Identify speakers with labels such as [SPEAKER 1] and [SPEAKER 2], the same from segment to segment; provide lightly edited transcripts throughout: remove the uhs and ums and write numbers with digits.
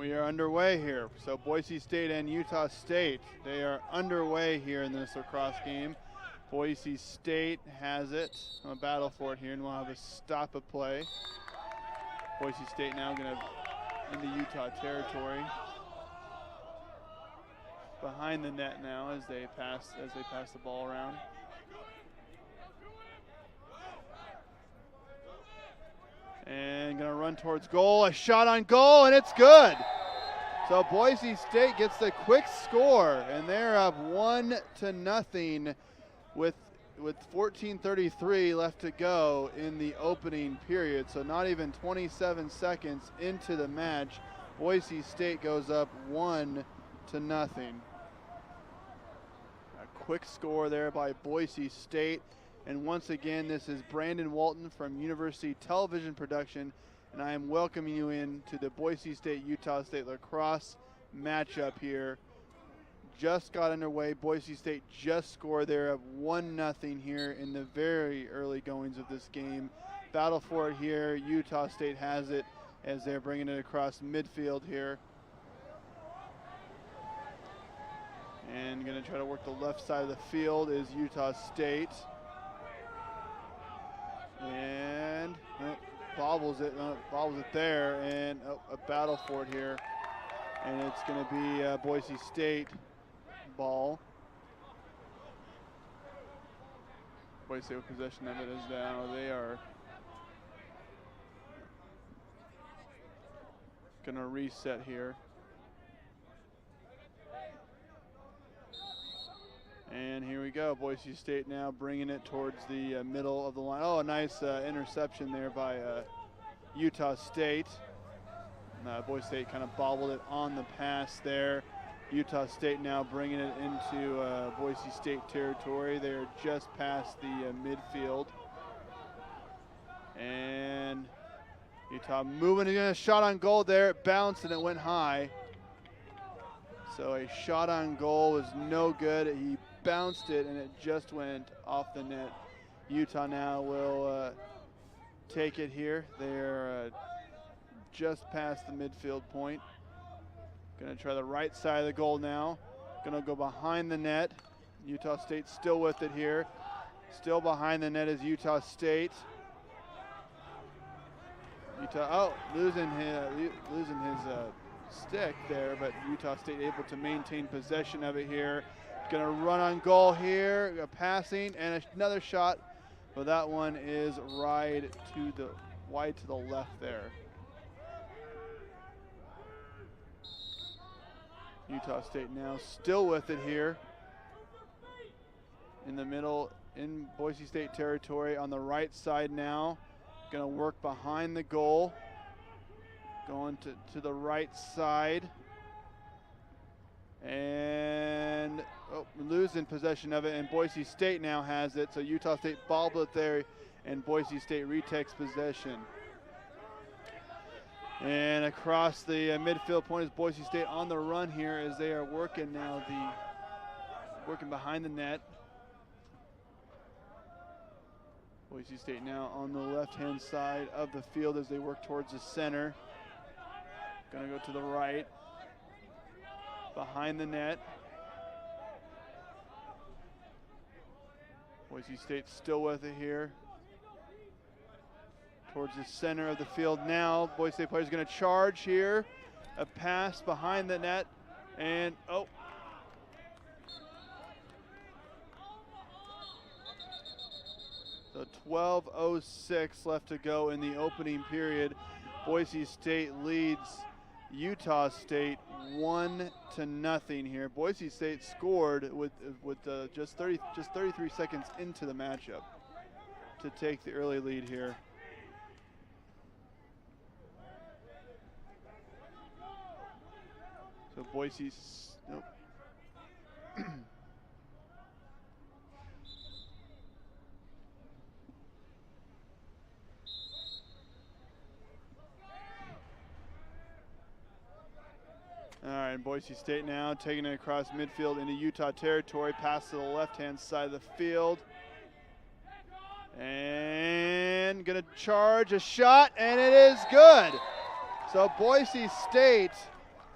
[SPEAKER 1] We are underway here. So Boise State and Utah State, they are underway here in this lacrosse game. Boise State has it. A battle for it here, and we'll have a stop of play. Boise State now going to into Utah territory. Behind the net now as they pass the ball around. And gonna run towards goal. A shot on goal, and it's good. So Boise State gets the quick score, and they're up 1-0 with 14:33 left to go in the opening period. So not even 27 seconds into the match, Boise State goes up 1-0. A quick score there by Boise State. And once again, this is Brandon Walton from University Television Production, and I am welcoming you in to the Boise State-Utah State lacrosse matchup here. Just got underway. Boise State just scored there at 1-0 here in the very early goings of this game. Battle for it here. Utah State has it as they're bringing it across midfield here. And going to try to work the left side of the field is Utah State. And bobbles it there, and a battle for it here. And it's going to be Boise State ball. Boise State with possession of it is now. They are going to reset here. And here we go, Boise State now bringing it towards the middle of the line. Oh, a nice interception there by Utah State. Boise State kind of bobbled it on the pass there. Utah State now bringing it into Boise State territory. They're just past the midfield. And Utah moving again, a shot on goal there. It bounced and it went high. So a shot on goal was no good. He bounced it and it just went off the net. Utah now will take it here. They're just past the midfield point. Gonna try the right side of the goal now. Gonna go behind the net. Utah State still with it here. Still behind the net is Utah State. Losing his stick there, but Utah State able to maintain possession of it here. Gonna run on goal here, passing, and another shot, but that one is wide to the left there. Utah State now still with it here in the middle in Boise State territory on the right side now. Gonna work behind the goal. Going to the right side. And losing possession of it, and Boise State now has it. So Utah State bobbled it there, and Boise State retakes possession. And across the midfield point is Boise State on the run here as they are working now, working behind the net. Boise State now on the left-hand side of the field as they work towards the center. Gonna go to the right, behind the net. Boise State still with it here. Towards the center of the field now. Boise State players gonna charge here. A pass behind the net, and So 12:06 left to go in the opening period. Boise State leads Utah State 1-0 here. Boise State scored with just 33 seconds into the matchup to take the early lead here. So Boise's All right, Boise State now taking it across midfield into Utah territory, pass to the left-hand side of the field. And gonna charge a shot, and it is good. So Boise State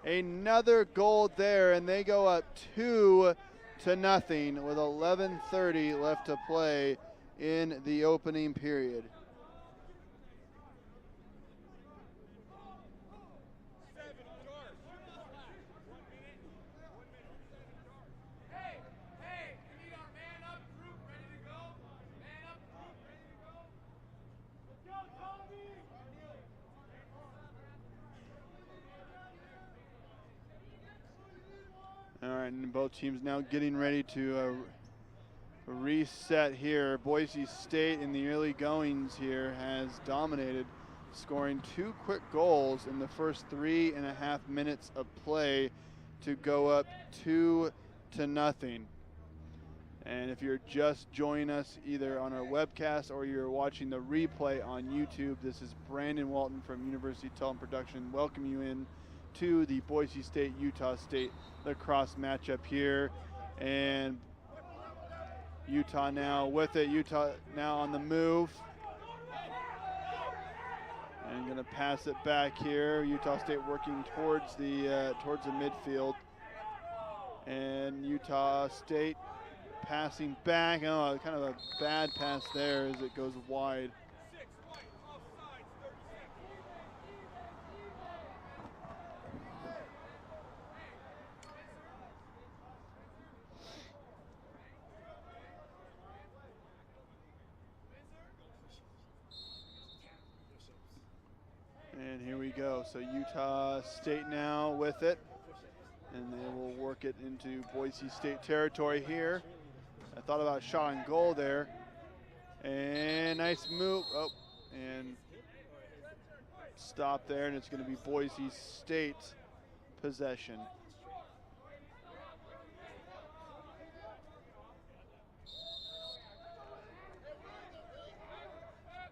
[SPEAKER 1] Another goal there, and they go up 2-0 with 11:30 left to play in the opening period. All right, and both teams now getting ready to reset here. Boise State in the early goings here has dominated, scoring 2 quick goals in the first 3.5 minutes of play to go up 2-0. And if you're just joining us either on our webcast or you're watching the replay on YouTube, this is Brandon Walton from University Television Production. Welcome you in to the Boise State Utah State lacrosse matchup here, and Utah now with it. Utah now on the move, and going to pass it back here. Utah State working towards the midfield, and Utah State passing back. Oh, kind of a bad pass there as it goes wide. And here we go. So Utah State now with it, and they will work it into Boise State territory here. I thought about a shot on goal there. And nice move. Oh, and stop there, and it's going to be Boise State possession.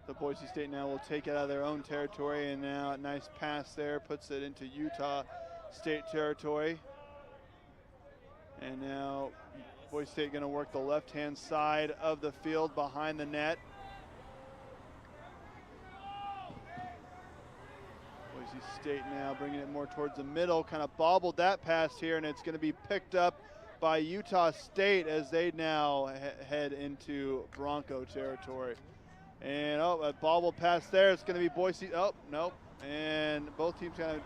[SPEAKER 1] The Boise State now will take it out of their own territory, and now a nice pass there puts it into Utah State territory. And now Boise State going to work the left-hand side of the field behind the net. Boise State now bringing it more towards the middle, kind of bobbled that pass here, and it's going to be picked up by Utah State as they now head into Bronco territory. And a bobble pass there. It's going to be Boise. Oh, nope. And both teams kind of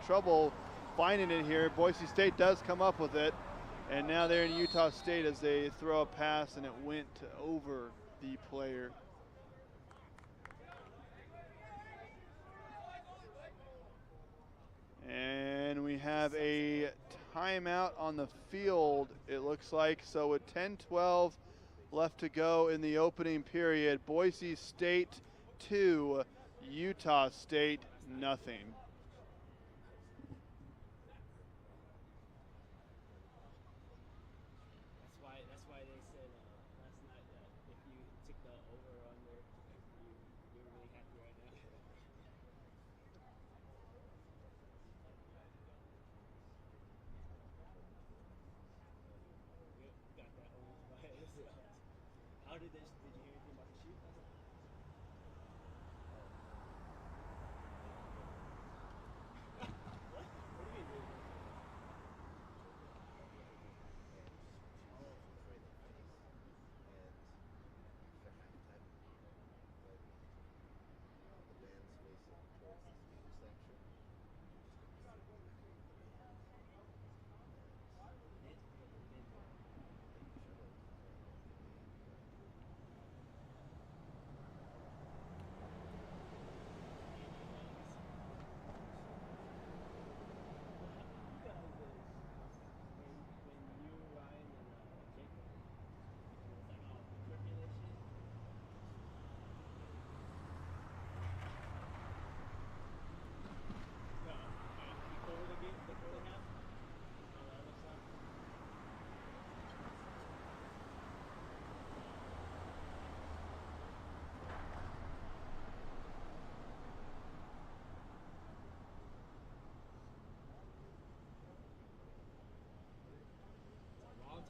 [SPEAKER 1] trouble finding it here. Boise State does come up with it. And now they're in Utah State as they throw a pass, and it went over the player. And we have a timeout on the field, it looks like. So with 10-12 left to go in the opening period, Boise State 2, Utah State nothing.
[SPEAKER 2] That's why they said last night that if you took the over or under, you're really happy right now. Got that over by yourself. How did you hear anything about the shoot? What? What do you mean?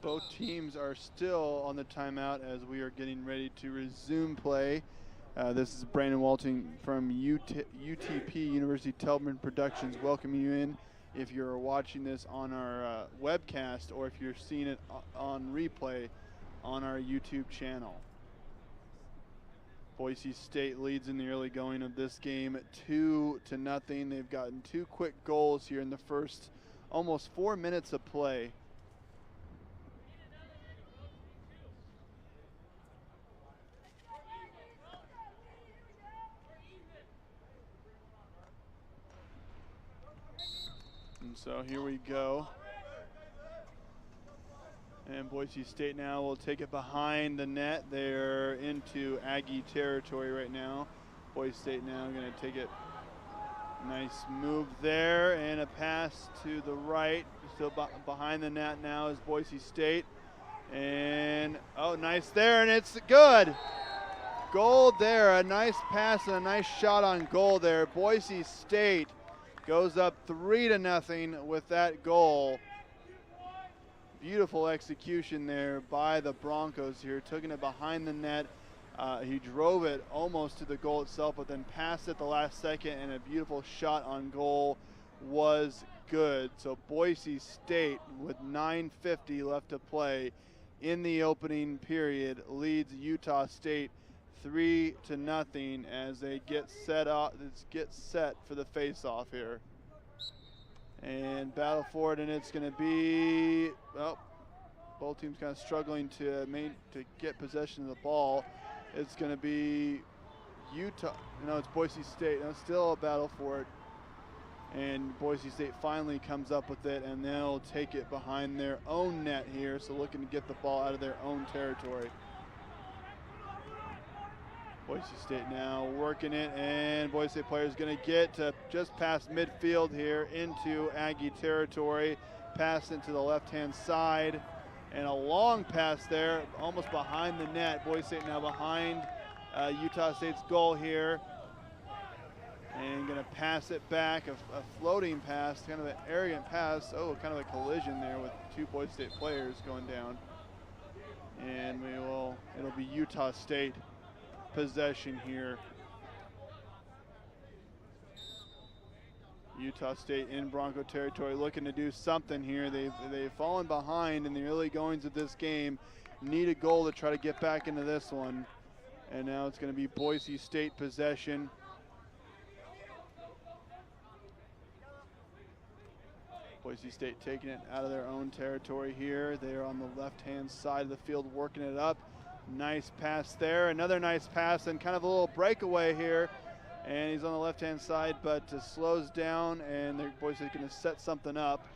[SPEAKER 1] Both teams are still on the timeout as we are getting ready to resume play. This is Brandon Walton from UTP, University Television Productions, welcoming you in if you're watching this on our webcast or if you're seeing it on replay on our YouTube channel. Boise State leads in the early going of this game 2-0. They've gotten 2 quick goals here in the first almost 4 minutes of play. And so here we go. And Boise State now will take it behind the net. They're into Aggie territory right now. Boise State now going to take it. Nice move there, and a pass to the right. Still behind the net now is Boise State. And, oh, nice there, and it's good. Goal there, a nice pass and a nice shot on goal there. Boise State goes up 3-0 with that goal. Beautiful execution there by the Broncos here, taking it behind the net. He drove it almost to the goal itself, but then passed it the last second, and a beautiful shot on goal was good. So Boise State, with 9:50 left to play in the opening period, leads Utah State 3-0 as they get set for the face-off here. And battle for it, and it's going to be, well, both teams kind of struggling to get possession of the ball. It's going to be Utah. No, it's Boise State. No, still a battle for it. And Boise State finally comes up with it, and they'll take it behind their own net here. So looking to get the ball out of their own territory. Boise State now working it, and Boise State players going to get to just past midfield here into Aggie territory. Pass into the left-hand side, and a long pass there, almost behind the net. Boise State now behind Utah State's goal here, and going to pass it back, a floating pass, kind of an arrogant pass. Oh, kind of a collision there with 2 Boise State players going down, and it'll be Utah State possession here. Utah State in Bronco territory looking to do something here. They've fallen behind in the early goings of this game. Need a goal to try to get back into this one. And now it's going to be Boise State possession. Boise State taking it out of their own territory here. They are on the left-hand side of the field working it up. Nice pass there, another nice pass, and kind of a little breakaway here. And he's on the left-hand side, but slows down, and the Boise State going to set something up.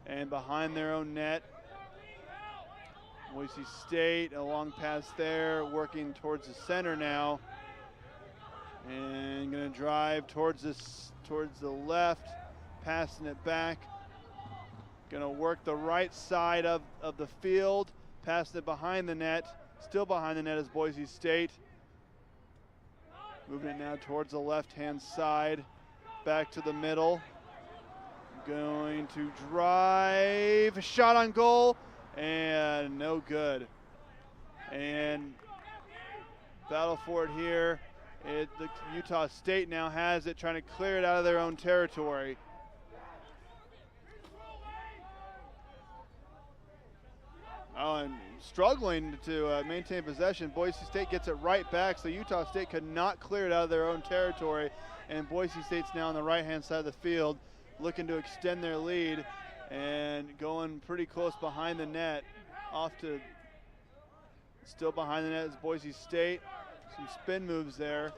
[SPEAKER 1] And behind their own net, Boise State, a long pass there, working towards the center now. And going to drive towards the left, passing it back. Going to work the right side of the field, passing it behind the net. Still behind the net is Boise State. Moving it now towards the left-hand side, back to the middle. Going to drive, a shot on goal, and no good. And battle for it here. The Utah State now has it, trying to clear it out of their own territory. Oh, and struggling to maintain possession. Boise State gets it right back, so Utah State could not clear it out of their own territory. And Boise State's now on the right-hand side of the field, looking to extend their lead and going pretty close behind the net. Still behind the net is Boise State. Some spin moves there.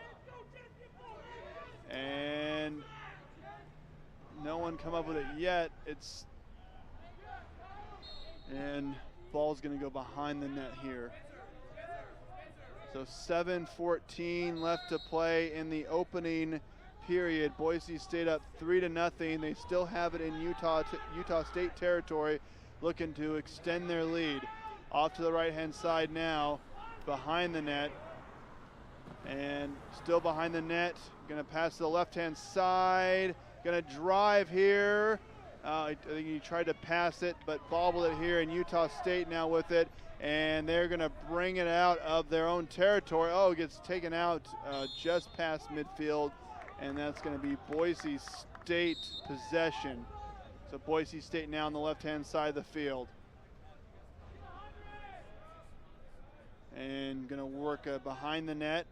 [SPEAKER 1] And no one come up with it yet. And ball's going to go behind the net here. So 7:14 left to play in the opening period. Boise State up 3-0. They still have it in Utah State territory, looking to extend their lead. Off to the right-hand side now, behind the net. And still behind the net. Going to pass to the left-hand side. Going to drive here. I think he tried to pass it, but bobbled it here, and Utah State now with it, and they're going to bring it out of their own territory. Oh, it gets taken out just past midfield, and that's going to be Boise State possession. So Boise State now on the left-hand side of the field. And going to work behind the net.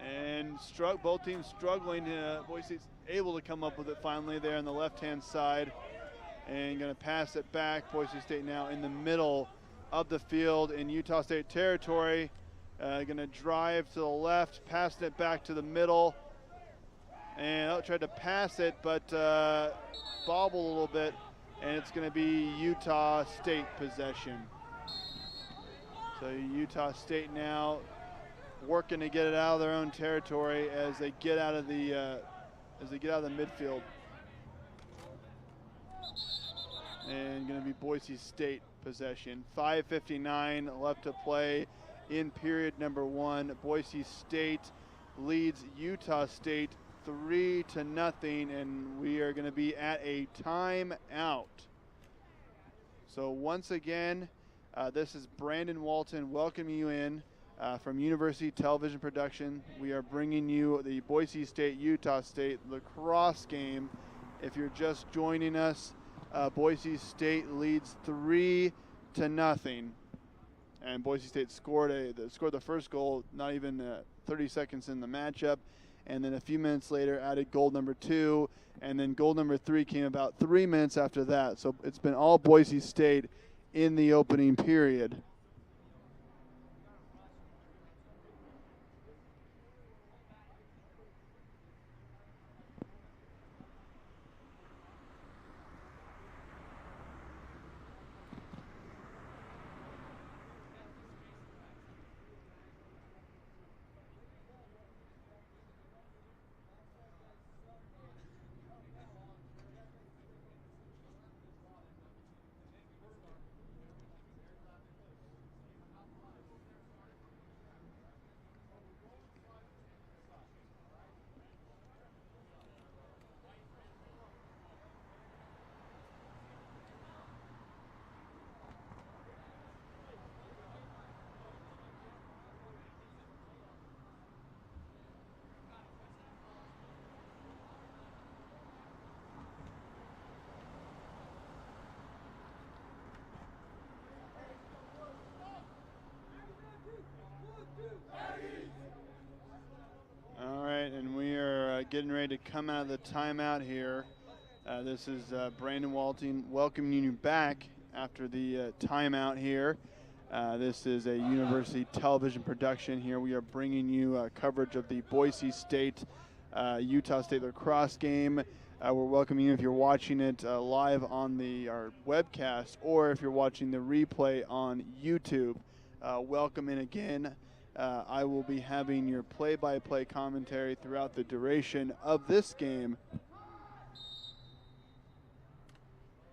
[SPEAKER 1] And both teams struggling. Boise State's able to come up with it finally there on the left-hand side. And going to pass it back. Boise State now in the middle of the field in Utah State territory. Going to drive to the left, passing it back to the middle. And tried to pass it, but bobbled a little bit. And it's going to be Utah State possession. So Utah State now working to get it out of their own territory as they get out of the midfield. And going to be Boise State possession. 5:59 left to play in period number 1. Boise State leads Utah State 3-0, and we are going to be at a timeout. So once again, this is Brandon Walton welcoming you in from University Television Production. We are bringing you the Boise State-Utah State lacrosse game. If you're just joining us, Boise State leads 3-0, and Boise State scored the first goal not even 30 seconds in the matchup, and then a few minutes later added goal number 2, and then goal number 3 came about 3 minutes after that. So it's been all Boise State in the opening period. And we are getting ready to come out of the timeout here. This is Brandon Walton welcoming you back after the timeout here. This is a University Television production here. We are bringing you coverage of the Boise State Utah State lacrosse game. We're welcoming you if you're watching it live on our webcast, or if you're watching the replay on YouTube. Welcome in again. I will be having your play-by-play commentary throughout the duration of this game.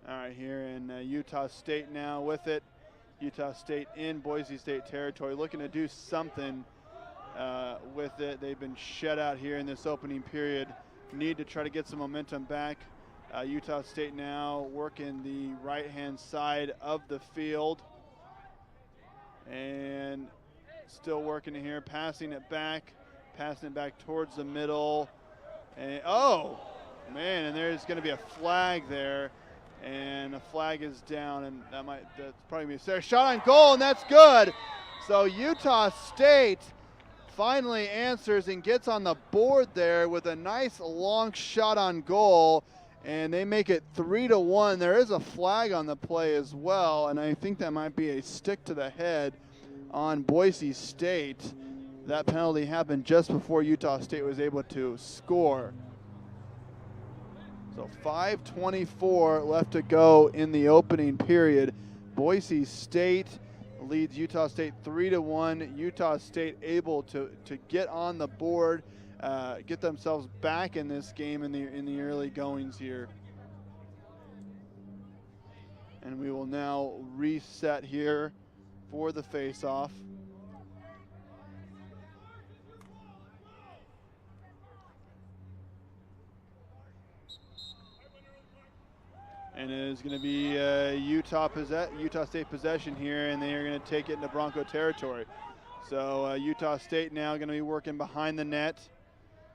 [SPEAKER 1] All right, here in Utah State now with it. Utah State in Boise State territory, looking to do something with it. They've been shut out here in this opening period. Need to try to get some momentum back. Utah State now working the right-hand side of the field. And still working here, passing it back towards the middle. And oh, man, and there's going to be a flag there. And the flag is down, and that's probably me. So shot on goal, and that's good. So Utah State finally answers and gets on the board there with a nice long shot on goal, and they make it 3-1. There is a flag on the play as well, and I think that might be a stick to the head on Boise State. That penalty happened just before Utah State was able to score. So 5:24 left to go in the opening period. Boise State leads Utah State 3-1. Utah State able to get on the board, get themselves back in this game in the early goings here. And we will now reset here for the face-off. And it is going to be Utah State possession here, and they are going to take it into Bronco territory. So Utah State now going to be working behind the net.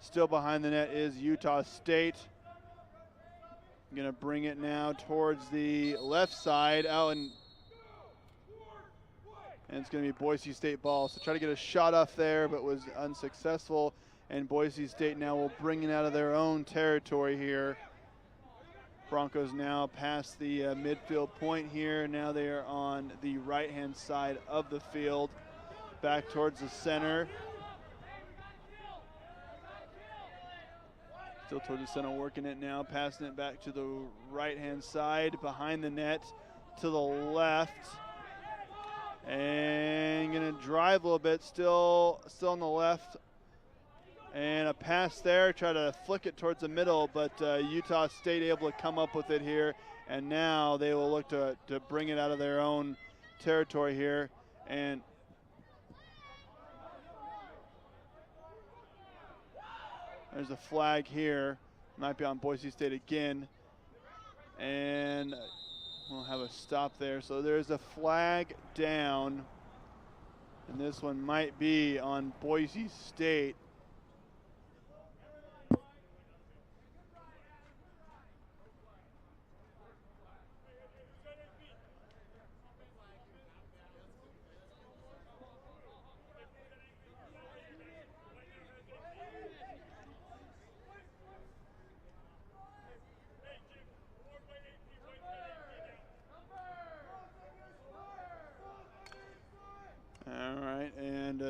[SPEAKER 1] Still behind the net is Utah State. Going to bring it now towards the left side. Oh, and it's going to be Boise State ball. So try to get a shot off there, but was unsuccessful. And Boise State now will bring it out of their own territory here. Broncos now past the midfield point here. Now they are on the right-hand side of the field, back towards the center. Still towards the center, working it now, passing it back to the right-hand side, behind the net, to the left. And gonna drive a little bit, still on the left. And a pass there, try to flick it towards the middle, but Utah State able to come up with it here. And now they will look to bring it out of their own territory here. And there's a flag here. Might be on Boise State again. And we'll have a stop there. So there's a flag down. And this one might be on Boise State.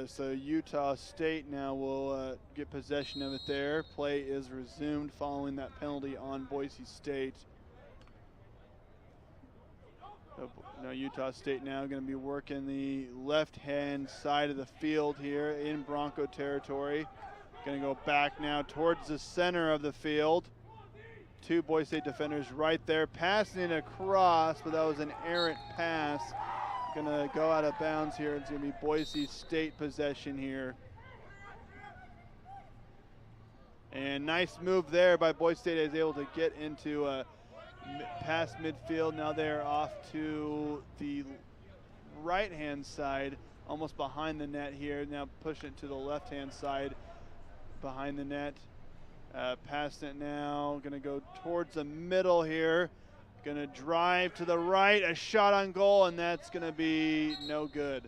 [SPEAKER 1] So Utah State now will get possession of it there. Play is resumed following that penalty on Boise State. Now Utah State now going to be working the left-hand side of the field here in Bronco territory. Going to go back now towards the center of the field. Two Boise State defenders right there, passing it across, but that was an errant pass. Going to go out of bounds here. It's going to be Boise State possession here. And nice move there by Boise State, is able to get into past midfield. Now they're off to the right-hand side, almost behind the net here. Now pushing it to the left-hand side behind the net. Past it now, going to go towards the middle here. Going to drive to the right, a shot on goal, and that's going to be no good.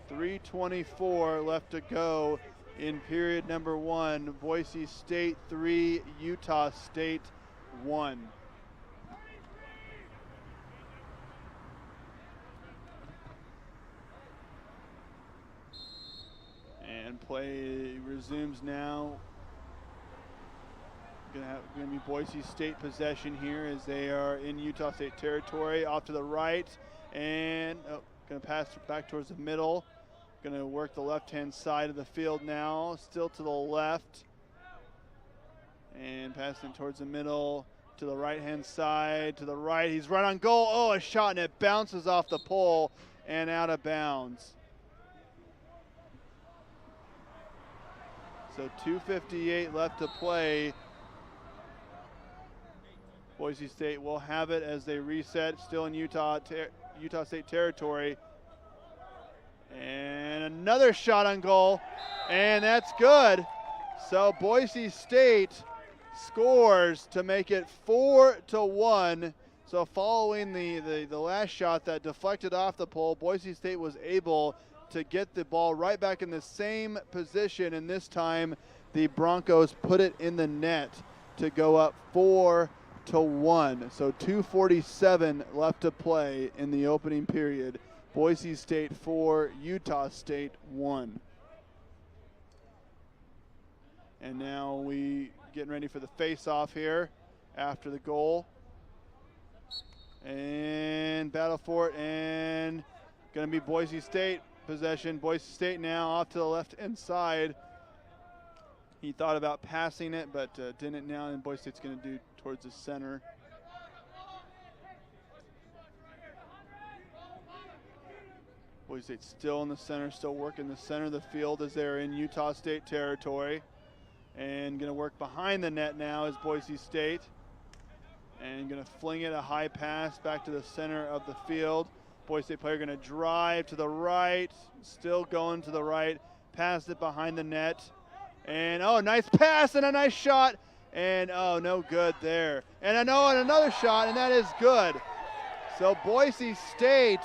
[SPEAKER 1] .324 left to go in period number 1. Boise State 3, Utah State 1. And play resumes now. Going to be Boise State possession here as they are in Utah State territory. Off to the right, and going to pass back towards the middle. Going to work the left-hand side of the field now, still to the left. And passing towards the middle, to the right-hand side, to the right. He's right on goal. Oh, a shot, and it bounces off the pole and out of bounds. So 2:58 left to play. Boise State will have it as they reset, still in Utah State territory. And another shot on goal, and that's good. So Boise State scores to make it 4-1. So following the last shot that deflected off the pole, Boise State was able to get the ball right back in the same position, and this time the Broncos put it in the net to go up 4-1. So 2:47 left to play in the opening period. Boise State 4, Utah State 1. And now we getting ready for the face-off here after the goal. And battle for it, and going to be Boise State possession. Boise State now off to the left-hand side. He thought about passing it, but didn't now, and Boise State's going to do towards the center. Boise State still in the center, still working the center of the field as they're in Utah State territory. And going to work behind the net now is Boise State. And going to fling it, a high pass back to the center of the field. Boise State player going to drive to the right, still going to the right, pass it behind the net. And, oh, nice pass and a nice shot. And, oh, no good there. And another shot, and that is good. So Boise State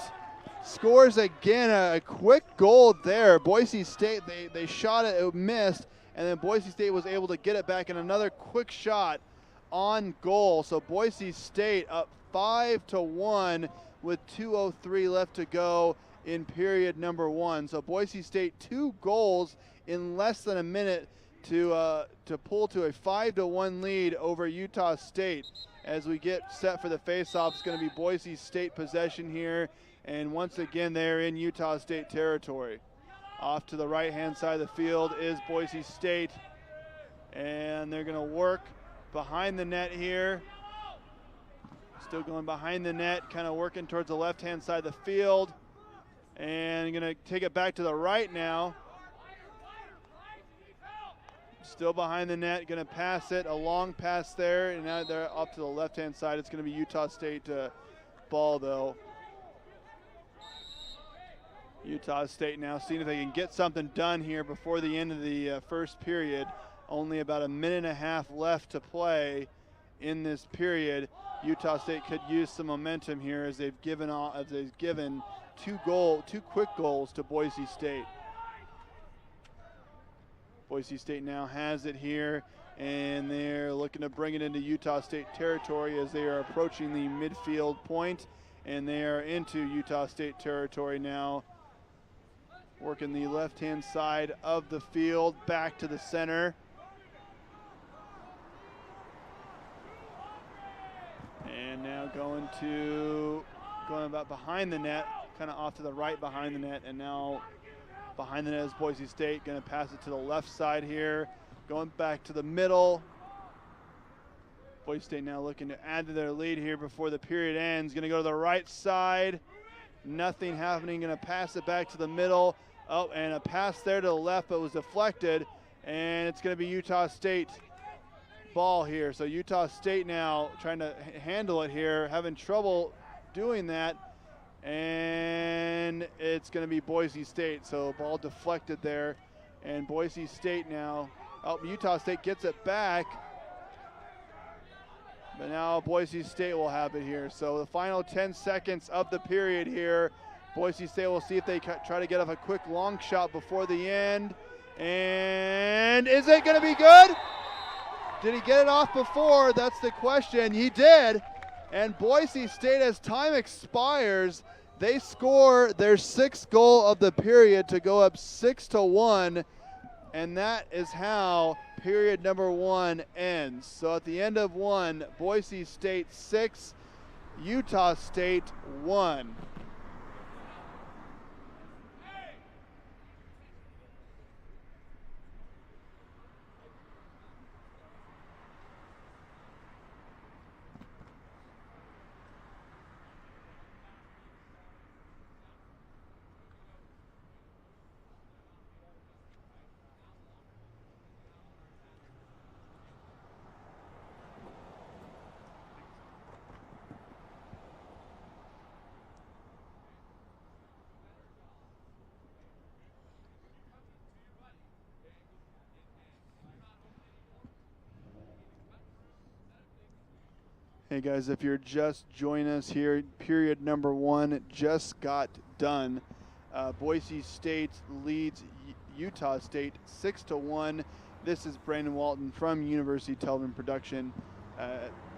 [SPEAKER 1] scores again, a quick goal there. Boise State, they shot it, it missed, and then Boise State was able to get it back in another quick shot on goal. So Boise State up 5-1 with 2:03 left to go in period number 1. So Boise State 2 goals in less than a minute to pull to a 5-1 lead over Utah State. As we get set for the face-off, it's going to be Boise State possession here, and once again they're in Utah State territory. Off to the right-hand side of the field is Boise State, and they're going to work behind the net here. Still going behind the net, kind of working towards the left-hand side of the field, and going to take it back to the right now. Still behind the net, going to pass it, a long pass there, and now they're up to the left-hand side. It's going to be Utah State ball, though. Utah State now seeing if they can get something done here before the end of the first period. Only about a minute and a half left to play in this period. Utah State could use some momentum here as they've given two quick goals to Boise State. Boise State now has it here, and they're looking to bring it into Utah State territory as they are approaching the midfield point, and they are into Utah State territory now. Working the left-hand side of the field back to the center. And now going about behind the net, kind of off to the right behind the net, and now behind the net is Boise State, going to pass it to the left side here, going back to the middle. Boise State now looking to add to their lead here before the period ends. Going to go to the right side. Nothing happening, going to pass it back to the middle. Oh, and a pass there to the left, but was deflected, and it's going to be Utah State ball here. So Utah State now trying to handle it here, having trouble doing that. And it's going to be Boise State. So ball deflected there. And Boise State now, Utah State gets it back. But now Boise State will have it here. So the final 10 seconds of the period here. Boise State will see if they try to get off a quick long shot before the end. And is it going to be good? Did he get it off before? That's the question. He did. And Boise State, as time expires, they score their sixth goal of the period to go up 6-1, and that is how period number 1 ends. So at the end of 1, Boise State 6, Utah State 1. Hey guys, if you're just joining us here, period number 1 just got done. Boise State leads Utah State 6-1. This is Brandon Walton from University Television Production.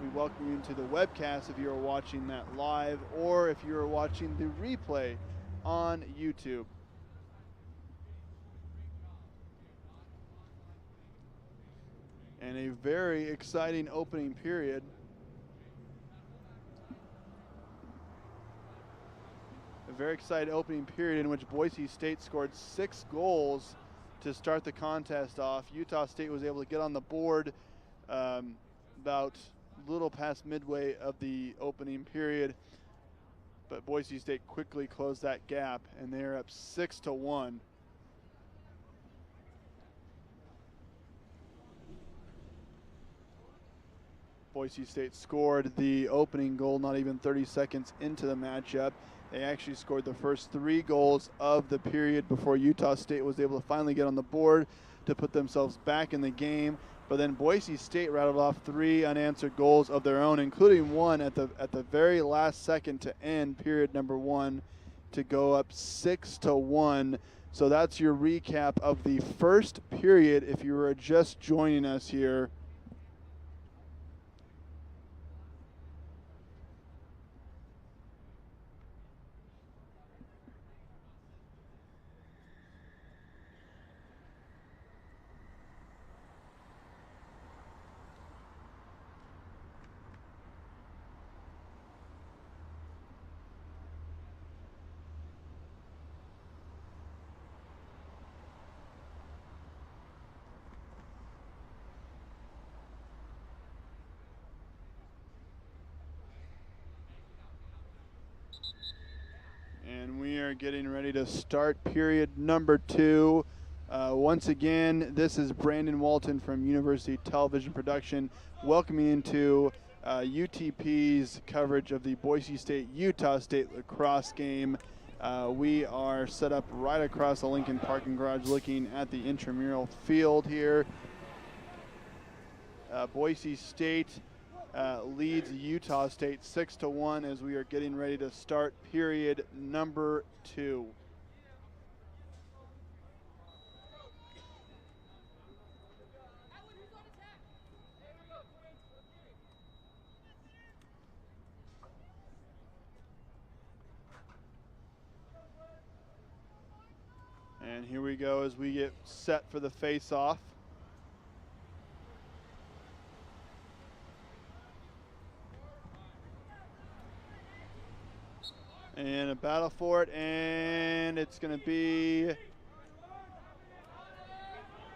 [SPEAKER 1] We welcome you to the webcast if you are watching that live, or if you are watching the replay on YouTube. And a very exciting opening period. A very exciting opening period in which Boise State scored 6 goals to start the contest off. Utah State was able to get on the board about a little past midway of the opening period, but Boise State quickly closed that gap, and they're up 6-1. Boise State scored the opening goal not even 30 seconds into the matchup. They actually scored the first 3 goals of the period before Utah State was able to finally get on the board to put themselves back in the game. But then Boise State rattled off 3 unanswered goals of their own, including one at the very last second to end period number 1 to go up 6-1. So that's your recap of the first period if you were just joining us here. And we are getting ready to start period number 2. Once again, this is Brandon Walton from University Television Production, welcoming into UTP's coverage of the Boise State-Utah State lacrosse game. We are set up right across the Lincoln parking garage looking at the intramural field here. Boise State leads Utah State 6-1 as we are getting ready to start period number 2. And here we go as we get set for the face-off. And a battle for it, and it's going to be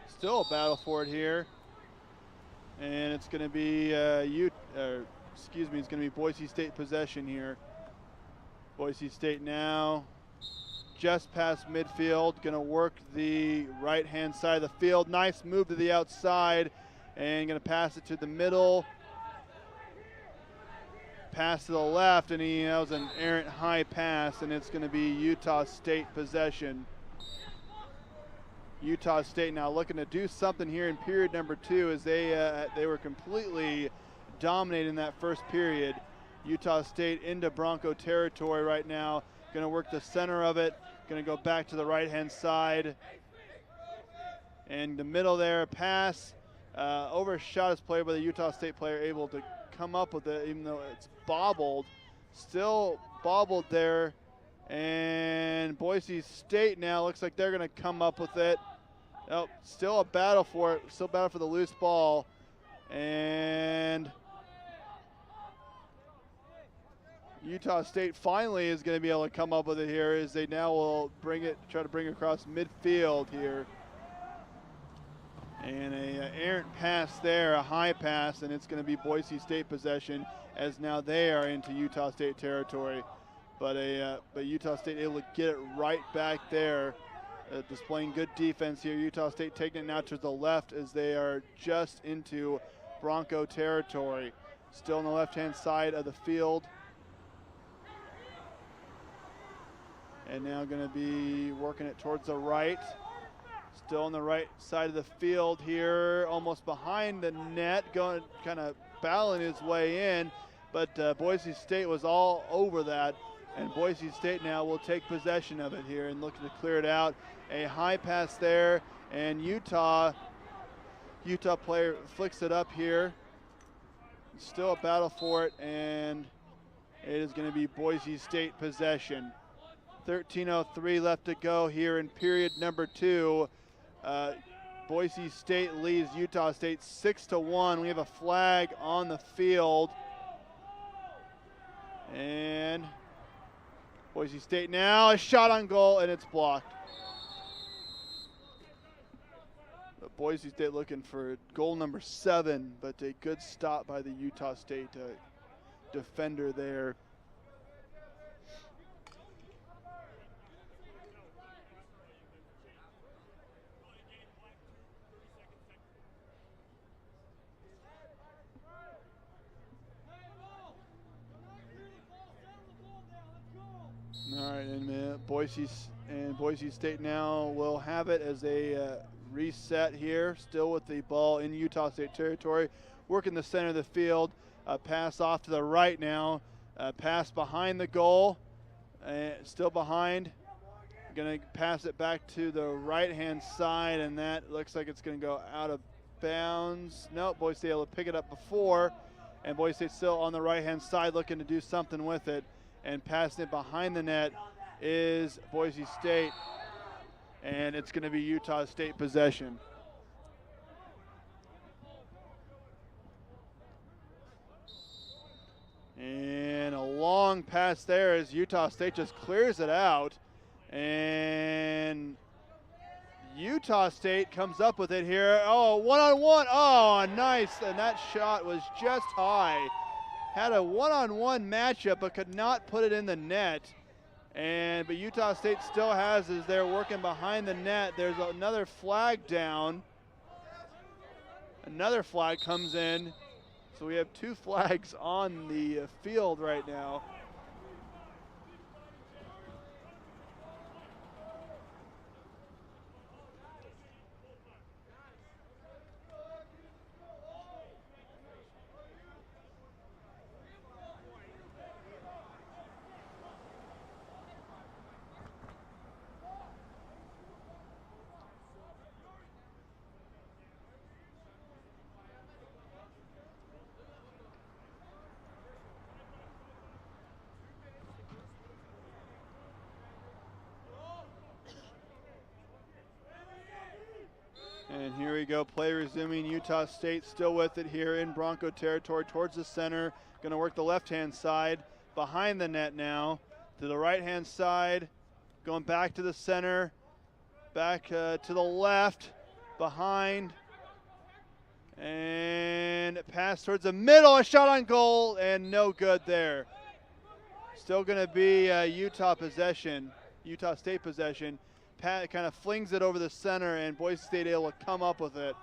[SPEAKER 1] still a battle for it here. And it's going to be it's going to be Boise State possession here. Boise State now just past midfield, going to work the right-hand side of the field. Nice move to the outside, and going to pass it to the middle. Pass to the left, and that was an errant high pass, and it's going to be Utah State possession. Utah State now looking to do something here in period number 2 as they were completely dominating that first period. Utah State into Bronco territory right now. Going to work the center of it. Going to go back to the right-hand side. And the middle there, pass. Overshot his play by the Utah State player, able to come up with it even though it's bobbled. Still bobbled there. And Boise State now looks like they're going to come up with it. Oh, still a battle for it. Still battle for the loose ball. And Utah State finally is going to be able to come up with it here as they now will try to bring it across midfield here. And a errant pass there, a high pass, and it's going to be Boise State possession as now they are into Utah State territory. But Utah State able to get it right back there, displaying good defense here. Utah State taking it now to the left as they are just into Bronco territory. Still on the left-hand side of the field. And now going to be working it towards the right. Still on the right side of the field here, almost behind the net, going kind of battling his way in, but Boise State was all over that, and Boise State now will take possession of it here and looking to clear it out. A high pass there, and Utah player flicks it up here. Still a battle for it, and it is going to be Boise State possession. 13:03 left to go here in period number 2. Boise State leads Utah State 6-1. We have a flag on the field. And Boise State now, a shot on goal, and it's blocked. But Boise State looking for goal number 7, but a good stop by the Utah State defender there. right, and Boise State now will have it as they reset here, still with the ball in Utah State territory, working the center of the field. Pass off to the right now. Pass behind the goal, still behind. Going to pass it back to the right-hand side, and that looks like it's going to go out of bounds. No, Boise State able to pick it up before, and Boise State still on the right-hand side looking to do something with it, and passing it behind the net is Boise State, and it's going to be Utah State possession. And a long pass there as Utah State just clears it out. And Utah State comes up with it here. Oh, one-on-one. Oh, nice. And that shot was just high. Had a one-on-one matchup but could not put it in the net. But Utah State still has as they're working behind the net. There's another flag down. Another flag comes in. So we have two flags on the field right now. And here we go, play resuming. Utah State still with it here in Bronco territory towards the center. Going to work the left-hand side, behind the net now. To the right-hand side, going back to the center, back to the left, behind. And pass towards the middle, a shot on goal, and no good there. Still going to be Utah State possession. Pat kind of flings it over the center, and Boise State able to come up with it.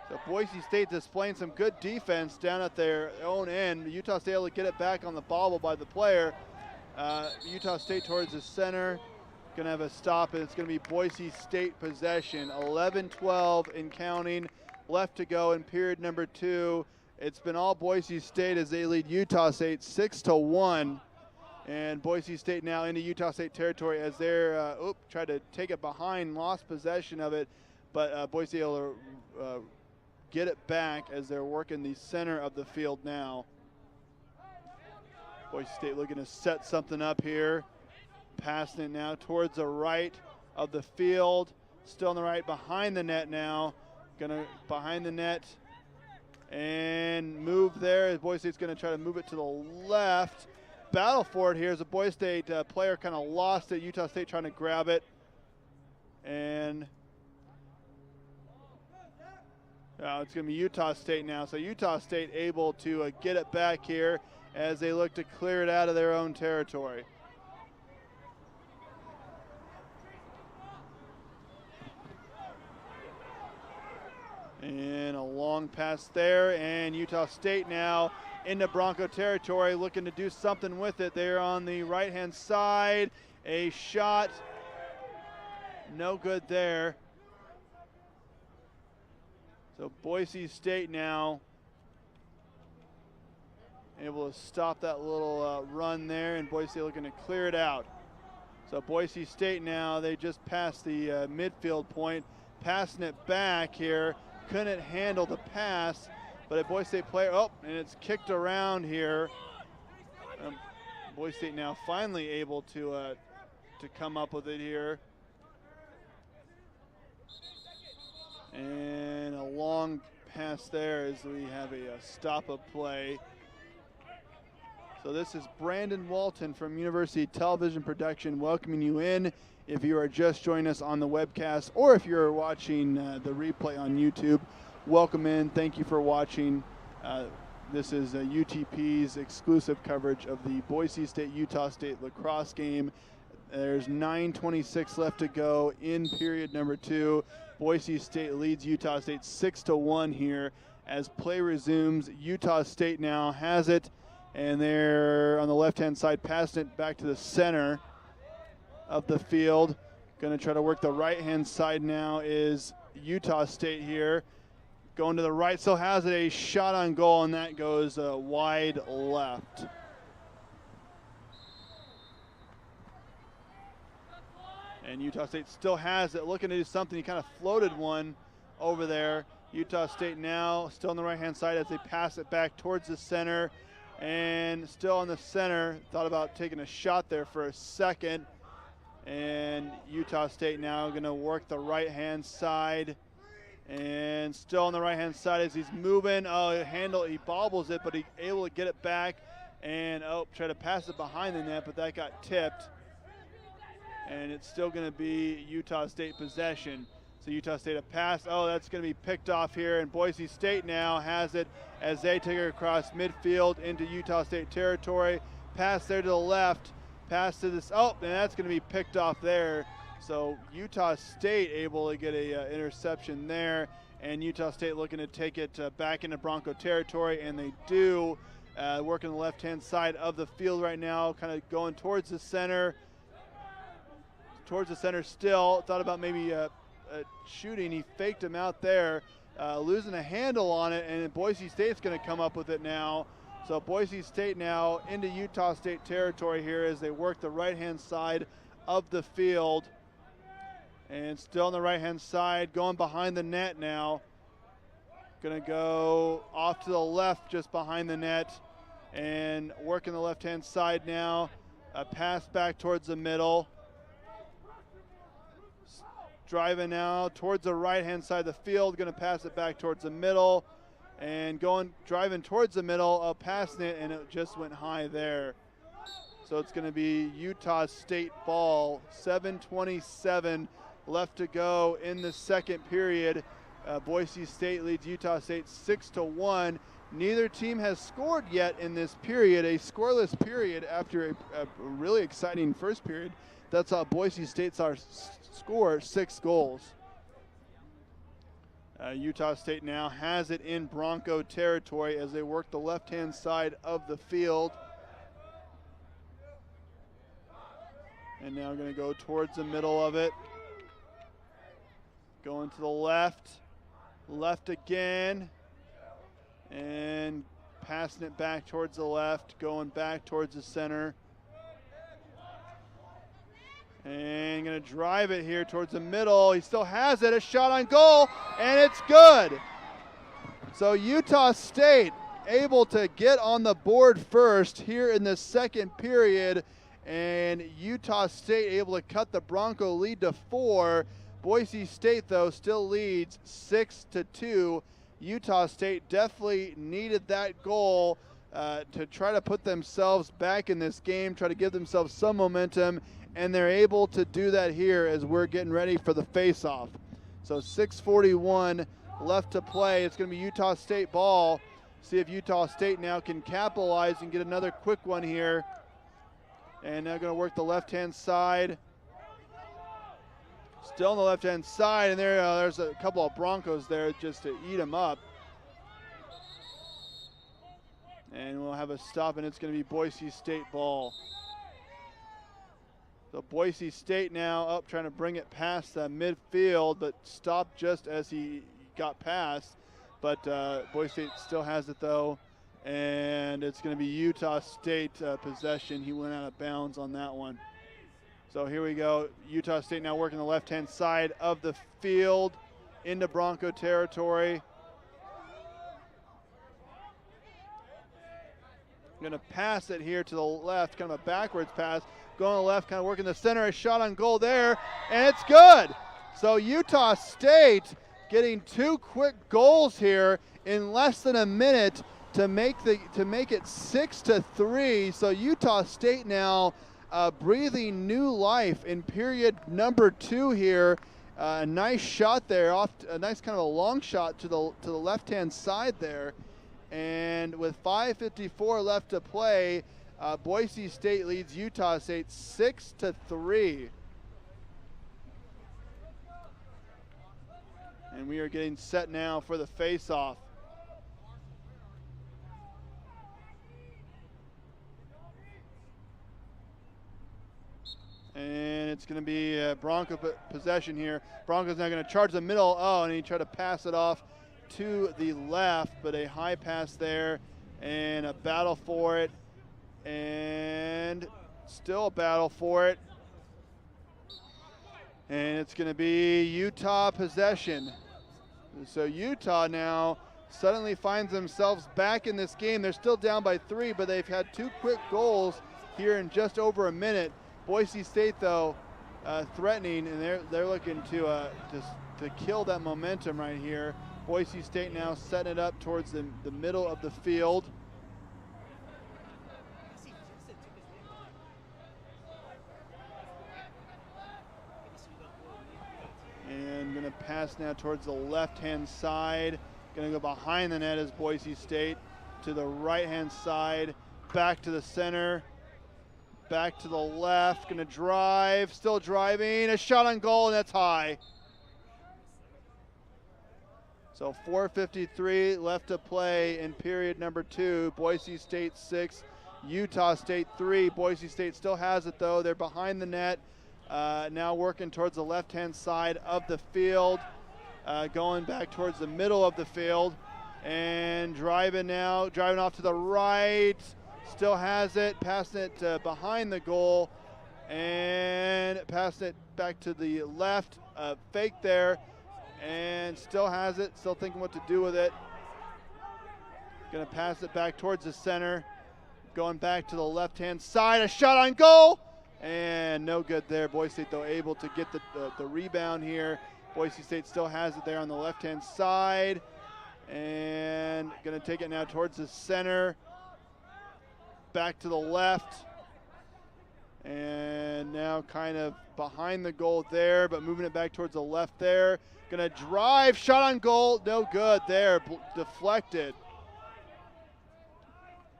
[SPEAKER 1] So Boise State displaying some good defense down at their own end. Utah State able to get it back on the bobble by the player. Utah State towards the center. Going to have a stop, and it's going to be Boise State possession. 11-12 in counting. Left to go in period number 2. It's been all Boise State as they lead Utah State 6-1. And Boise State now into Utah State territory as they're tried to take it behind, lost possession of it, but Boise able to get it back as they're working the center of the field now. Boise State looking to set something up here, passing it now towards the right of the field, still on the right behind the net now, gonna behind the net and move there. Boise State's gonna try to move it to the left. Battle for it here as a Boise State player kind of lost it. Utah State trying to grab it. And it's going to be Utah State now. So Utah State able to get it back here as they look to clear it out of their own territory. And a long pass there, and Utah State now into Bronco territory, looking to do something with it. They're on the right-hand side. A shot, no good there. So Boise State now able to stop that little run there, and Boise State looking to clear it out. So Boise State now, they just passed the midfield point, passing it back here. Couldn't handle the pass. But a Boise State player, and it's kicked around here. Boise State now finally able to come up with it here. And a long pass there as we have a stop of play. So this is Brandon Walton from University Television Production welcoming you in. If you are just joining us on the webcast or if you're watching the replay on YouTube, welcome in. Thank you for watching. This is UTP's exclusive coverage of the Boise State-Utah State lacrosse game. There's 9:26 left to go in period number 2. Boise State leads Utah State 6-1 here as play resumes. Utah State now has it, And they're on the left-hand side, passing it back to the center of the field. Going to try to work the right-hand side now is Utah State here. Going to the right, still has it, a shot on goal, and that goes wide left. And Utah State still has it, looking to do something. He kind of floated one over there. Utah State now still on the right-hand side as they pass it back towards the center. And still in the center, thought about taking a shot there for a second. And Utah State now going to work the right-hand side. And still on the right-hand side as he's moving. Oh, he bobbles it, but he's able to get it back. And, try to pass it behind the net, but that got tipped. And it's still going to be Utah State possession. So Utah State a pass. Oh, that's going to be picked off here. And Boise State now has it as they take it across midfield into Utah State territory. Pass there to the left. Pass to this. Oh, and that's going to be picked off there. So Utah State able to get a interception there. And Utah State looking to take it back into Bronco territory. And they do. Working the left-hand side of the field right now. Kind of going towards the center. Towards the center still. Thought about maybe shooting. He faked him out there, losing a handle on it, and Boise State's going to come up with it now. So Boise State now into Utah State territory here as they work the right-hand side of the field. And still on the right-hand side, going behind the net now. Going to go off to the left just behind the net and working the left-hand side now. A pass back towards the middle. Driving now towards the right-hand side of the field, going to pass it back towards the middle, and driving towards the middle, passing it, and it just went high there. So it's going to be Utah State ball. 7:27 left to go in the second period. Boise State leads Utah State 6-1. Neither team has scored yet in this period, a scoreless period after a really exciting first period. That's how Boise State's score 6 goals. Utah State now has it in Bronco territory as they work the left-hand side of the field. And now going to go towards the middle of it. Going to the left. Left again. And passing it back towards the left. Going back towards the center. And going to drive it here towards the middle. He still has it. A shot on goal. And it's good. So Utah State able to get on the board first here in the second period. And Utah State able to cut the Bronco lead to 4. Boise State, though, still leads 6-2. Utah State definitely needed that goal to try to put themselves back in this game, try to give themselves some momentum, and they're able to do that here as we're getting ready for the face-off. So 6:41 left to play. It's going to be Utah State ball. See if Utah State now can capitalize and get another quick one here. And now going to work the left-hand side. Still on the left-hand side, and there's a couple of Broncos there just to eat them up. And we'll have a stop, and it's going to be Boise State ball. So Boise State now up trying to bring it past midfield, but stopped just as he got past. But Boise State still has it, though. And it's going to be Utah State possession. He went out of bounds on that one. So here we go. Utah State now working the left-hand side of the field into Bronco territory. Going to pass it here to the left, kind of a backwards pass. Going to the left, kind of working the center. A shot on goal there, and it's good. So Utah State getting 2 quick goals here in less than a minute to make it 6-3. So Utah State now breathing new life in period number 2 here. A nice shot there, a nice kind of a long shot to the left-hand side there. And with 5:54 left to play, Boise State leads Utah State 6-3. And we are getting set now for the face-off. And it's going to be Bronco possession here. Bronco's now going to charge the middle. Oh, and he tried to pass it off to the left, but a high pass there and a battle for it. And still a battle for it. And it's going to be Utah possession. So Utah now suddenly finds themselves back in this game. They're still down by 3, but they've had 2 quick goals here in just over a minute. Boise State, though, threatening, and they're looking to kill that momentum right here. Boise State now setting it up towards the middle of the field. And going to pass now towards the left-hand side. Going to go behind the net as Boise State to the right-hand side, back to the center. Back to the left, going to drive, still driving, a shot on goal, and that's high. So 4:53 left to play in period number 2. Boise State 6, Utah State 3. Boise State still has it, though. They're behind the net, now working towards the left-hand side of the field, going back towards the middle of the field, and driving off to the right. Still has it, passing it behind the goal, and passing it back to the left. Fake there, and still has it, still thinking what to do with it. Gonna pass it back towards the center, going back to the left-hand side, a shot on goal, and no good there. Boise State, though, able to get the rebound here. Boise State still has it there on the left-hand side, and gonna take it now towards the center. Back to the left, and now kind of behind the goal there, but moving it back towards the left there. Gonna drive, shot on goal, no good there, deflected.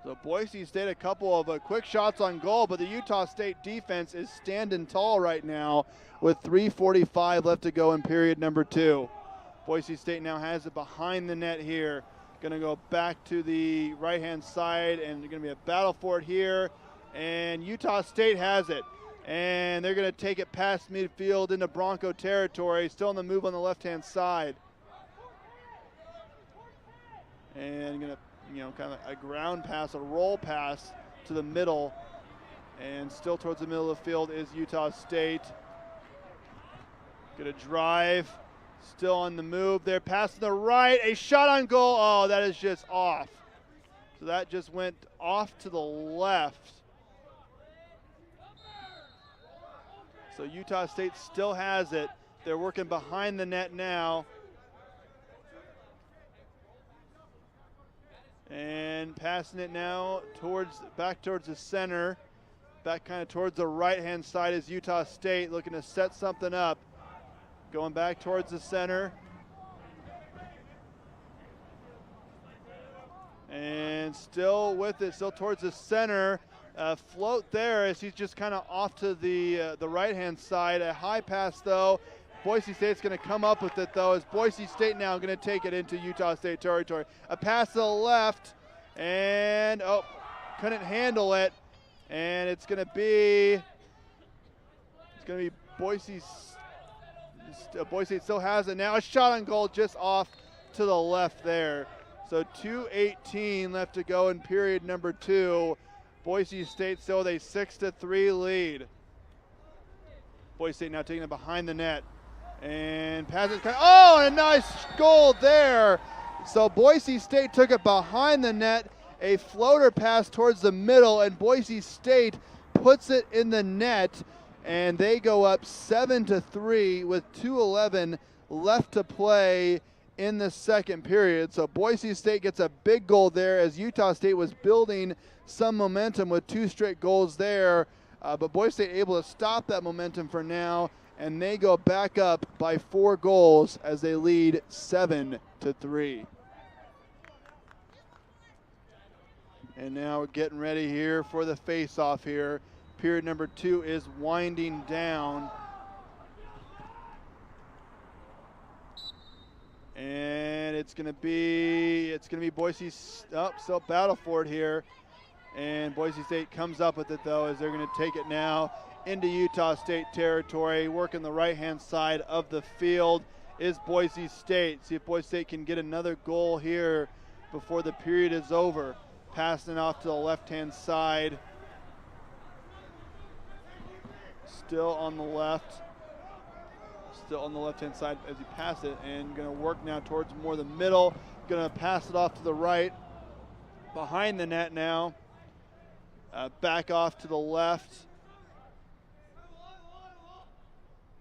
[SPEAKER 1] So Boise State a couple of quick shots on goal, but the Utah State defense is standing tall right now with 3:45 left to go in period number 2. Boise State now has it behind the net here. Going to go back to the right-hand side, and there's going to be a battle for it here. And Utah State has it. And they're going to take it past midfield into Bronco territory, still on the move on the left-hand side. And going to, kind of a ground pass, a roll pass to the middle. And still towards the middle of the field is Utah State. Going to drive. Still on the move there, pass to the right, a shot on goal. Oh, that is just off. So that just went off to the left. So Utah State still has it. They're working behind the net now. And passing it now back towards the center. Back kind of towards the right-hand side is Utah State, looking to set something up. Going back towards the center. And still with it, still towards the center. Float there as he's just kind of off to the right-hand side. A high pass, though. Boise State's going to come up with it, though, as Boise State now going to take it into Utah State territory. A pass to the left, and, couldn't handle it. And it's going to be Boise State still has it now. A shot on goal just off to the left there. So 2:18 left to go in period number 2. Boise State still with a 6-3 lead. Boise State now taking it behind the net. And passes. Oh, and a nice goal there. So Boise State took it behind the net. A floater pass towards the middle, and Boise State puts it in the net. And they go up 7-3 with 2:11 left to play in the second period. So Boise State gets a big goal there as Utah State was building some momentum with 2 straight goals there. But Boise State able to stop that momentum for now, and they go back up by 4 goals as they lead 7-3. And now we're getting ready here for the face-off here. Period number 2 is winding down. And it's gonna be Boise, still battle for it here. And Boise State comes up with it, though, as they're going to take it now into Utah State territory. Working the right-hand side of the field is Boise State. See if Boise State can get another goal here before the period is over. Passing it off to the left-hand side. Still on the left. Still on the left-hand side as he passes it, and going to work now towards more the middle. Going to pass it off to the right. Behind the net now. Back off to the left.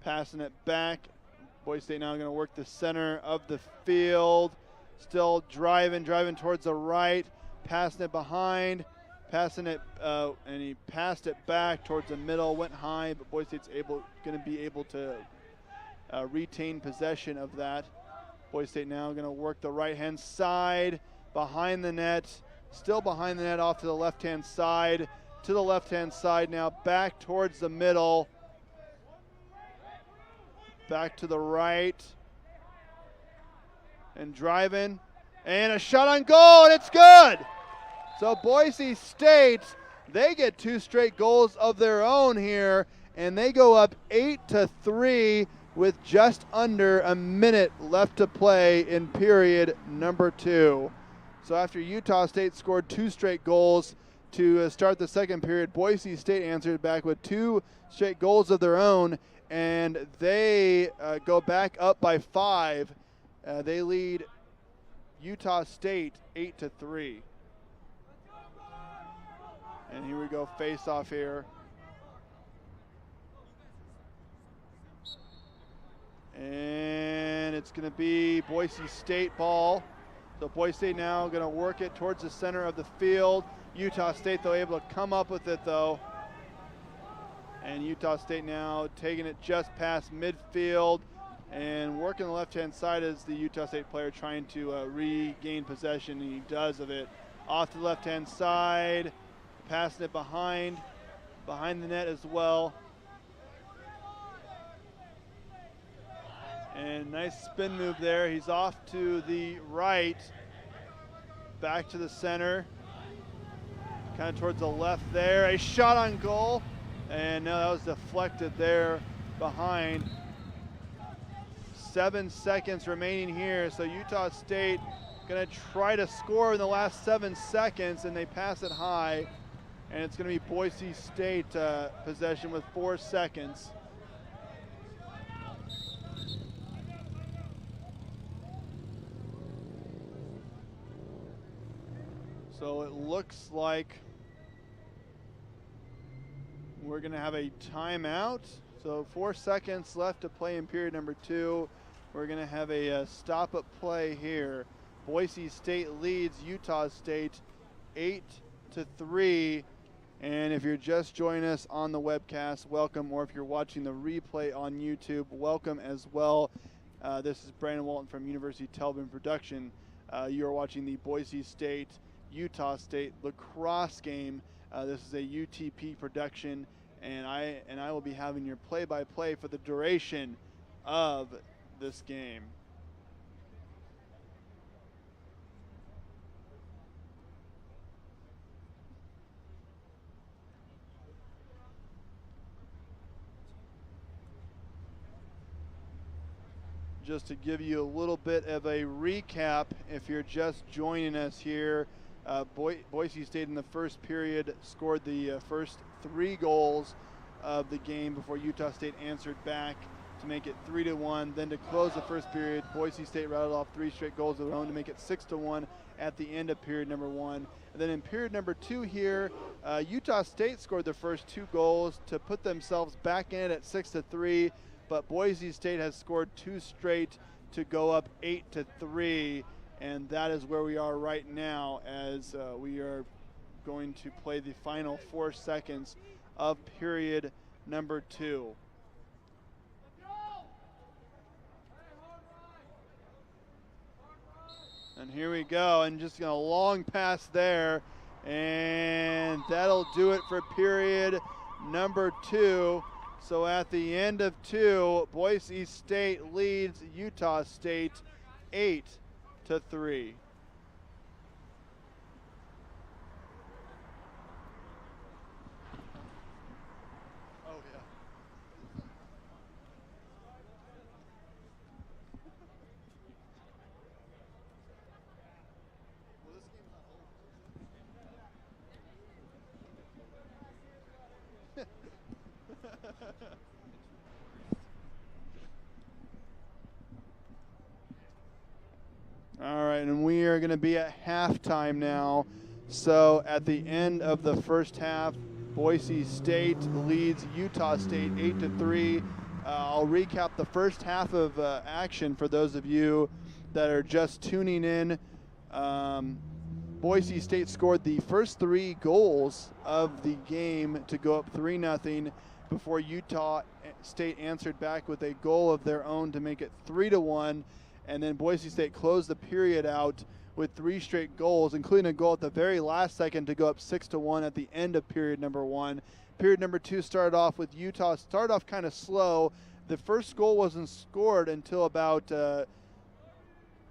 [SPEAKER 1] Passing it back. Boise State now going to work the center of the field. Still driving towards the right. Passing it behind. Passing it, and he passed it back towards the middle. Went high, but Boise State's going to be able to retain possession of that. Boise State now going to work the right-hand side. Behind the net. Still behind the net, off to the left-hand side. To the left-hand side now, back towards the middle. Back to the right. And driving. And a shot on goal, and it's good! So Boise State, they get 2 straight goals of their own here, and they go up 8-3 with just under a minute left to play in period number 2. So after Utah State scored 2 straight goals to start the second period, Boise State answered back with 2 straight goals of their own, and they go back up by 5. They lead Utah State 8-3. And here we go, face off here. And it's going to be Boise State ball. So Boise State now going to work it towards the center of the field. Utah State, though, able to come up with it, though. And Utah State now taking it just past midfield. And working the left-hand side is the Utah State player trying to regain possession, and he does of it. Off to the left-hand side. Passing it behind the net as well. And nice spin move there. He's off to the right, back to the center, kind of towards the left there. A shot on goal, and no, that was deflected there behind. 7 seconds remaining here, so Utah State gonna try to score in the last 7 seconds, and they pass it high, and it's gonna be Boise State possession with 4 seconds. So it looks like we're going to have a timeout. So 4 seconds left to play in period number 2. We're going to have a stop-up play here. Boise State leads Utah State 8-3. And if you're just joining us on the webcast, welcome. Or if you're watching the replay on YouTube, welcome as well. This is Brandon Walton from University Television Production. You're watching the Boise State Utah State lacrosse game. This is a UTP production, and I will be having your play-by-play for the duration of this game. Just to give you a little bit of a recap, if you're just joining us here, Boise State in the first period scored the first 3 goals of the game before Utah State answered back to make it 3-1. Then to close the first period, Boise State rattled off 3 straight goals of their own to make it 6-1 at the end of period number 1. And then in period number 2 here, Utah State scored their first 2 goals to put themselves back in at 6-3, but Boise State has scored 2 straight to go up 8-3. And that is where we are right now as we are going to play the final 4 seconds of period number 2. And here we go, and just a long pass there, and that'll do it for period number 2. So at the end of 2, Boise State leads Utah State 8-3. are going to be at halftime now. So at the end of the first half, Boise State leads Utah State 8-3. I'll recap the first half of action for those of you that are just tuning in. Boise State scored the first 3 goals of the game to go up 3-0 before Utah State answered back with a goal of their own to make it 3-1. And then Boise State closed the period out with 3 straight goals, including a goal at the very last second to go up 6-1 at the end of period number 1. Period number 2 started off with Utah, started off kind of slow. The first goal wasn't scored until about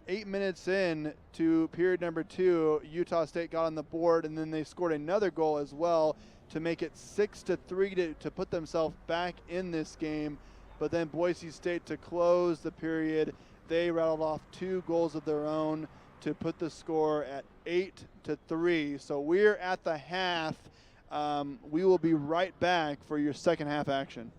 [SPEAKER 1] 8 minutes in to period number 2. Utah State got on the board, and then they scored another goal as well to make it 6-3 to put themselves back in this game. But then Boise State, to close the period, they rattled off 2 goals of their own to put the score at 8-3. So we're at the half. We will be right back for your second half action.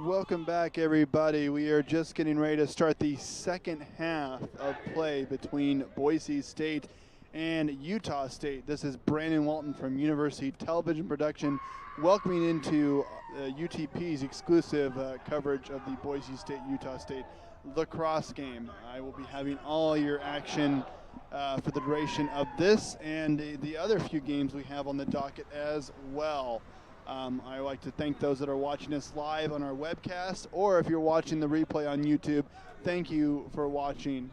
[SPEAKER 1] Welcome back, everybody. We are just getting ready to start the second half of play between Boise State and Utah State. This is Brandon Walton from University Television Production welcoming into UTP's exclusive coverage of the Boise State-Utah State lacrosse game. I will be having all your action for the duration of this and the other few games we have on the docket as well. I would like to thank those that are watching us live on our webcast, or if you're watching the replay on YouTube, thank you for watching.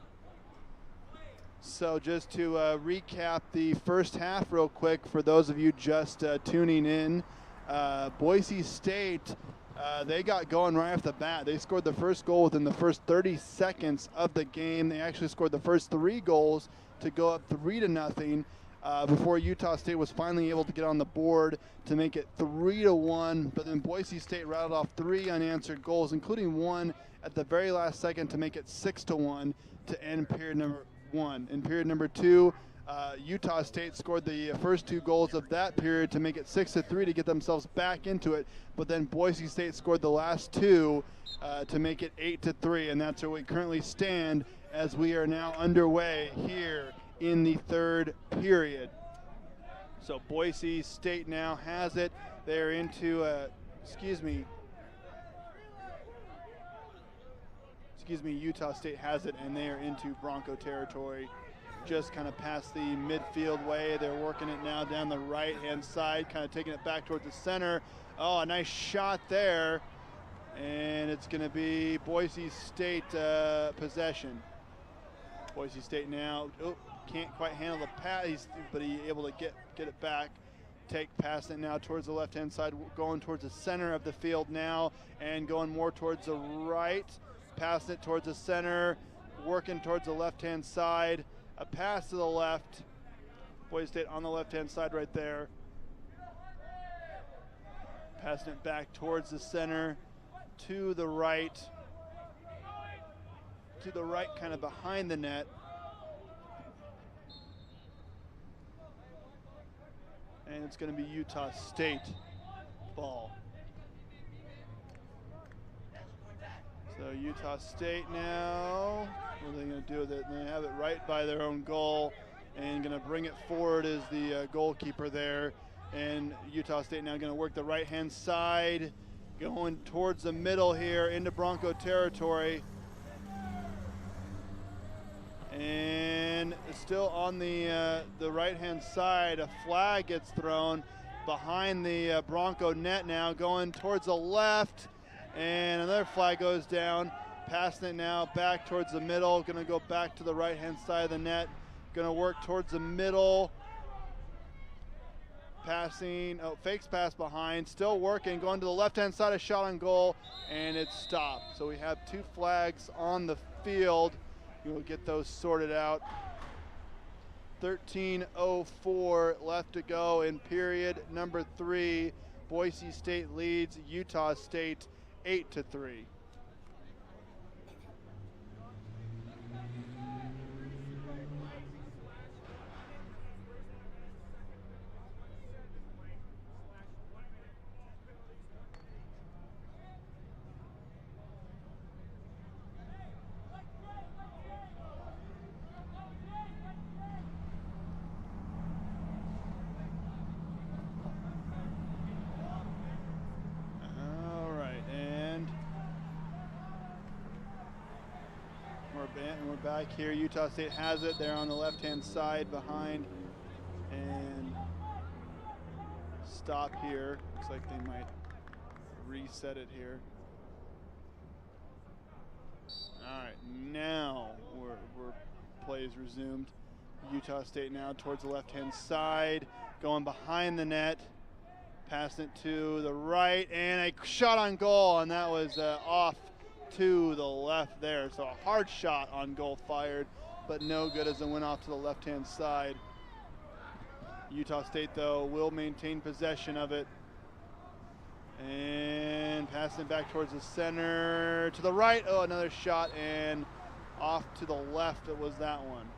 [SPEAKER 1] So just to recap the first half real quick for those of you just tuning in, Boise State, they got going right off the bat. They scored the first goal within the first 30 seconds of the game. They actually scored the first 3 goals to go up 3-0. Before Utah State was finally able to get on the board to make it 3-1, but then Boise State rattled off 3 unanswered goals, including one at the very last second to make it 6-1 to end period number 1. In period number 2, Utah State scored the first 2 goals of that period to make it 6-3 to get themselves back into it, but then Boise State scored the last 2 to make it 8-3, and that's where we currently stand as we are now underway here in the third period. So Boise State now has it. They're into, Utah State has it, and they are into Bronco territory, just kind of past the midfield way. They're working it now down the right-hand side, kind of taking it back towards the center. Oh, a nice shot there, and it's going to be Boise State possession. Boise State now, can't quite handle the pass, but he's able to get it back. Passing it now towards the left-hand side, going towards the center of the field now, and going more towards the right. Passing it towards the center, working towards the left-hand side. A pass to the left. Boise State on the left-hand side right there. Passing it back towards the center, to the right. To the right, kind of behind the net. And it's going to be Utah State ball. So Utah State now, what are they going to do with it? They have it right by their own goal and going to bring it forward as the goalkeeper there. And Utah State now going to work the right-hand side, going towards the middle here into Bronco territory. And still on the right-hand side, a flag gets thrown behind the Bronco net now, going towards the left, and another flag goes down. Passing it now back towards the middle, going to go back to the right-hand side of the net, going to work towards the middle. Passing, fakes pass behind, still working, going to the left-hand side, a shot on goal, and it's stopped. So we have 2 flags on the field. We'll get those sorted out. 13:04 left to go in period number 3. Boise State leads Utah State 8-3. We're back here. Utah State has it. They're on the left-hand side behind, and stop here. Looks like they might reset it here. All right, now play is resumed. Utah State now towards the left-hand side, going behind the net, passing it to the right, and a shot on goal, and that was off to the left there. So a hard shot on goal fired, but no good as it went off to the left-hand side. Utah State, though, will maintain possession of it. And passing it back towards the center, to the right. Oh, another shot, and off to the left it was that one.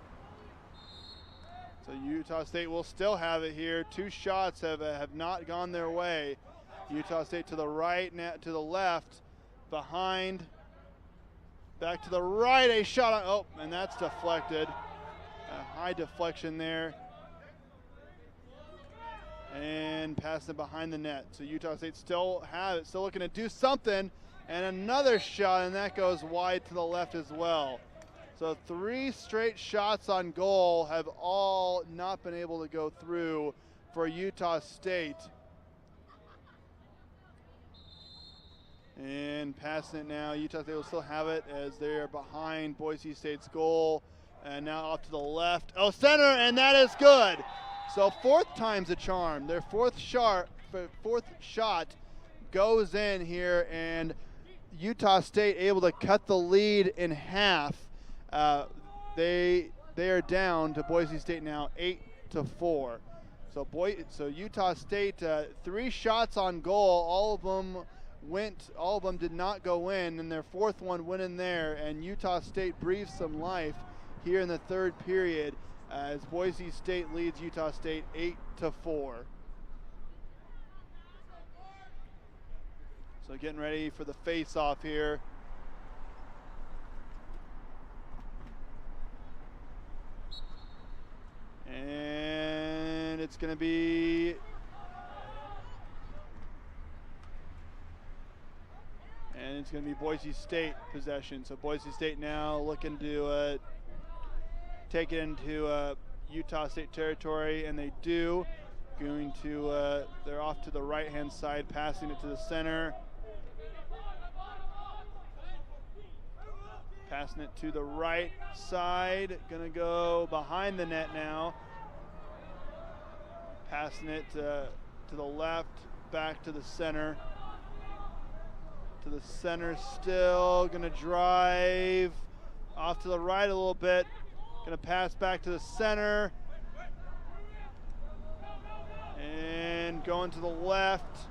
[SPEAKER 1] So Utah State will still have it here. 2 shots have not gone their way. Utah State to the right, to the left. behind. Back to the right, a shot on, oh, and that's deflected. A high deflection there. And passing it behind the net. So Utah State still have it, still looking to do something. And another shot, and that goes wide to the left as well. So 3 straight shots on goal have all not been able to go through for Utah State. And passing it now, Utah State will still have it as they are behind Boise State's goal. And now off to the left. Oh, center, and that is good. So 4th time's a charm. Their fourth shot goes in here, and Utah State able to cut the lead in half. They are down to Boise State now 8-4. So Utah State 3 shots on goal. All of them did not go in, and their 4th one went in there. And Utah State breathed some life here in the 3rd period as Boise State leads Utah State 8-4. So getting ready for the face-off here. And it's going to be Boise State possession. So Boise State now looking to take it into Utah State territory, and they do. They're off to the right-hand side, passing it to the center. Passing it to the right side, gonna go behind the net now. Passing it to the left, back to the center. To the center still, gonna drive off to the right a little bit. Gonna pass back to the center. And going to the left,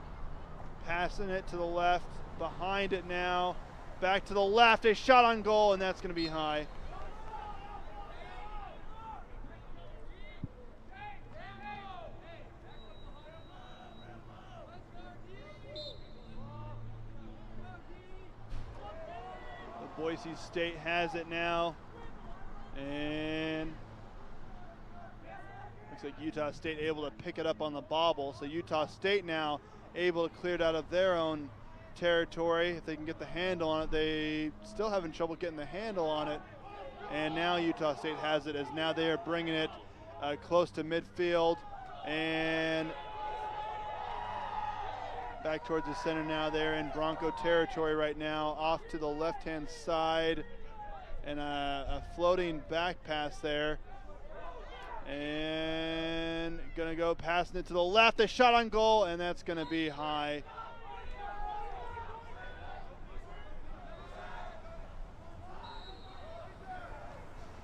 [SPEAKER 1] passing it to the left, behind it now. Back to the left, a shot on goal, and that's going to be high. The Boise State has it now, and looks like Utah State able to pick it up on the bobble. So Utah State now able to clear it out of their own territory. If they can get the handle on it, they still having trouble getting the handle on it. And now Utah State has it, as now they are bringing it close to midfield and back towards the center now. They're in Bronco territory right now, off to the left-hand side, and a floating back pass there. And gonna go passing it to the left, a shot on goal, and that's gonna be high.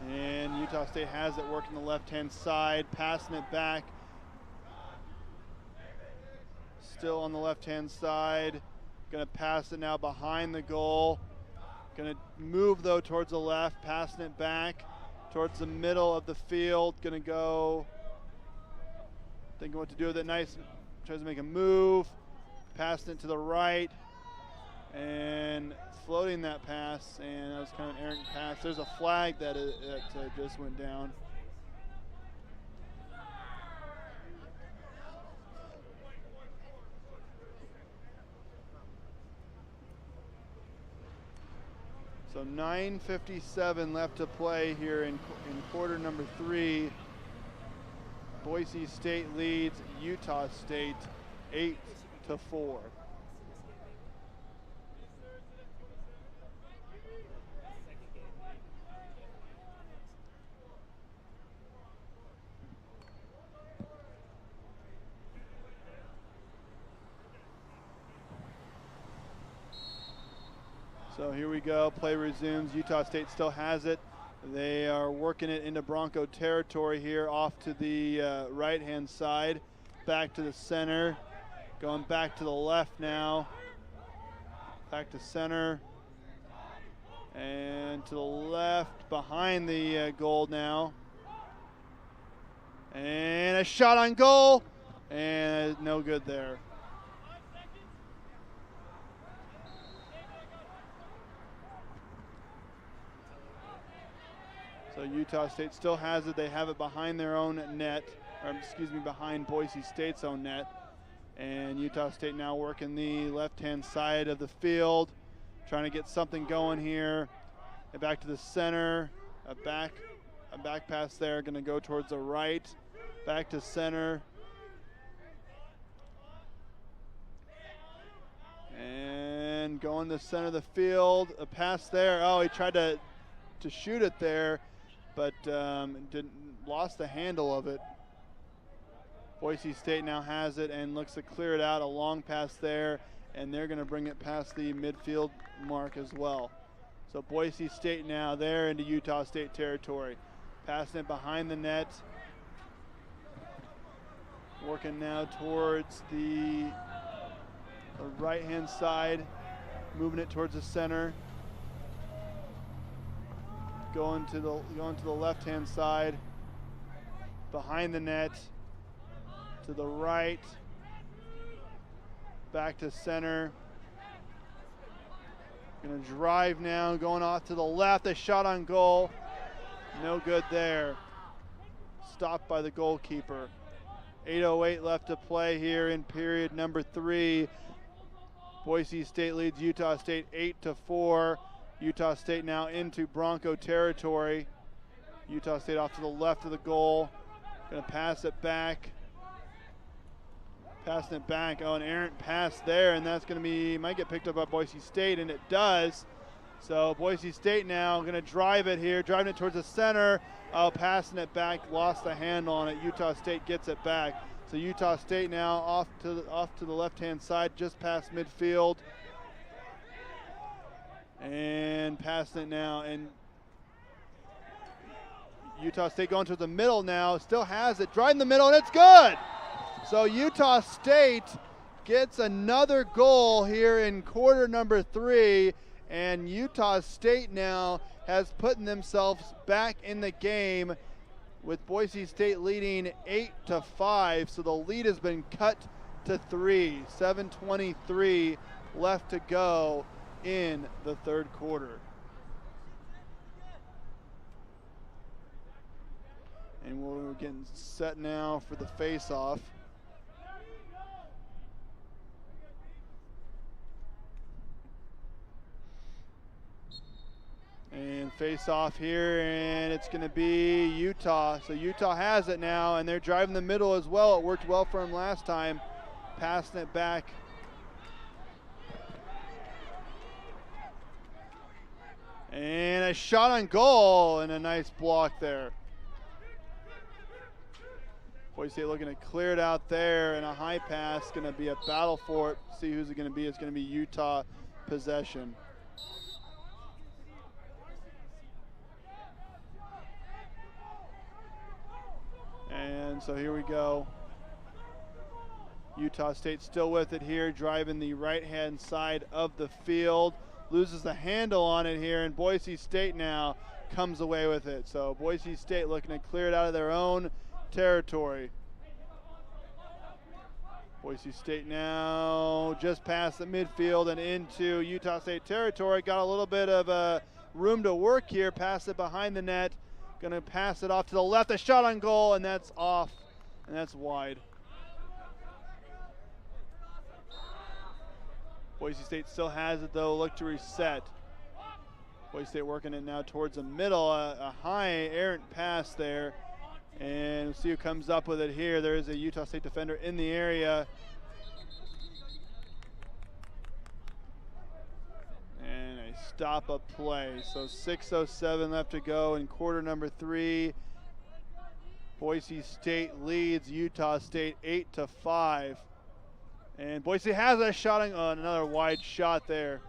[SPEAKER 1] And Utah State has it working the left-hand side, passing it back. Still on the left-hand side. Gonna pass it now behind the goal. Gonna move though towards the left, passing it back towards the middle of the field. Gonna go, thinking what to do with it. Nice, tries to make a move. Passing it to the right. And floating that pass, and that was kind of an errant pass. There's a flag that just went down. So 9:57 left to play here in quarter number 3. Boise State leads Utah State 8-4. So here we go, play resumes. Utah State still has it. They are working it into Bronco territory here, off to the right-hand side, back to the center, going back to the left now, back to center, and to the left, behind the goal now. And a shot on goal, and no good there. So Utah State still has it. They have it behind their own net, or excuse me, behind Boise State's own net. And Utah State now working the left-hand side of the field, trying to get something going here. And back to the center, a back pass there, going to go towards the right, back to center. And going to center of the field, a pass there. Oh, he tried to shoot it there, but lost the handle of it. Boise State now has it and looks to clear it out. A long pass there, and they're going to bring it past the midfield mark as well. So Boise State now there into Utah State territory. Passing it behind the net. Working now towards the right-hand side. Moving it towards the center. Going to the left-hand side. Behind the net. To the right. Back to center. Gonna drive now, going off to the left. A shot on goal. No good there. Stopped by the goalkeeper. 8:08 left to play here in period number 3. Boise State leads Utah State 8-4. Utah State now into Bronco territory. Utah State off to the left of the goal. Gonna pass it back. Passing it back. Oh, an errant pass there, and that's going to be, might get picked up by Boise State, and it does. So Boise State now going to drive it here, driving it towards the center. Oh, passing it back, lost the handle on it. Utah State gets it back. So Utah State now off to the left-hand side, just past midfield. And passing it now, and Utah State going to the middle now, still has it, driving the middle, and it's good! So Utah State gets another goal here in quarter number 3, and Utah State now has put themselves back in the game with Boise State leading 8-5. So the lead has been cut to 3. 7:23 left to go in the third quarter. And we're getting set now for the face-off. And face off here, and it's going to be Utah. So Utah has it now, and they're driving the middle as well. It worked well for them last time. Passing it back. And a shot on goal, and a nice block there. Boise State looking to clear it out there, and a high pass. Going to be a battle for it. See who's it going to be. It's going to be Utah possession. And so here we go. Utah State still with it here, driving the right-hand side of the field. Loses the handle on it here, and Boise State now comes away with it. So Boise State looking to clear it out of their own territory. Boise State now just past the midfield and into Utah State territory. Got a little bit of room to work here. Pass it behind the net. Going to pass it off to the left. A shot on goal, and that's off, and that's wide. Boise State still has it, though. Look to reset. Boise State working it now towards the middle. A high errant pass there. And we'll see who comes up with it here. There is a Utah State defender in the area. And a stop up play. So 6:07 left to go in quarter number 3. Boise State leads Utah State 8-5. And Boise has a shot on another wide shot there.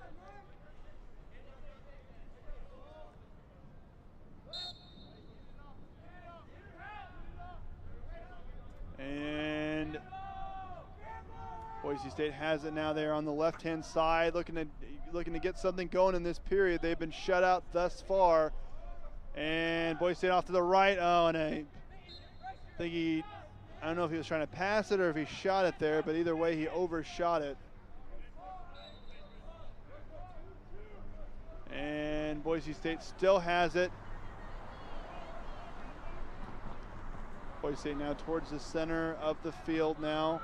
[SPEAKER 1] And Boise State has it now there on the left-hand side, looking to get something going in this period. They've been shut out thus far. And Boise State off to the right. Oh, and I don't know if he was trying to pass it or if he shot it there, but either way, he overshot it. And Boise State still has it. Boise State now towards the center of the field now.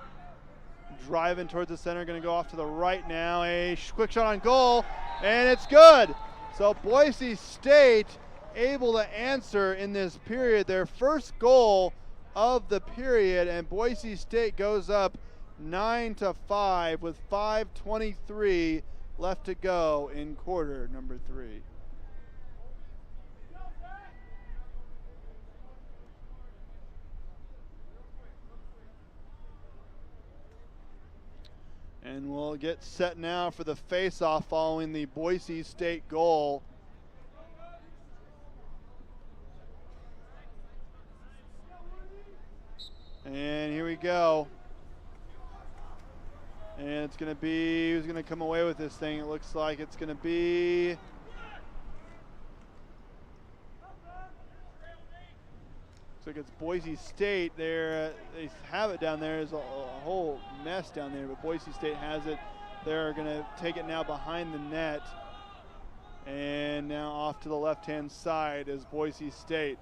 [SPEAKER 1] Driving towards the center, going to go off to the right now. A quick shot on goal, and it's good. So Boise State able to answer in this period, their first goal of the period, and Boise State goes up 9-5 with 5:23 left to go in quarter number 3. And we'll get set now for the face-off following the Boise State goal. And here we go. And it's going to be, who's going to come away with this thing? It looks like it's going to be looks like it's Boise State. They have it down there. There's a whole mess down there, but Boise State has it. They're going to take it now behind the net. And now off to the left-hand side is Boise State.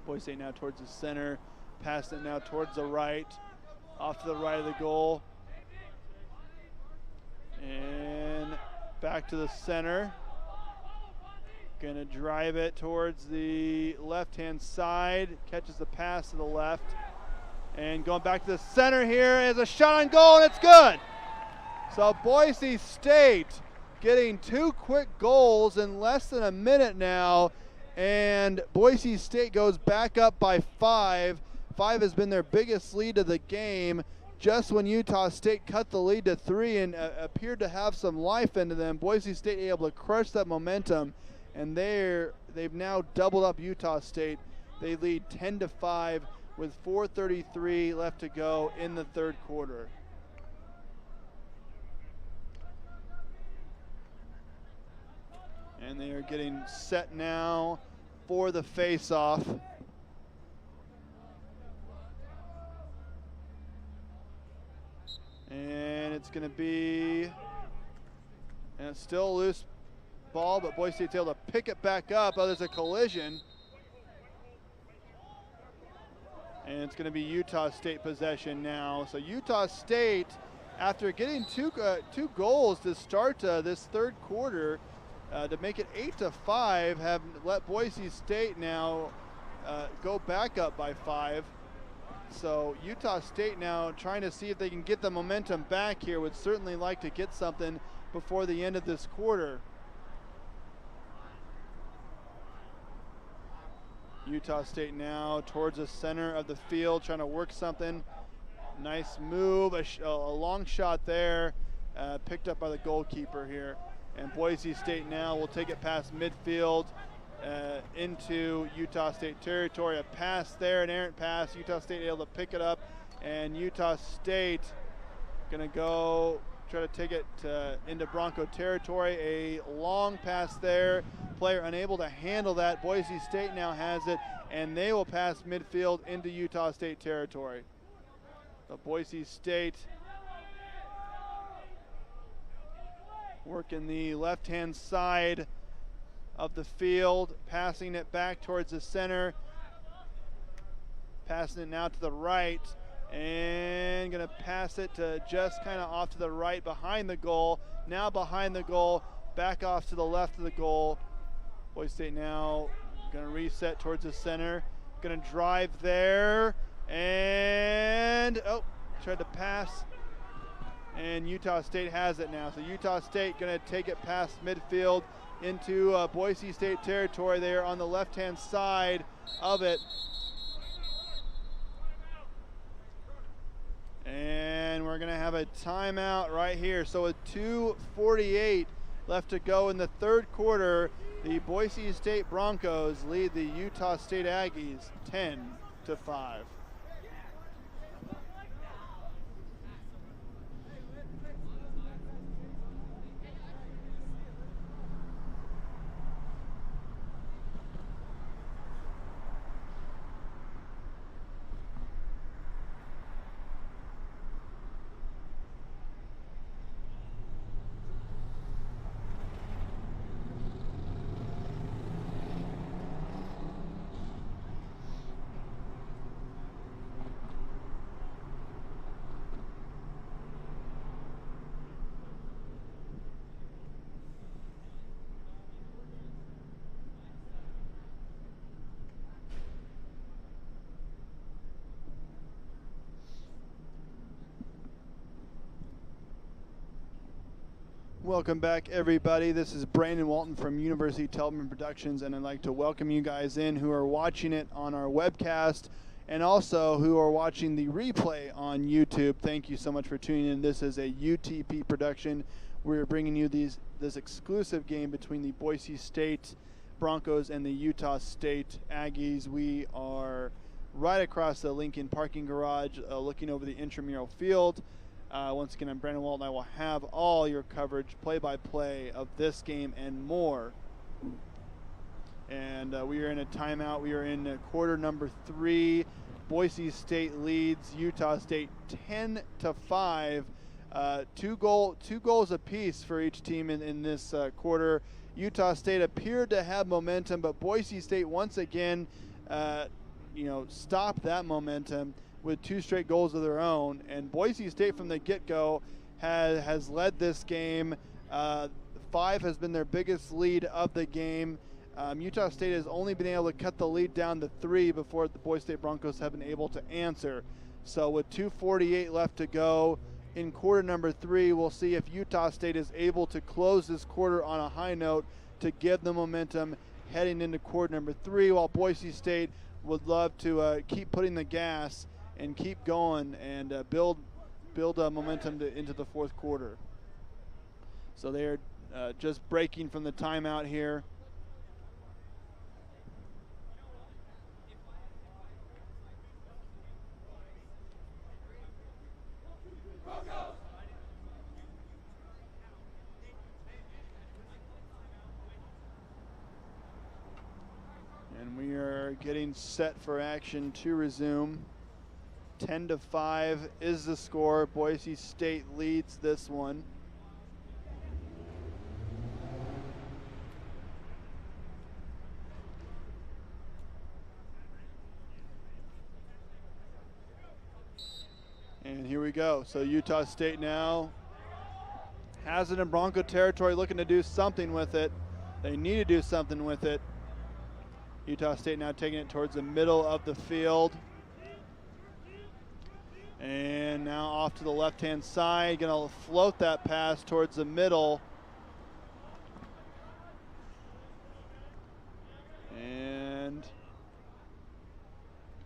[SPEAKER 1] Boise State now towards the center. Passing it now towards the right. Off to the right of the goal. And back to the center. Going to drive it towards the left-hand side. Catches the pass to the left. And going back to the center here is a shot on goal, and it's good. So Boise State getting 2 quick goals in less than a minute now. And Boise State goes back up by 5. 5 has been their biggest lead of the game. Just when Utah State cut the lead to 3 and appeared to have some life into them, Boise State able to crush that momentum. And they've now doubled up Utah State. They lead 10-5 with 4:33 left to go in the third quarter. And they are getting set now for the face-off. And it's going to be, and it's still a loose ball, but Boise State's able to pick it back up. Oh, there's a collision. And it's going to be Utah State possession now. So Utah State, after getting two goals to start this third quarter, to make it 8-5, have let Boise State now go back up by 5. So Utah State now trying to see if they can get the momentum back here. Would certainly like to get something before the end of this quarter. Utah State now towards the center of the field, trying to work something. Nice move, a long shot there, picked up by the goalkeeper here. And Boise State now will take it past midfield into Utah State territory. A pass there, an errant pass. Utah State able to pick it up, and Utah State gonna go try to take it into Bronco territory. A long pass there, player unable to handle that. Boise State now has it, and they will pass midfield into Utah State territory. So Boise State working the left-hand side of the field, passing it back towards the center, passing it now to the right, and gonna pass it to just kind of off to the right behind the goal. Now behind the goal, back off to the left of the goal. Boise State now gonna reset towards the center, gonna drive there, and tried to pass, and Utah State has it now. So Utah State gonna take it past midfield into Boise State territory there on the left-hand side of it. And we're gonna have a timeout right here. So with 2:48 left to go in the third quarter, the Boise State Broncos lead the Utah State Aggies 10-5. Welcome back, everybody. This is Brandon Walton from University Television Productions, and I'd like to welcome you guys in who are watching it on our webcast and also who are watching the replay on YouTube. Thank you so much for tuning in. This is a UTP production. We're bringing you this exclusive game between the Boise State Broncos and the Utah State Aggies. We are right across the Lincoln parking garage looking over the intramural field. Once again, I'm Brandon Walton. I will have all your coverage, play-by-play of this game and more. And we are in a timeout. We are in quarter number 3. Boise State leads Utah State 10-5. Two goals apiece for each team in this quarter. Utah State appeared to have momentum, but Boise State once again, stopped that momentum with 2 straight goals of their own. And Boise State from the get-go has led this game. 5 has been their biggest lead of the game. Utah State has only been able to cut the lead down to 3 before the Boise State Broncos have been able to answer. So with 2:48 left to go in quarter number 3, we'll see if Utah State is able to close this quarter on a high note to give them momentum heading into quarter number 3, while Boise State would love to keep putting the gas and keep going and build momentum into the fourth quarter. So they are just breaking from the timeout here. And we are getting set for action to resume. 10-5 is the score. Boise State leads this one. And here we go. So Utah State now has it in Bronco territory, looking to do something with it. They need to do something with it. Utah State now taking it towards the middle of the field. And now off to the left-hand side, going to float that pass towards the middle. And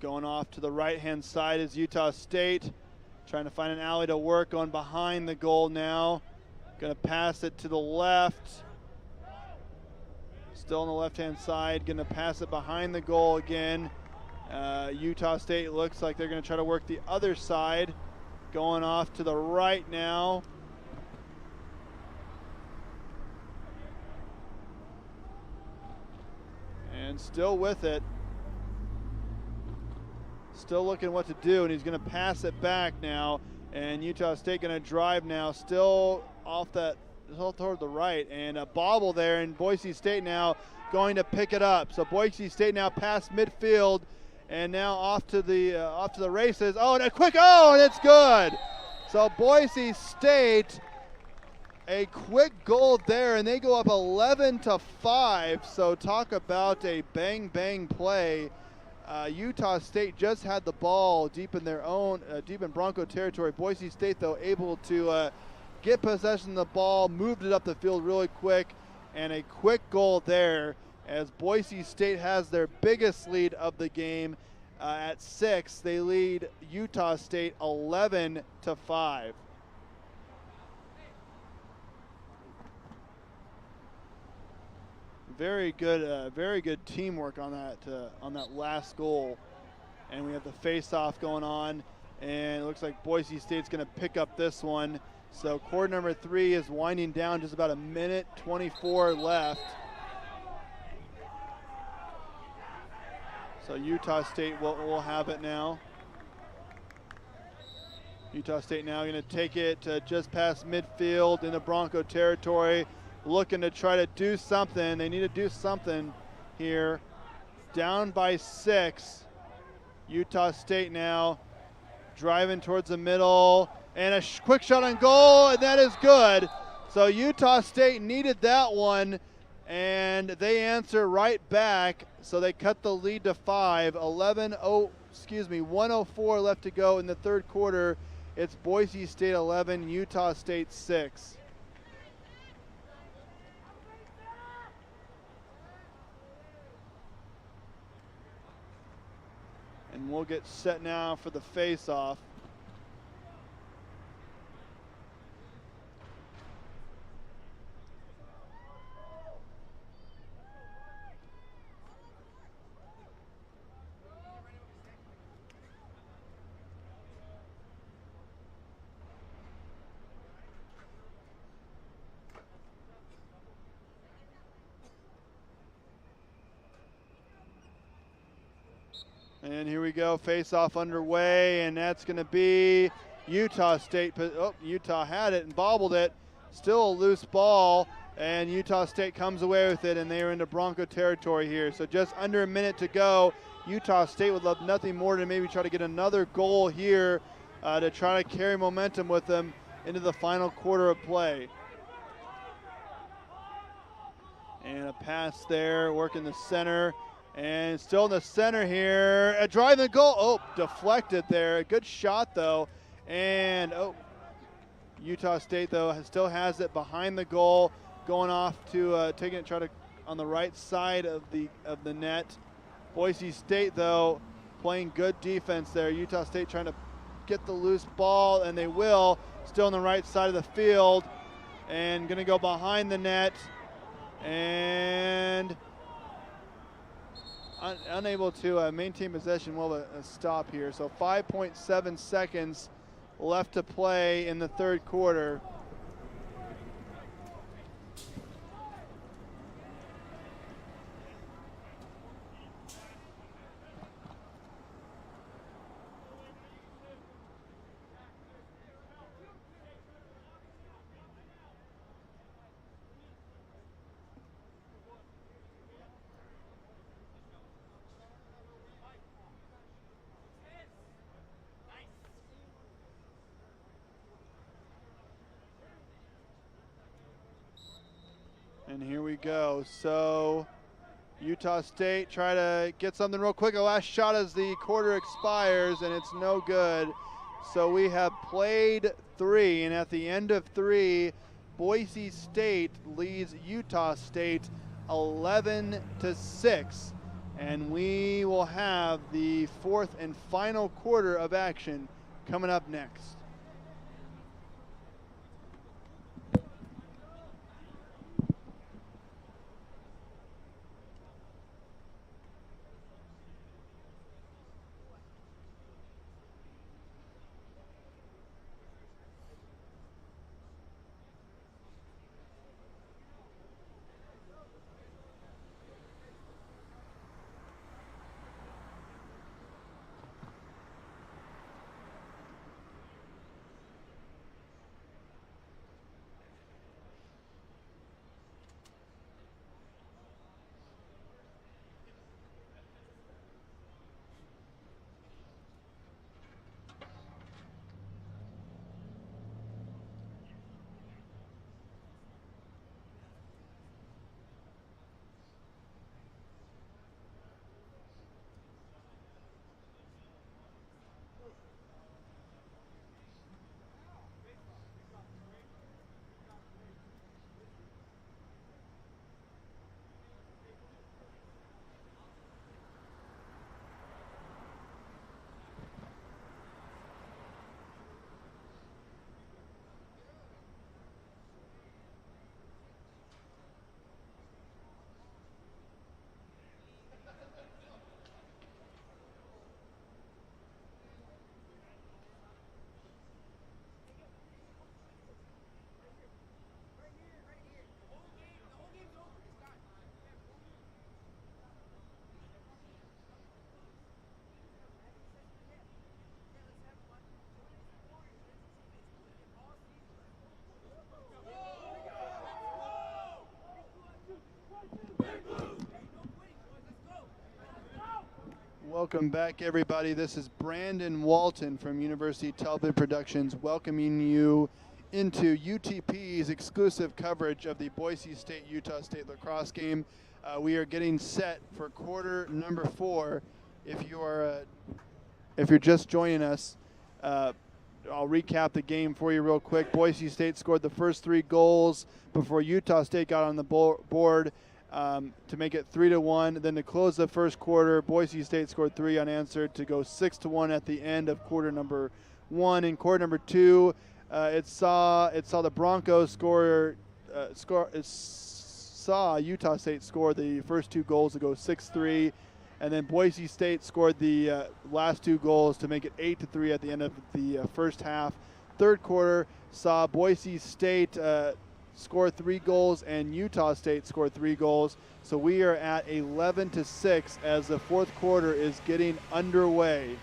[SPEAKER 1] going off to the right-hand side is Utah State. Trying to find an alley to work on behind the goal now. Going to pass it to the left. Still on the left-hand side. Going to pass it behind the goal again. Utah State looks like they're going to try to work the other side. Going off to the right now. And still with it. Still looking what to do, and he's going to pass it back now. And Utah State going to drive now, still off that, toward the right. And a bobble there, and Boise State now going to pick it up. So Boise State now past midfield. And now off to the races. Oh, and a quick, and it's good. So Boise State, a quick goal there, and they go up 11-5. So talk about a bang play. Utah State just had the ball deep in Bronco territory. Boise State, though, able to get possession of the ball, moved it up the field really quick, and a quick goal there, as Boise State has their biggest lead of the game at 6. They lead Utah State 11-5. Very good teamwork on that last goal. And we have the face-off going on, and it looks like Boise State's going to pick up this one. So quarter number 3 is winding down, just about 1:24 left. So Utah State will have it now. Utah State now going to take it just past midfield in the Bronco territory, looking to try to do something. They need to do something here. Down by 6. Utah State now driving towards the middle, and a quick shot on goal, and that is good. So Utah State needed that one, and they answer right back. So they cut the lead to 5. 1:04 left to go in the third quarter. It's Boise State 11, Utah State 6. And we'll get set now for the face-off. And here we go, face-off underway, and that's going to be Utah State. Oh, Utah had it and bobbled it. Still a loose ball, and Utah State comes away with it, and they are into Bronco territory here. So just under a minute to go. Utah State would love nothing more than maybe try to get another goal here to try to carry momentum with them into the final quarter of play. And a pass there, working the center. And still in the center here, a driving goal. Oh, deflected there. Good shot though. And Utah State though still has it behind the goal, going off to taking it, try to on the right side of the net. Boise State though playing good defense there. Utah State trying to get the loose ball, and they will. Still on the right side of the field, and going to go behind the net, and unable to maintain possession. Well, a stop here. So 5.7 seconds left to play in the third quarter. And here we go. So Utah State try to get something real quick. A last shot as the quarter expires, and it's no good. So we have played 3, and at the end of 3, Boise State leads Utah State 11-6. And we will have the fourth and final quarter of action coming up next. Welcome back, everybody. This is Brandon Walton from University Television Productions welcoming you into UTP's exclusive coverage of the Boise State-Utah State lacrosse game. We are getting set for quarter number 4. If you're just joining us, I'll recap the game for you real quick. Boise State scored the first 3 goals before Utah State got on the board. to make it 3-1. Then to close the first quarter, Boise State scored 3 unanswered to go 6-1 at the end of quarter number 1. In quarter number 2, it saw the Broncos saw Utah State score the first 2 goals to go 6-3, and then Boise State scored the last 2 goals to make it 8-3 at the end of the first half. Third quarter saw Boise State score 3 goals and Utah State scored 3 goals. So we are at 11-6 as the fourth quarter is getting underway.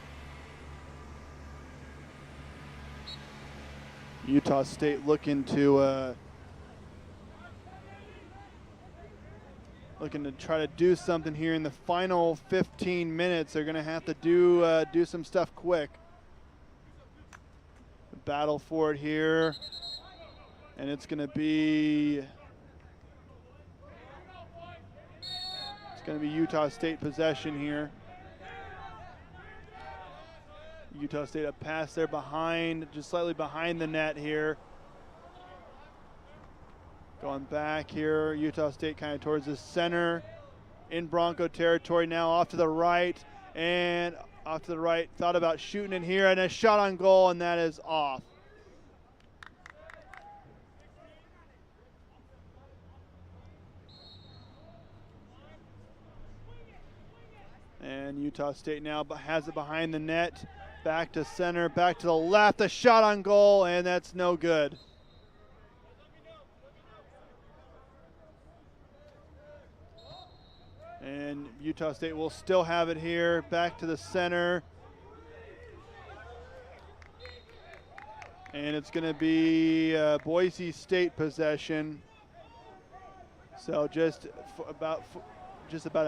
[SPEAKER 1] Utah State looking to try to do something here in the final 15 minutes. They're going to have to do some stuff quick. Battle for it here, and it's going to be Utah State possession here. Utah State a pass there behind, just slightly behind the net here. Going back here, Utah State kind of towards the center in Bronco territory now, off to the right, and off to the right, thought about shooting it here, and a shot on goal, and that is off. And Utah State now has it behind the net, back to center, back to the left, a shot on goal, and that's no good. And Utah State will still have it here, back to the center. And it's going to be Boise State possession. So just about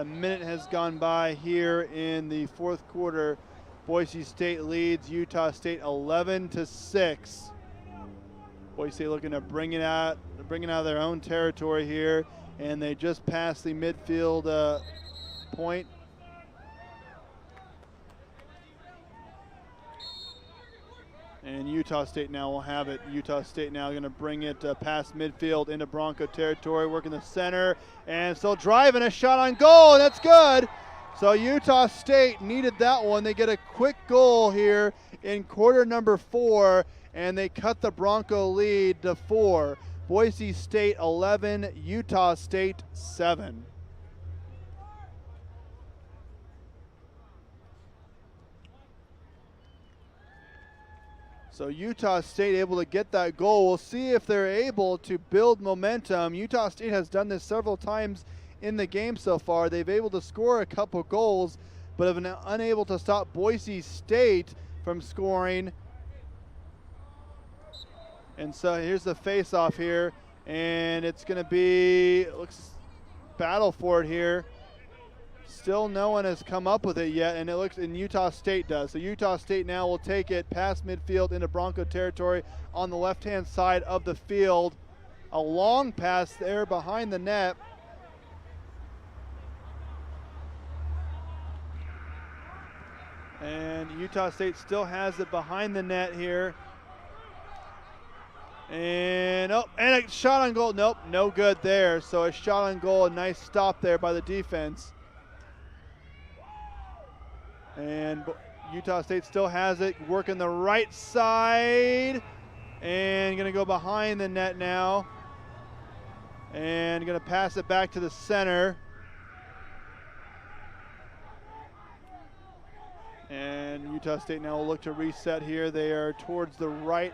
[SPEAKER 1] a minute has gone by here in the fourth quarter. Boise State leads Utah State 11-6. Boise State looking to bring it out of their own territory here. And they just passed the midfield point. And Utah State now will have it. Utah State now going to bring it past midfield into Bronco territory, working the center, and still driving, a shot on goal, and that's good. So Utah State needed that one. They get a quick goal here in quarter number 4, and they cut the Bronco lead to 4. Boise State 11, Utah State 7. So Utah State able to get that goal. We'll see if they're able to build momentum. Utah State has done this several times in the game so far. They've able to score a couple goals, but have been unable to stop Boise State from scoring. And so here's the face-off here, and it's going to be, looks battle for it here. Still no one has come up with it yet, and it looks, and Utah State does. So Utah State now will take it past midfield into Bronco territory on the left-hand side of the field. A long pass there behind the net. And Utah State still has it behind the net here. And and a shot on goal. Nope, no good there. So a shot on goal, a nice stop there by the defense. And Utah State still has it, working the right side, and going to go behind the net now, and going to pass it back to the center. And Utah State now will look to reset here. They are towards the right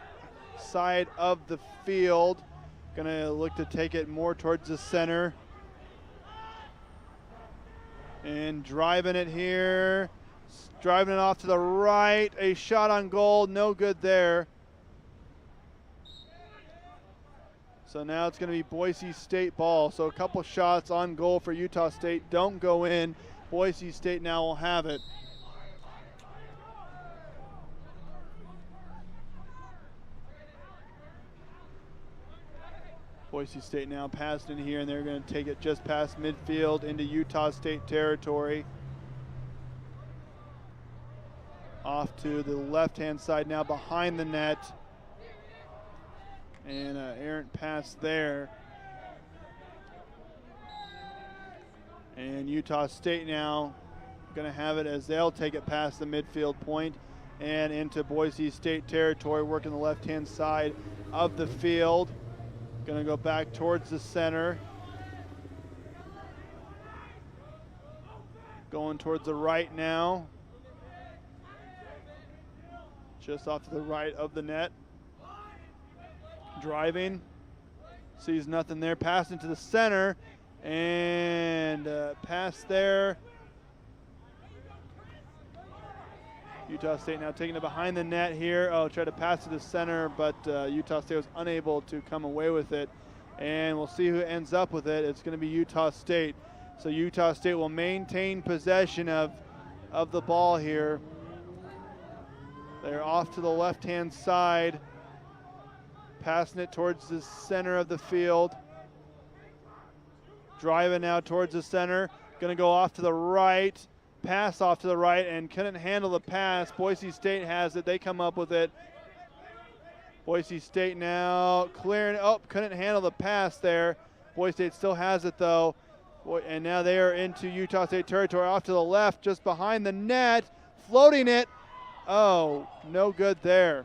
[SPEAKER 1] side of the field. Going to look to take it more towards the center. And driving it here. Driving it off to the right. A shot on goal. No good there. So now it's going to be Boise State ball. So a couple shots on goal for Utah State don't go in. Boise State now will have it. Boise State now passed in here, and they're going to take it just past midfield into Utah State territory. Off to the left-hand side now behind the net. And an errant pass there. And Utah State now going to have it as they'll take it past the midfield point and into Boise State territory, working the left-hand side of the field. Going to go back towards the center. Going towards the right now. Just off to the right of the net. Driving. Sees nothing there. Pass into the center. And pass there. Utah State now taking it behind the net here. Oh, tried to pass to the center, but Utah State was unable to come away with it. And we'll see who ends up with it. It's going to be Utah State. So Utah State will maintain possession of the ball here. They're off to the left-hand side, passing it towards the center of the field. Driving now towards the center. Going to go off to the right. Pass off to the right and couldn't handle the pass. Boise State has it. They come up with it. Boise State now clearing. Oh, couldn't handle the pass there. Boise State still has it though. And now they are into Utah State territory off to the left, just behind the net, floating it. Oh, no good there.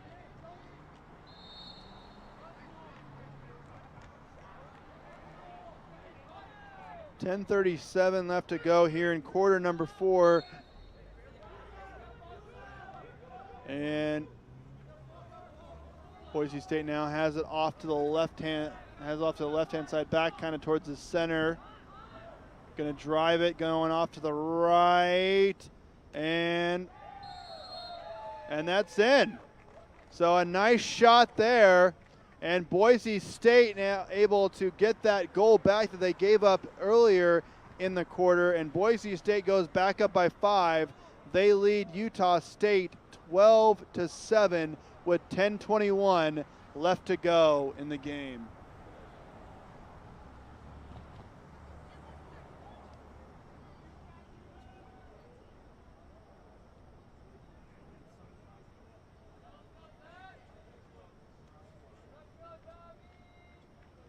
[SPEAKER 1] .10:37 left to go here in quarter number 4. And Boise State now has it off to the left-hand side, back kind of towards the center. Going to drive it, going off to the right, and that's in. So a nice shot there. And Boise State now able to get that goal back that they gave up earlier in the quarter. And Boise State goes back up by 5. They lead Utah State 12-7 with 10:21 left to go in the game.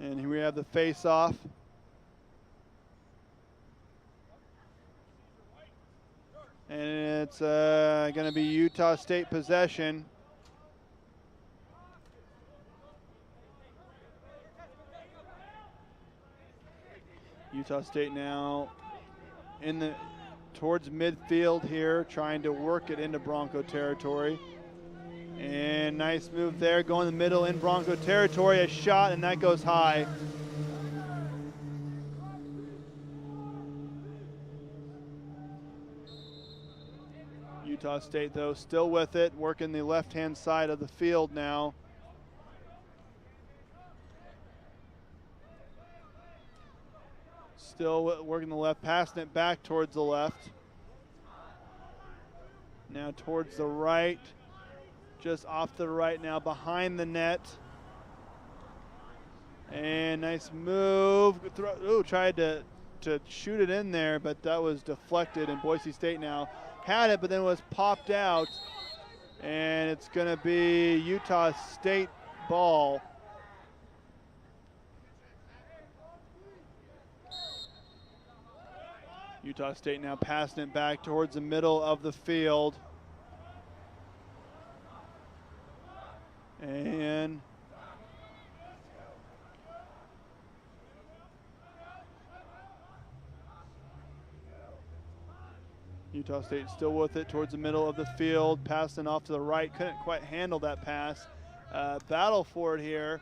[SPEAKER 1] And here we have the face-off. And it's going to be Utah State possession. Utah State now towards midfield here, trying to work it into Bronco territory. And nice move there, going in the middle in Bronco territory, a shot, and that goes high. Utah State, though, still with it, working the left-hand side of the field now. Still working the left, passing it back towards the left. Now towards the right. Just off to the right now, behind the net. And nice move. Tried to shoot it in there, but that was deflected, and Boise State now had it, but then was popped out. And it's going to be Utah State ball. Utah State now passing it back towards the middle of the field. And Utah State still with it towards the middle of the field, passing off to the right. Couldn't quite handle that pass. Battle for it here.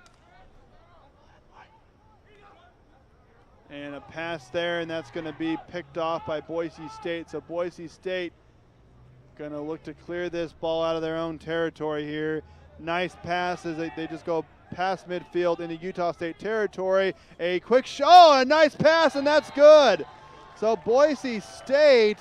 [SPEAKER 1] And a pass there, and that's going to be picked off by Boise State. So Boise State going to look to clear this ball out of their own territory here. Nice pass as they just go past midfield into Utah State territory. A quick shot, a nice pass, and that's good. So Boise State,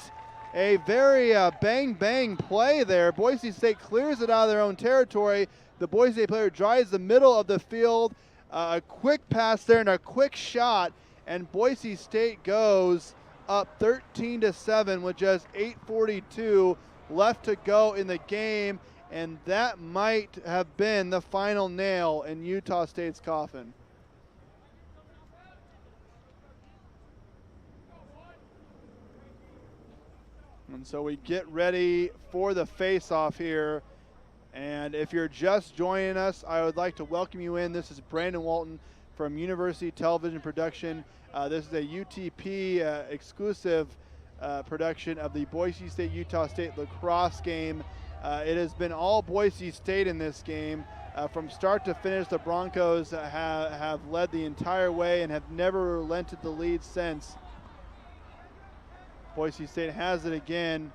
[SPEAKER 1] a very bang play there. Boise State clears it out of their own territory. The Boise State player drives the middle of the field. A quick pass there and a quick shot, and Boise State goes up 13-7 with just 8:42 left to go in the game. And that might have been the final nail in Utah State's coffin. And so we get ready for the face-off here. And if you're just joining us, I would like to welcome you in. This is Brandon Walton from University Television Production. This is a UTP exclusive production of the Boise State-Utah State lacrosse game. It has been all Boise State in this game. From start to finish, the Broncos have led the entire way and have never relented the lead since. Boise State has it again.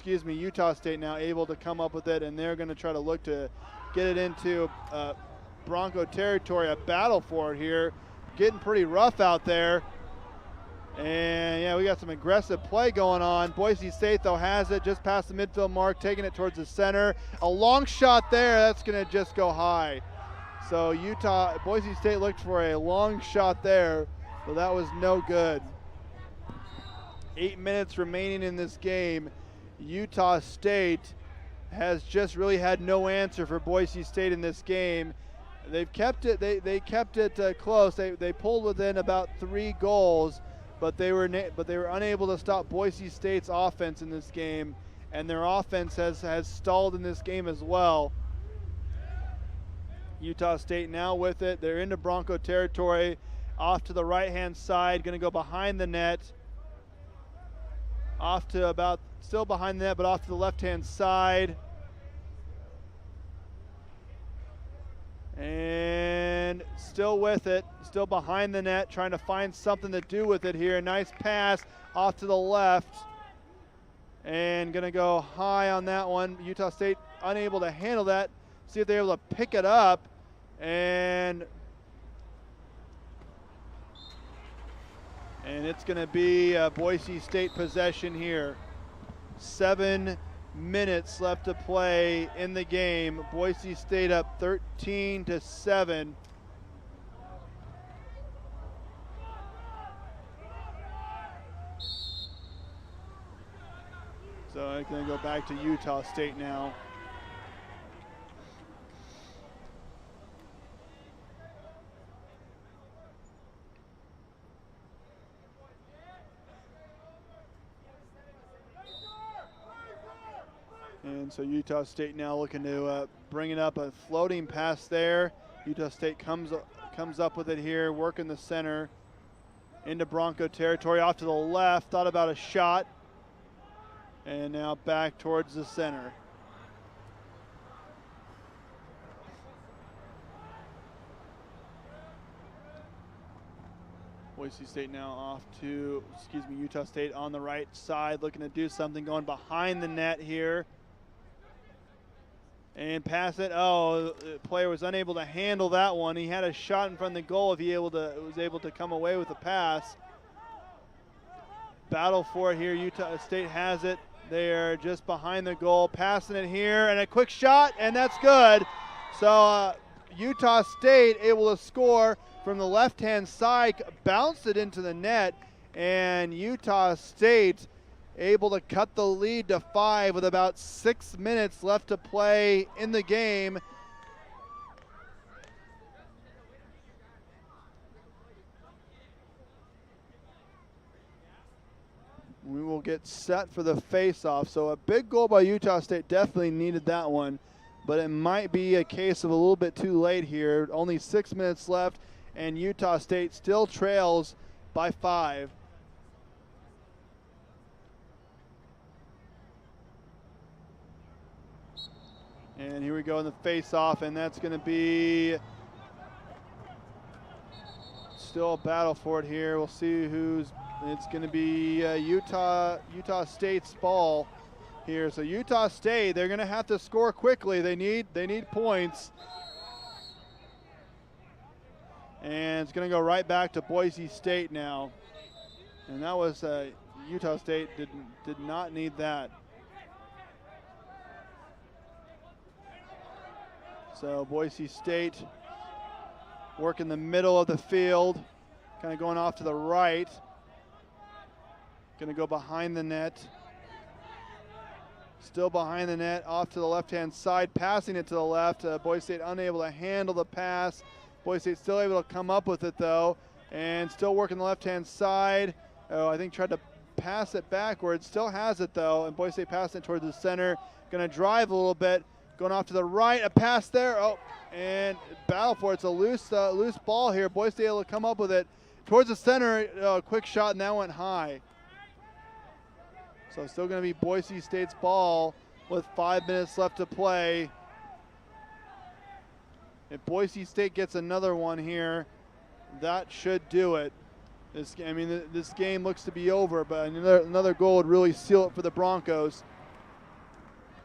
[SPEAKER 1] Utah State now able to come up with it, and they're going to try to look to get it into Bronco territory, a battle for it here. Getting pretty rough out there. And yeah, we got some aggressive play going on. Boise State, though, has it just past the midfield mark, taking it towards the center. A long shot there, that's going to just go high. So Boise State looked for a long shot there, but that was no good. 8 minutes remaining in this game. Utah State has just really had no answer for Boise State in this game. They've kept it. They kept it close. They pulled within about 3 goals, but they were unable to stop Boise State's offense in this game, and their offense has stalled in this game as well. Utah State now with it. They're into Bronco territory, off to the right-hand side, going to go behind the net. Off to about, still behind the net, but off to the left-hand side. And still with it, still behind the net, trying to find something to do with it here. Nice pass off to the left. And going to go high on that one. Utah State unable to handle that. See if they're able to pick it up. And it's going to be Boise State possession here. 7 minutes left to play in the game. Boise State up 13-7. So I'm going to go back to Utah State now. And so Utah State now looking to bring it up, a floating pass there. Utah State comes up with it here, working the center into Bronco territory, off to the left, thought about a shot, and now back towards the center. Boise State now off to, Utah State on the right side, looking to do something, going behind the net here. And pass it. Oh, the player was unable to handle that one. He had a shot in front of the goal if he was able to come away with the pass. Battle for it here. Utah State has it. They're just behind the goal, passing it here, and a quick shot, and that's good. So Utah State able to score from the left-hand side, bounced it into the net, and Utah State able to cut the lead to 5 with about 6 minutes left to play in the game. We will get set for the face-off. So a big goal by Utah State, definitely needed that one, but it might be a case of a little bit too late here. Only 6 minutes left, and Utah State still trails by 5. And here we go in the face-off, and that's going to be still a battle for it here. We'll see it's going to be Utah State's ball here. So Utah State, they're going to have to score quickly. They need points. And it's going to go right back to Boise State now. And that was Utah State did not need that. So Boise State working the middle of the field, kind of going off to the right. Going to go behind the net. Still behind the net, off to the left-hand side, passing it to the left. Boise State unable to handle the pass. Boise State still able to come up with it, though, and still working the left-hand side. Oh, I think tried to pass it backwards. Still has it though, and Boise State passing it towards the center. Going to drive a little bit. Going off to the right. A pass there. Oh, and battle for it. It's a loose ball here. Boise State able to come up with it towards the center. Quick shot, and that went high. So still going to be Boise State's ball with 5 minutes left to play. If Boise State gets another one here, that should do it. This game looks to be over, but another goal would really seal it for the Broncos.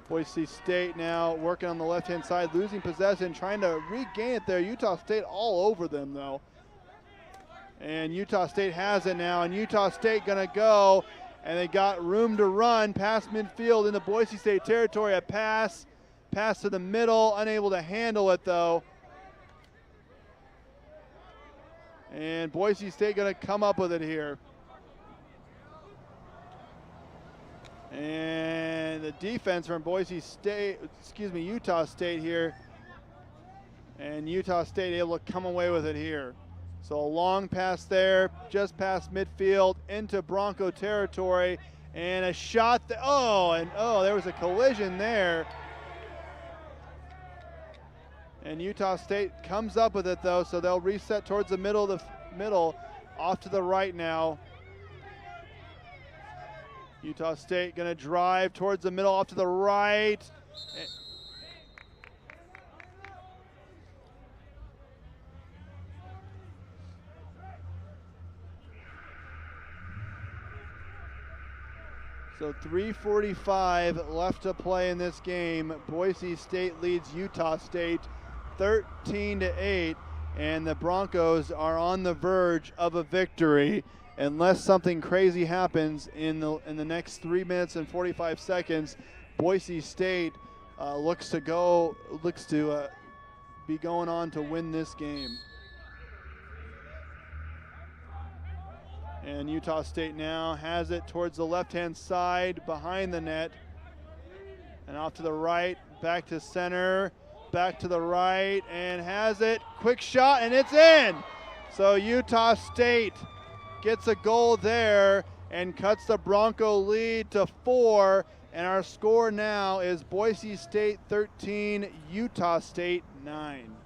[SPEAKER 1] Boise State now working on the left-hand side, losing possession, trying to regain it there. Utah State all over them, though. And Utah State has it now, and Utah State going to go, and they got room to run past midfield into Boise State territory. A pass to the middle, unable to handle it, though. And Boise State going to come up with it here. And the defense from Utah State here. And Utah State able to come away with it here. So a long pass there, just past midfield into Bronco territory. And a shot, there was a collision there. And Utah State comes up with it though, so they'll reset towards the middle, off to the right now. Utah State going to drive towards the middle, off to the right. So 3:45 left to play in this game. Boise State leads Utah State 13-8, and the Broncos are on the verge of a victory unless something crazy happens in the next 3 minutes and 45 seconds. Boise State looks to be going on to win this game. And Utah State now has it towards the left-hand side behind the net. And off to the right, back to center, back to the right, and has it. Quick shot, and it's in. So Utah State gets a goal there and cuts the Bronco lead to 4. And our score now is Boise State 13, Utah State 9.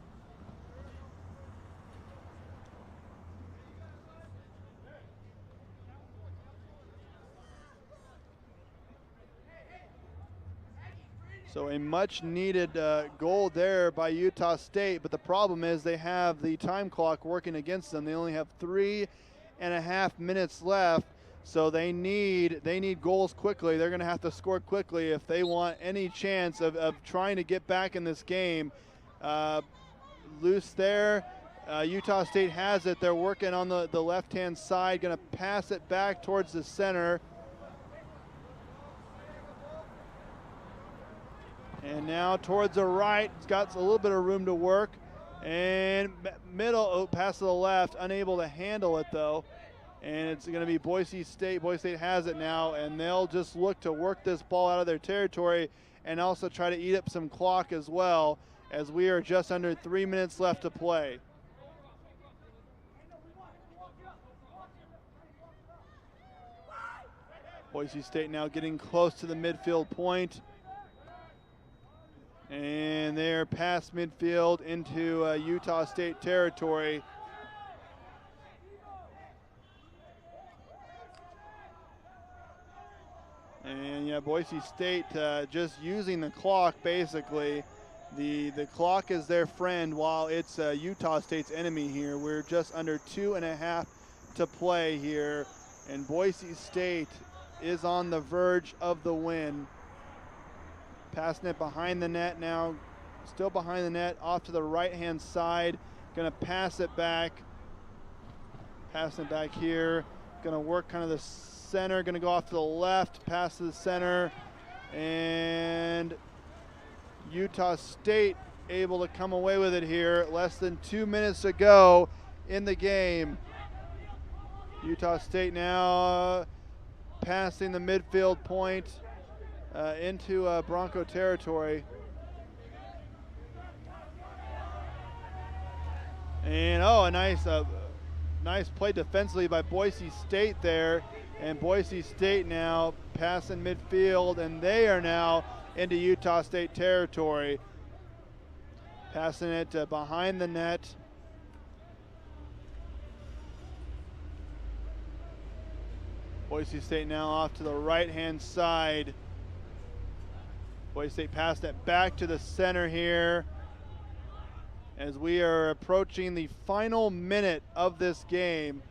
[SPEAKER 1] So a much needed goal there by Utah State, but the problem is they have the time clock working against them. They only have 3.5 minutes left, so they need goals quickly. They're going to have to score quickly if they want any chance of trying to get back in this game. Loose there. Utah State has it. They're working on the left-hand side, going to pass it back towards the center. And now towards the right, it's got a little bit of room to work. And middle, pass to the left, unable to handle it though. And it's going to be Boise State. Boise State has it now, and they'll just look to work this ball out of their territory and also try to eat up some clock as well, as we are just under 3 minutes left to play. Boise State now getting close to the midfield point. And they're past midfield into Utah State territory. And yeah, Boise State just using the clock basically. The clock is their friend while it's Utah State's enemy here. We're just under 2.5 to play here. And Boise State is on the verge of the win. Passing it behind the net now, still behind the net, off to the right-hand side. Going to pass it back. Passing it back here. Going to work kind of the center. Going to go off to the left, pass to the center. And Utah State able to come away with it here. Less than 2 minutes to go in the game. Utah State now passing the midfield point. Into Bronco territory. And a nice play defensively by Boise State there. And Boise State now passing midfield, and they are now into Utah State territory. Passing it behind the net. Boise State now off to the right-hand side. Boise State passed it back to the center here as we are approaching the final minute of this game.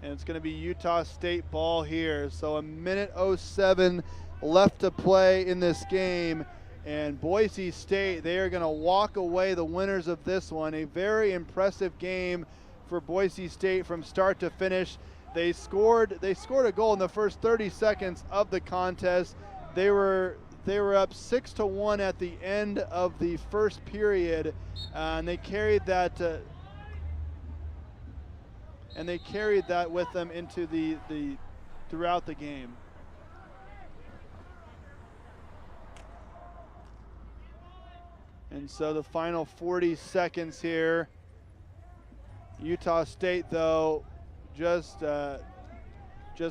[SPEAKER 1] And it's going to be Utah State ball here. So 1:07 left to play in this game. And Boise State, they are going to walk away the winners of this one. A very impressive game for Boise State from start to finish. They scored a goal in the first 30 seconds of the contest. They were up 6-1 at the end of the first period, and they carried that with them into the throughout the game. And so the final 40 seconds here. Utah State, though, just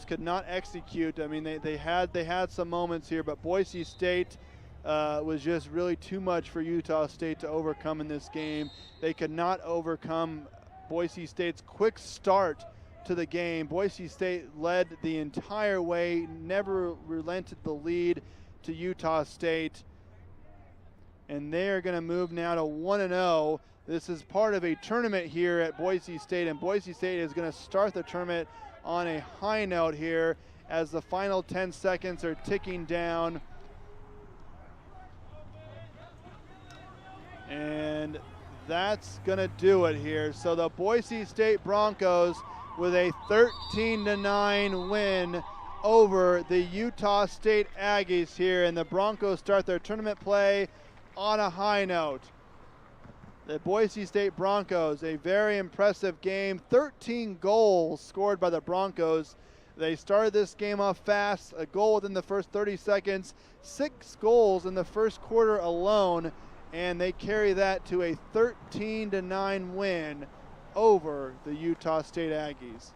[SPEAKER 1] could not execute. I mean, they had some moments here, but Boise State was just really too much for Utah State to overcome in this game. They could not overcome Boise State's quick start to the game. Boise State led the entire way, never relented the lead to Utah State. And they are going to move now to 1-0. This is part of a tournament here at Boise State, and Boise State is going to start the tournament on a high note here as the final 10 seconds are ticking down. And that's going to do it here. So the Boise State Broncos with a 13-9 win over the Utah State Aggies here, and the Broncos start their tournament play on a high note. The Boise State Broncos, a very impressive game. 13 goals scored by the Broncos. They started this game off fast, a goal within the first 30 seconds, 6 goals in the first quarter alone, and they carry that to a 13-9 win over the Utah State Aggies.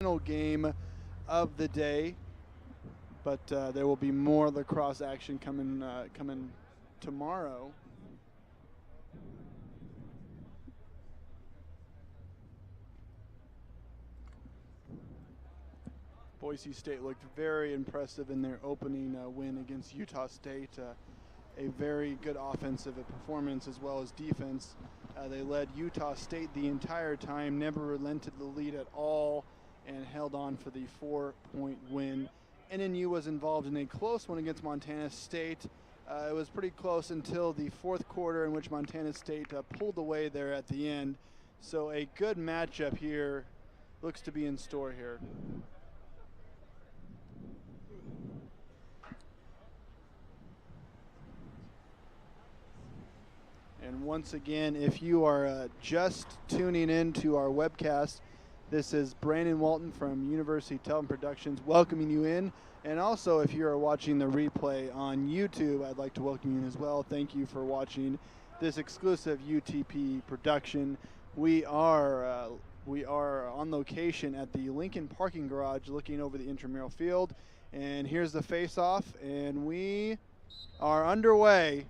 [SPEAKER 1] final game of the day. But there will be more lacrosse action coming tomorrow. Boise State looked very impressive in their opening win against Utah State. A very good offensive performance as well as defense. They led Utah State the entire time, never relented the lead at all, and held on for the 4-point win. NNU was involved in a close one against Montana State. It was pretty close until the fourth quarter, in which Montana State pulled away there at the end. So a good matchup here looks to be in store here. And once again, if you are just tuning in to our webcast, this is Brandon Walton from University Television Productions welcoming you in. And also, if you are watching the replay on YouTube, I'd like to welcome you in as well. Thank you for watching this exclusive UTP production. We are on location at the Lincoln parking garage looking over the intramural field. And here's the face-off, and we are underway.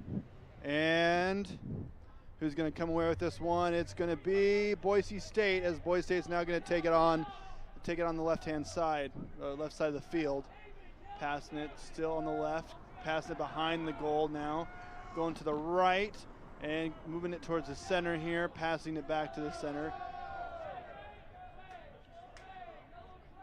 [SPEAKER 1] And who's going to come away with this one? It's going to be Boise State, as Boise State's now going to take it on the left-hand side, left side of the field. Passing it still on the left, passing it behind the goal now, going to the right and moving it towards the center here, passing it back to the center.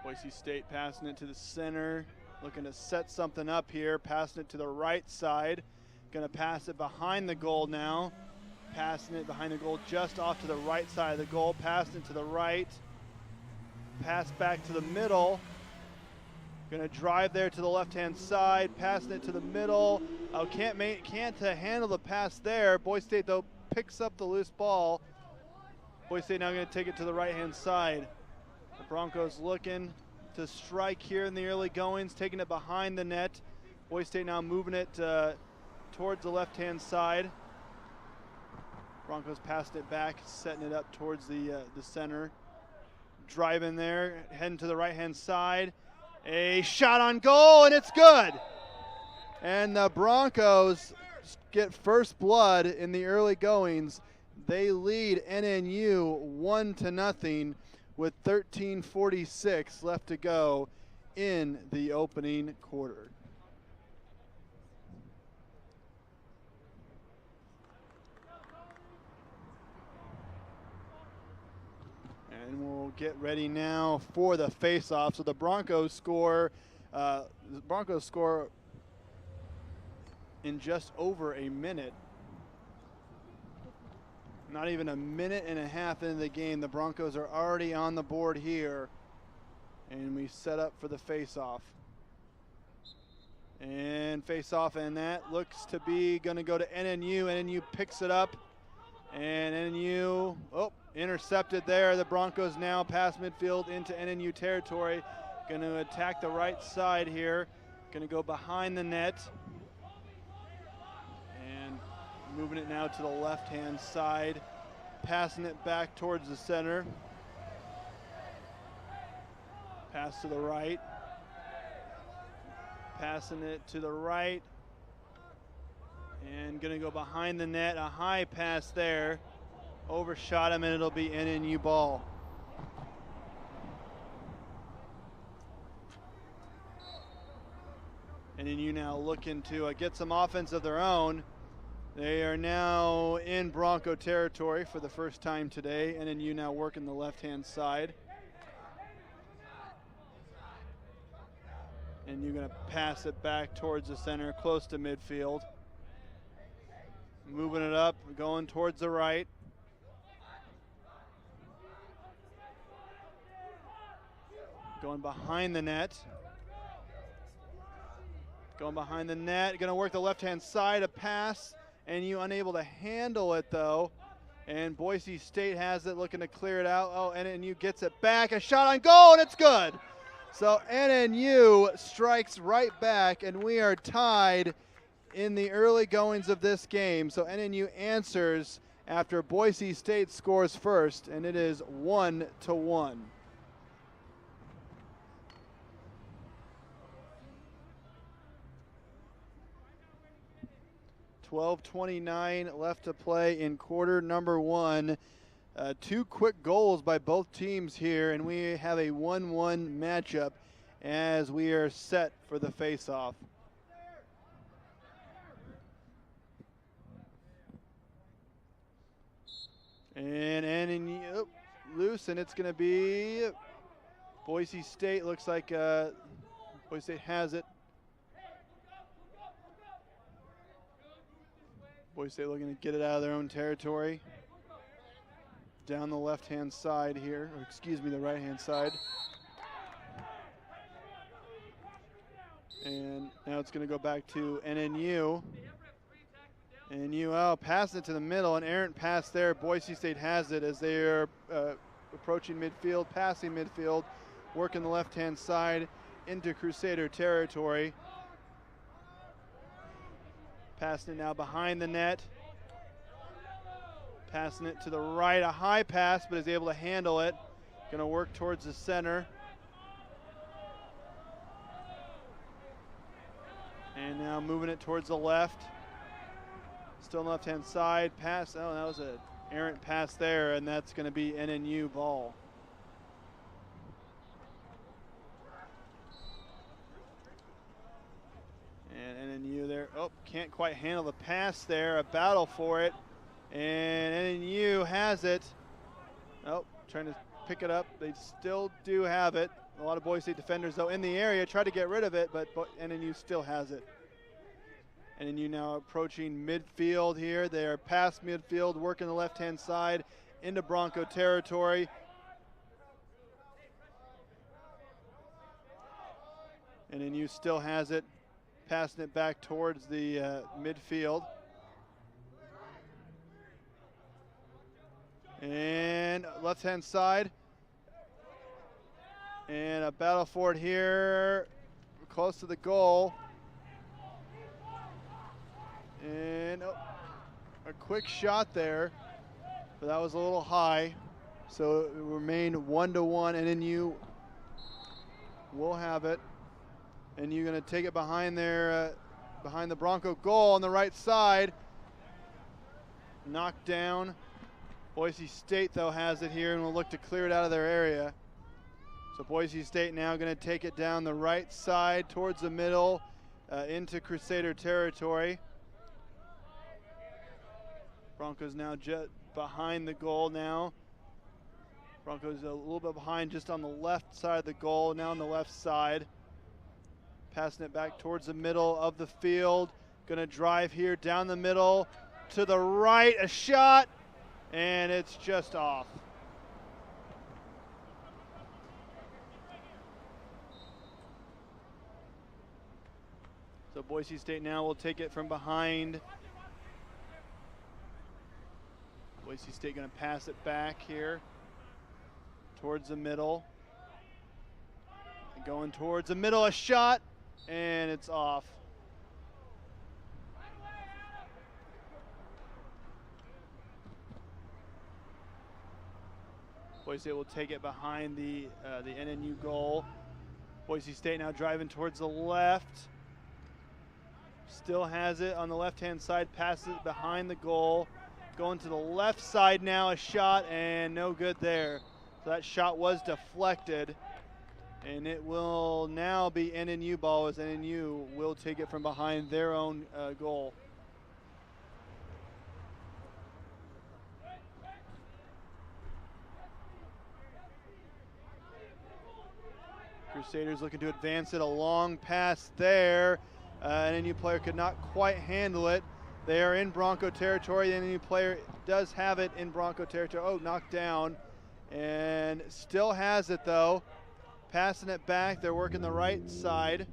[SPEAKER 1] Boise State passing it to the center, looking to set something up here, passing it to the right side. Going to pass it behind the goal now. Passing it behind the goal, just off to the right side of the goal. Passing it to the right. Pass back to the middle. Going to drive there to the left-hand side. Passing it to the middle. Oh, can't handle the pass there. Boise State, though, picks up the loose ball. Boise State now going to take it to the right-hand side. The Broncos looking to strike here in the early goings, taking it behind the net. Boise State now moving it towards the left-hand side. Broncos passed it back, setting it up towards the center. Driving there, heading to the right-hand side. A shot on goal, and it's good. And the Broncos get first blood in the early goings. They lead NNU 1-0 with 13:46 left to go in the opening quarter. And we'll get ready now for the face-off. So the Broncos score in just over a minute. Not even a minute and a half into the game, the Broncos are already on the board here. And we set up for the face-off. And face-off, and that looks to be going to go to NNU. NNU picks it up. And NNU, intercepted there. The Broncos now pass midfield into NNU territory. Going to attack the right side here. Going to go behind the net. And moving it now to the left-hand side. Passing it back towards the center. Pass to the right. Passing it to the right. And going to go behind the net. A high pass there. Overshot him, and it'll be NNU ball. NNU now looking to get some offense of their own. They are now in Bronco territory for the first time today. NNU now working the left-hand side. And you're going to pass it back towards the center, close to midfield. Moving it up, going towards the right. Going behind the net. Going behind the net, going to work the left-hand side, a pass, and you unable to handle it, though. And Boise State has it, looking to clear it out. Oh, NNU gets it back, a shot on goal, and it's good. So NNU strikes right back, and we are tied in the early goings of this game. So NNU answers after Boise State scores first, and it is 1-1. 12:29 left to play in quarter number 1. 2 quick goals by both teams here, and we have a 1-1 matchup as we are set for the face-off. And loose, and it's going to be Boise State. Looks like Boise State has it. Boise State looking to get it out of their own territory. Down the left-hand side here, or excuse me, the right-hand side. And now it's going to go back to NNU. NNU passing it to the middle, an errant pass there. Boise State has it as they are approaching midfield, passing midfield, working the left-hand side into Crusader territory. Passing it now behind the net. Passing it to the right, a high pass, but is able to handle it. Going to work towards the center. And now moving it towards the left. Still on the left-hand side. Pass, oh, that was an errant pass there, and that's going to be NNU ball. And NNU there, oh, can't quite handle the pass there. A battle for it. And NNU has it. Oh, trying to pick it up. They still do have it. A lot of Boise State defenders, though, in the area. Try to get rid of it, but NNU still has it. NNU now approaching midfield here. They are past midfield, working the left-hand side into Bronco territory. NNU still has it, passing it back towards the midfield. And left-hand side. And a battle for it here, close to the goal. And a quick shot there, but that was a little high. So it remained 1-1, and NNU will have it. And you're going to take it behind there, behind the Bronco goal on the right side. Knocked down. Boise State, though, has it here and will look to clear it out of their area. So Boise State now going to take it down the right side towards the middle into Crusader territory. Broncos now just behind the goal now. Broncos a little bit behind, just on the left side of the goal, now on the left side. Passing it back towards the middle of the field. Going to drive here down the middle to the right, a shot, and it's just off. So Boise State now will take it from behind. Boise State going to pass it back here towards the middle. Going towards the middle, a shot, and it's off. Boise State will take it behind the NNU goal. Boise State now driving towards the left. Still has it on the left-hand side, passes it behind the goal. Going to the left side now, a shot, and no good there. So that shot was deflected, and it will now be NNU ball as NNU will take it from behind their own goal. Crusaders looking to advance it, a long pass there. NNU player could not quite handle it. They are in Bronco territory. The NNU player does have it in Bronco territory. Oh, knocked down. And still has it, though. Passing it back. They're working the right side.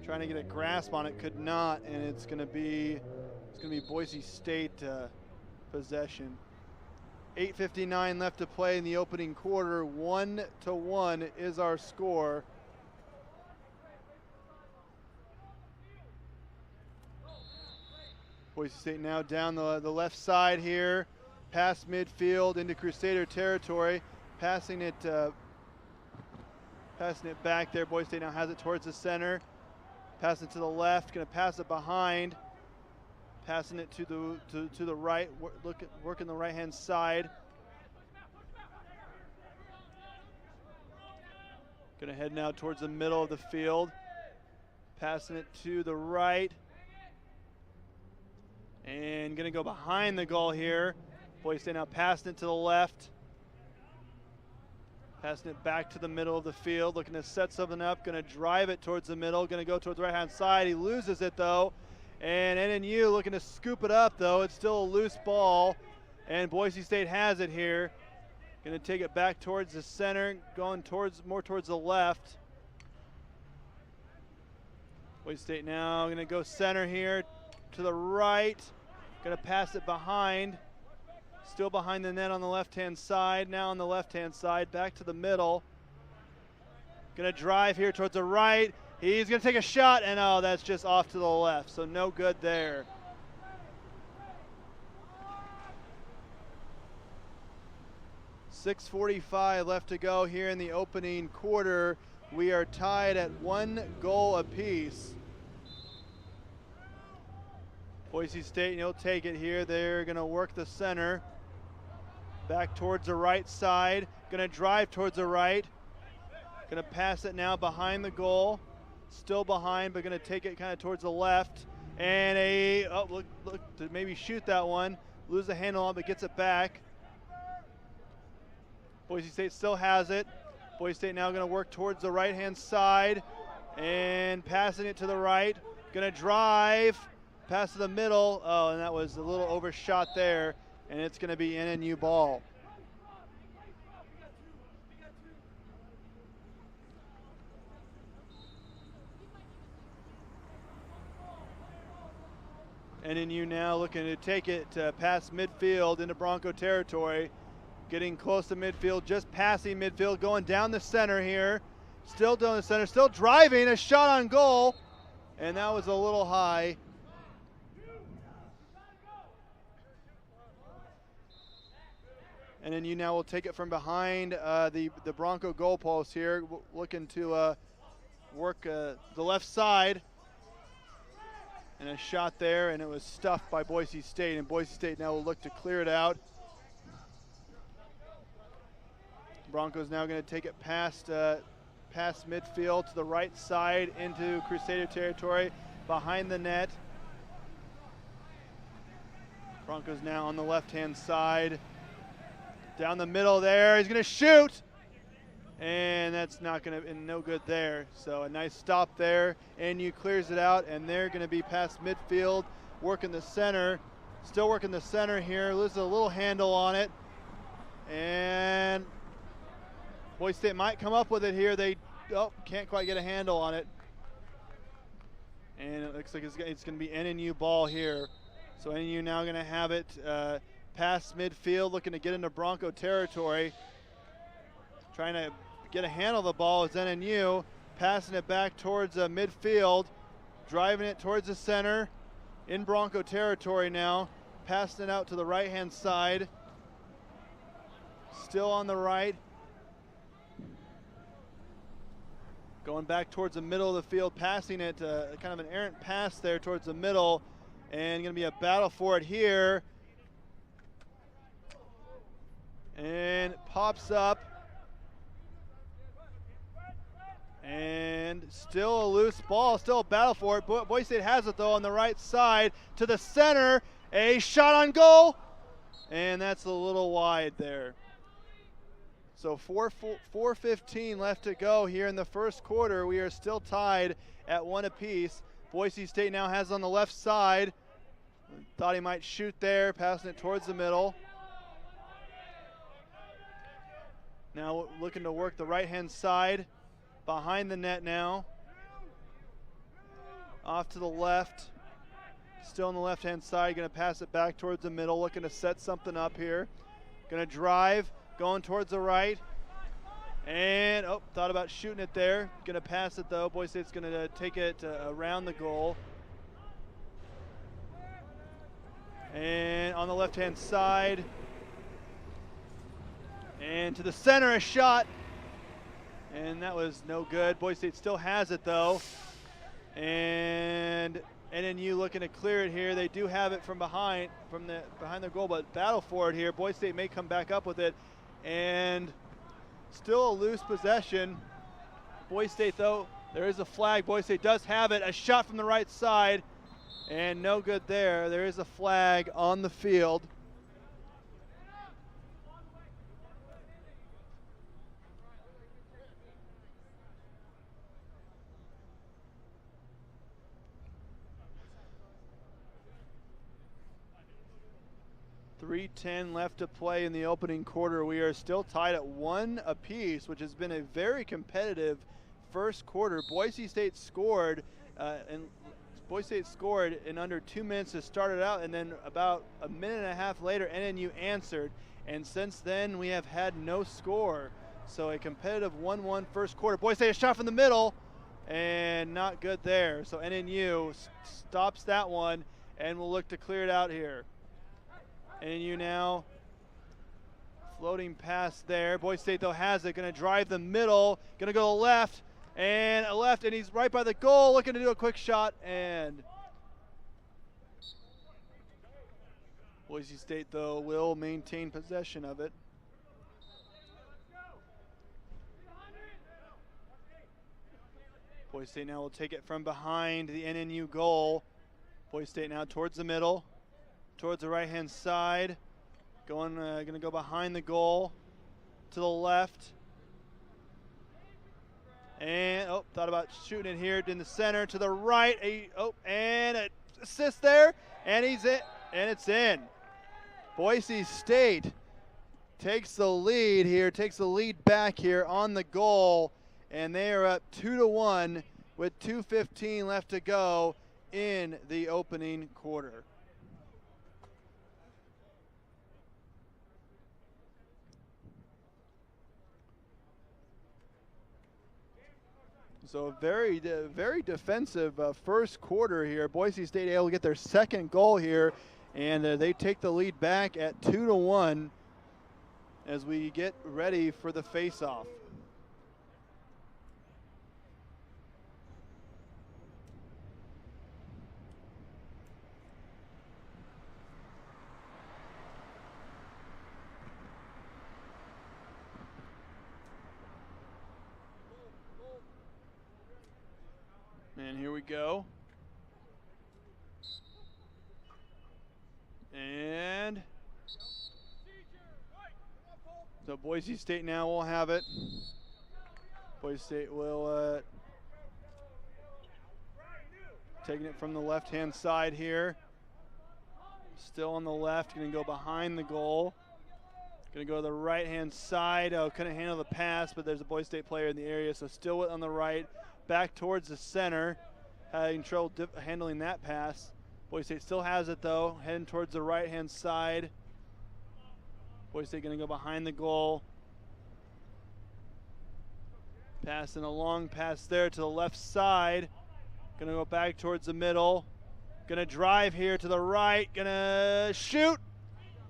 [SPEAKER 1] Trying to get a grasp on it. Could not. And it's going to be Boise State possession. 8:59 left to play in the opening quarter. 1-1 is our score. Boise State now down the left side here, past midfield into Crusader territory, passing it back there. Boise State now has it towards the center. Passing to the left, going to pass it behind. Passing it to the right, working the right-hand side. Going to head now towards the middle of the field. Passing it to the right. And going to go behind the goal here. Boise State now passing it to the left. Passing it back to the middle of the field, looking to set something up, going to drive it towards the middle, going to go towards the right-hand side. He loses it, though. And NNU looking to scoop it up, though. It's still a loose ball, and Boise State has it here. Going to take it back towards the center, going more towards the left. Boise State now going to go center here to the right. Going to pass it behind. Still behind the net on the left-hand side. Now on the left-hand side, back to the middle. Going to drive here towards the right. He's going to take a shot, and oh, that's just off to the left, so no good there. .6:45 left to go here in the opening quarter. We are tied at 1 goal apiece. Boise State, you'll take it here. They're going to work the center. Back towards the right side. Going to drive towards the right. Going to pass it now behind the goal. Still behind, but going to take it kind of towards the left. And look to maybe shoot that one. Lose the handle on it, but gets it back. Boise State still has it. Boise State now going to work towards the right-hand side. And passing it to the right. Going to drive. Pass to the middle. Oh, and that was a little overshot there. And it's going to be NNU ball. NNU now looking to take it past midfield into Bronco territory. Getting close to midfield, just passing midfield, going down the center here. Still down the center, still driving, a shot on goal. And that was a little high. And then you now will take it from behind the Bronco goalpost here, looking to work the left side. And a shot there, and it was stuffed by Boise State. And Boise State now will look to clear it out. Broncos now going to take it past midfield to the right side into Crusader territory, behind the net. Broncos now on the left-hand side. Down the middle there, he's going to shoot, and that's not going to be no good there. So a nice stop there. NU clears it out, and they're going to be past midfield, working the center, still working the center here. Loses a little handle on it, and Boise State might come up with it here. They can't quite get a handle on it, and it looks like it's going to be NNU ball here. So NU now going to have it past midfield, looking to get into Bronco territory. Trying to get a handle of the ball is NNU. Passing it back towards midfield. Driving it towards the center. In Bronco territory now. Passing it out to the right-hand side. Still on the right. Going back towards the middle of the field. Passing it, kind of an errant pass there towards the middle. And going to be a battle for it here. And pops up. And still a loose ball, still a battle for it. Boise State has it though on the right side to the center. A shot on goal. And that's a little wide there. So 4:15 left to go here in the first quarter. We are still tied at 1 apiece. Boise State now has it on the left side. Thought he might shoot there, passing it towards the middle. Now looking to work the right-hand side. Behind the net now. Off to the left. Still on the left-hand side. Going to pass it back towards the middle. Looking to set something up here. Going to drive. Going towards the right. And, thought about shooting it there. Going to pass it though. Boise State's going to take it around the goal. And on the left-hand side. And to the center, a shot. And that was no good. Boise State still has it though. And NNU looking to clear it here. They do have it from behind their goal, but battle for it here. Boise State may come back up with it. And still a loose possession. Boise State, though, there is a flag. Boise State does have it. A shot from the right side, and no good there. There is a flag on the field. .310 left to play in the opening quarter. We are still tied at 1 apiece, which has been a very competitive first quarter. Boise State scored in under 2 minutes to start it out, and then about a minute and a half later, NNU answered. And since then, we have had no score. So a competitive 1-1 first quarter. Boise State a shot from the middle, and not good there. So NNU stops that one, and will look to clear it out here. NNU now floating pass there. Boise State, though, has it. Going to drive the middle. Going to go left, and he's right by the goal, looking to do a quick shot, and Boise State, though, will maintain possession of it. Boise State now will take it from behind the NNU goal. Boise State now towards the middle, towards the right-hand side. Going to go behind the goal to the left. And, thought about shooting it here in the center to the right. And an assist there. And he's in, and it's in. Boise State takes the lead here, takes the lead back here on the goal. And they are up 2-1 with 2:15 left to go in the opening quarter. So a very defensive first quarter here. Boise State able to get their second goal here, and they take the lead back at 2-1 as we get ready for the face-off. And here we go. And so Boise State now will have it. Boise State will taking it from the left-hand side here. Still on the left, going to go behind the goal. Going to go to the right-hand side. Couldn't handle the pass, but there's a Boise State player in the area, so still on the right. Back towards the center, having trouble handling that pass. Boise State still has it, though, heading towards the right-hand side. Boise State going to go behind the goal. Passing a long pass there to the left side. Going to go back towards the middle. Going to drive here to the right. Going to shoot.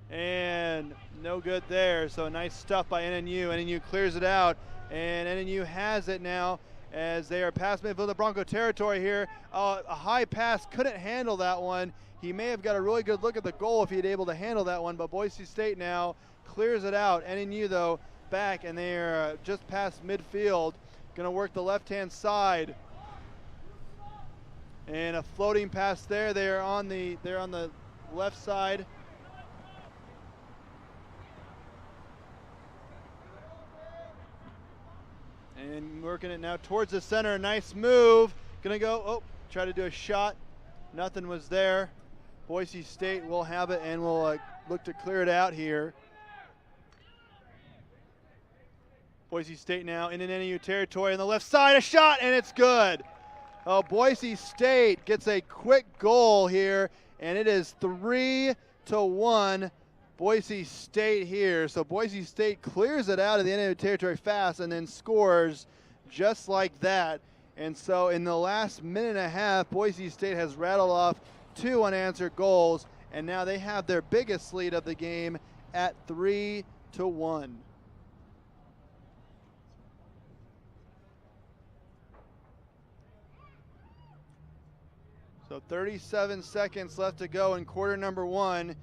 [SPEAKER 1] And no good there. So nice stuff by NNU. NNU clears it out, and NNU has it now as they are past midfield of Bronco territory here. A high pass, couldn't handle that one. He may have got a really good look at the goal if he'd able to handle that one, but Boise State now clears it out. NNU, though, back, and they're just past midfield. Going to work the left-hand side. And a floating pass there. They're on the left side. And working it now towards the center. Nice move. Going to go, try to do a shot. Nothing was there. Boise State will have it and will look to clear it out here. Boise State now in an NNU territory on the left side. A shot, and it's good. Boise State gets a quick goal here, and it is 3-1. Boise State here. So Boise State clears it out of the NNU territory fast and then scores just like that. And so in the last minute and a half, Boise State has rattled off 2 unanswered goals, and now they have their biggest lead of the game at 3-1. So 37 seconds left to go in quarter number 1.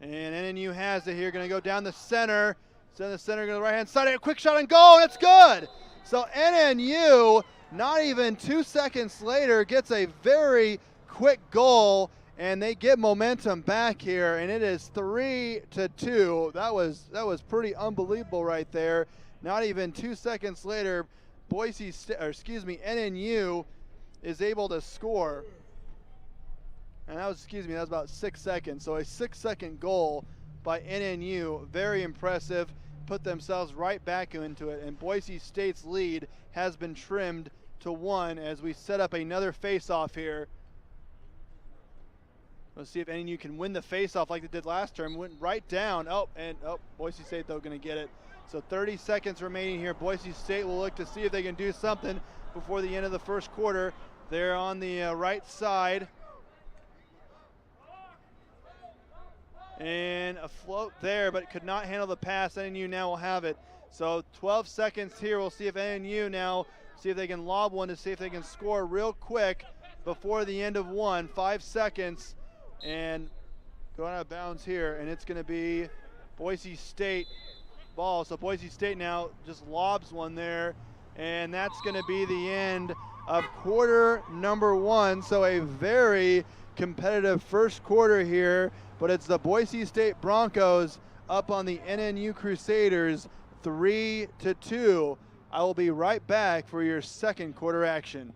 [SPEAKER 1] And NNU has it here, going to go down the center. So the center, going to the right-hand side, a quick shot and goal, and it's good! So NNU, not even 2 seconds later, gets a very quick goal, and they get momentum back here, and it is 3-2. That was pretty unbelievable right there. Not even 2 seconds later, NNU is able to score. And that was about 6 seconds. So a 6-second goal by NNU, very impressive. Put themselves right back into it. And Boise State's lead has been trimmed to 1 as we set up another face-off here. Let's see if NNU can win the face-off like they did last term. Went right down. Boise State, though, going to get it. So 30 seconds remaining here. Boise State will look to see if they can do something before the end of the first quarter. They're on the right side. And a float there, but could not handle the pass. NNU now will have it. So 12 seconds here. We'll see if NNU now, see if they can lob one to see if they can score real quick before the end of 1. 5 seconds. And going out of bounds here. And it's going to be Boise State ball. So Boise State now just lobs one there. And that's going to be the end of quarter number 1. So a very competitive first quarter here. But it's the Boise State Broncos up on the NNU Crusaders 3-2. I will be right back for your second quarter action.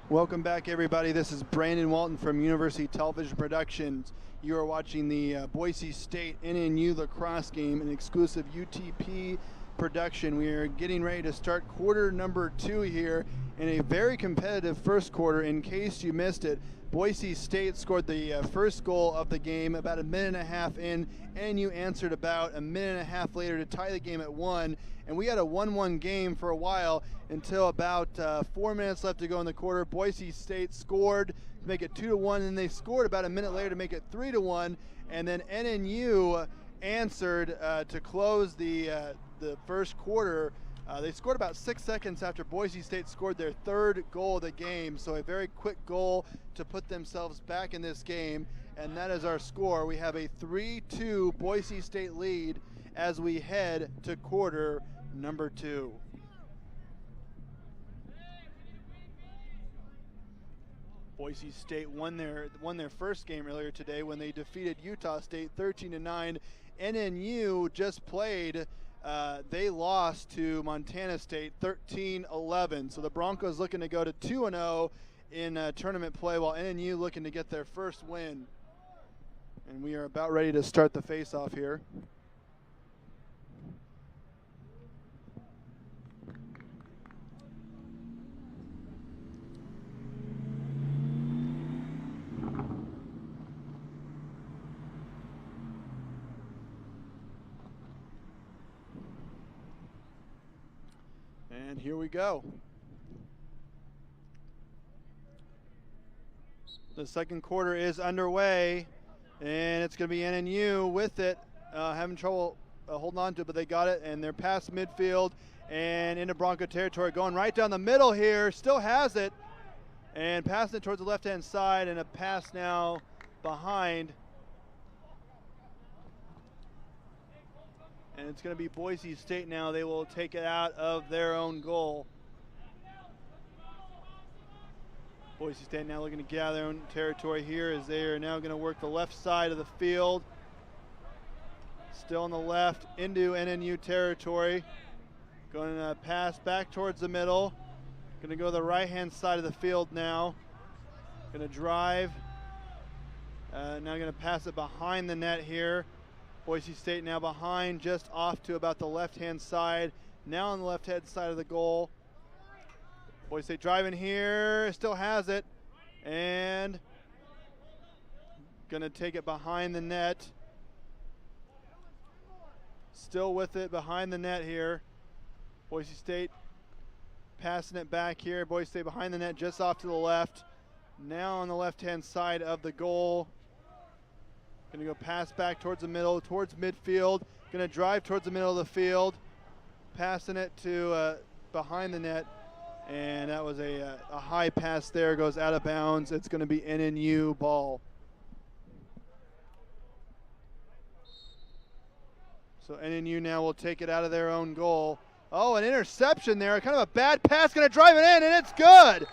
[SPEAKER 1] Welcome back, everybody. This is Brandon Walton from University Television Productions. You are watching the Boise State NNU lacrosse game, an exclusive UTP production. We are getting ready to start quarter number 2 here in a very competitive first quarter. In case you missed it, Boise State scored the first goal of the game about a minute and a half in. NNU answered about a minute and a half later to tie the game at 1. And we had a 1-1 game for a while until about 4 minutes left to go in the quarter. Boise State scored to make it 2-1, and they scored about a minute later to make it 3-1. And then NNU answered to close the first quarter. They scored about 6 seconds after Boise State scored their third goal of the game. So a very quick goal to put themselves back in this game. And that is our score. We have a 3-2 Boise State lead as we head to quarter number 2. Boise State won their first game earlier today when they defeated Utah State 13-9. NNU just played. They lost to Montana State 13-11. So the Broncos looking to go to 2-0 in tournament play, while NNU looking to get their first win. And we are about ready to start the face-off here. And here we go. The second quarter is underway, and it's going to be NNU with it, having trouble holding on to it, but they got it, and they're past midfield and into Bronco territory, going right down the middle here, still has it, and passing it towards the left-hand side, and a pass now behind. And it's going to be Boise State now. They will take it out of their own goal. Boise State now looking to gather their own territory here as they are now going to work the left side of the field. Still on the left into NNU territory. Going to pass back towards the middle. Going to go to the right-hand side of the field now. Going to drive. Now going to pass it behind the net here. Boise State now behind, just off to about the left-hand side. Now on the left-hand side of the goal. Boise State driving here, still has it. And going to take it behind the net. Still with it behind the net here. Boise State passing it back here. Boise State behind the net, just off to the left. Now on the left-hand side of the goal. Going to go pass back towards the middle, towards midfield. Going to drive towards the middle of the field. Passing it to behind the net. And that was a high pass there. Goes out of bounds. It's going to be NNU ball. So NNU now will take it out of their own goal. Oh, an interception there. Kind of a bad pass. Going to drive it in, and it's good.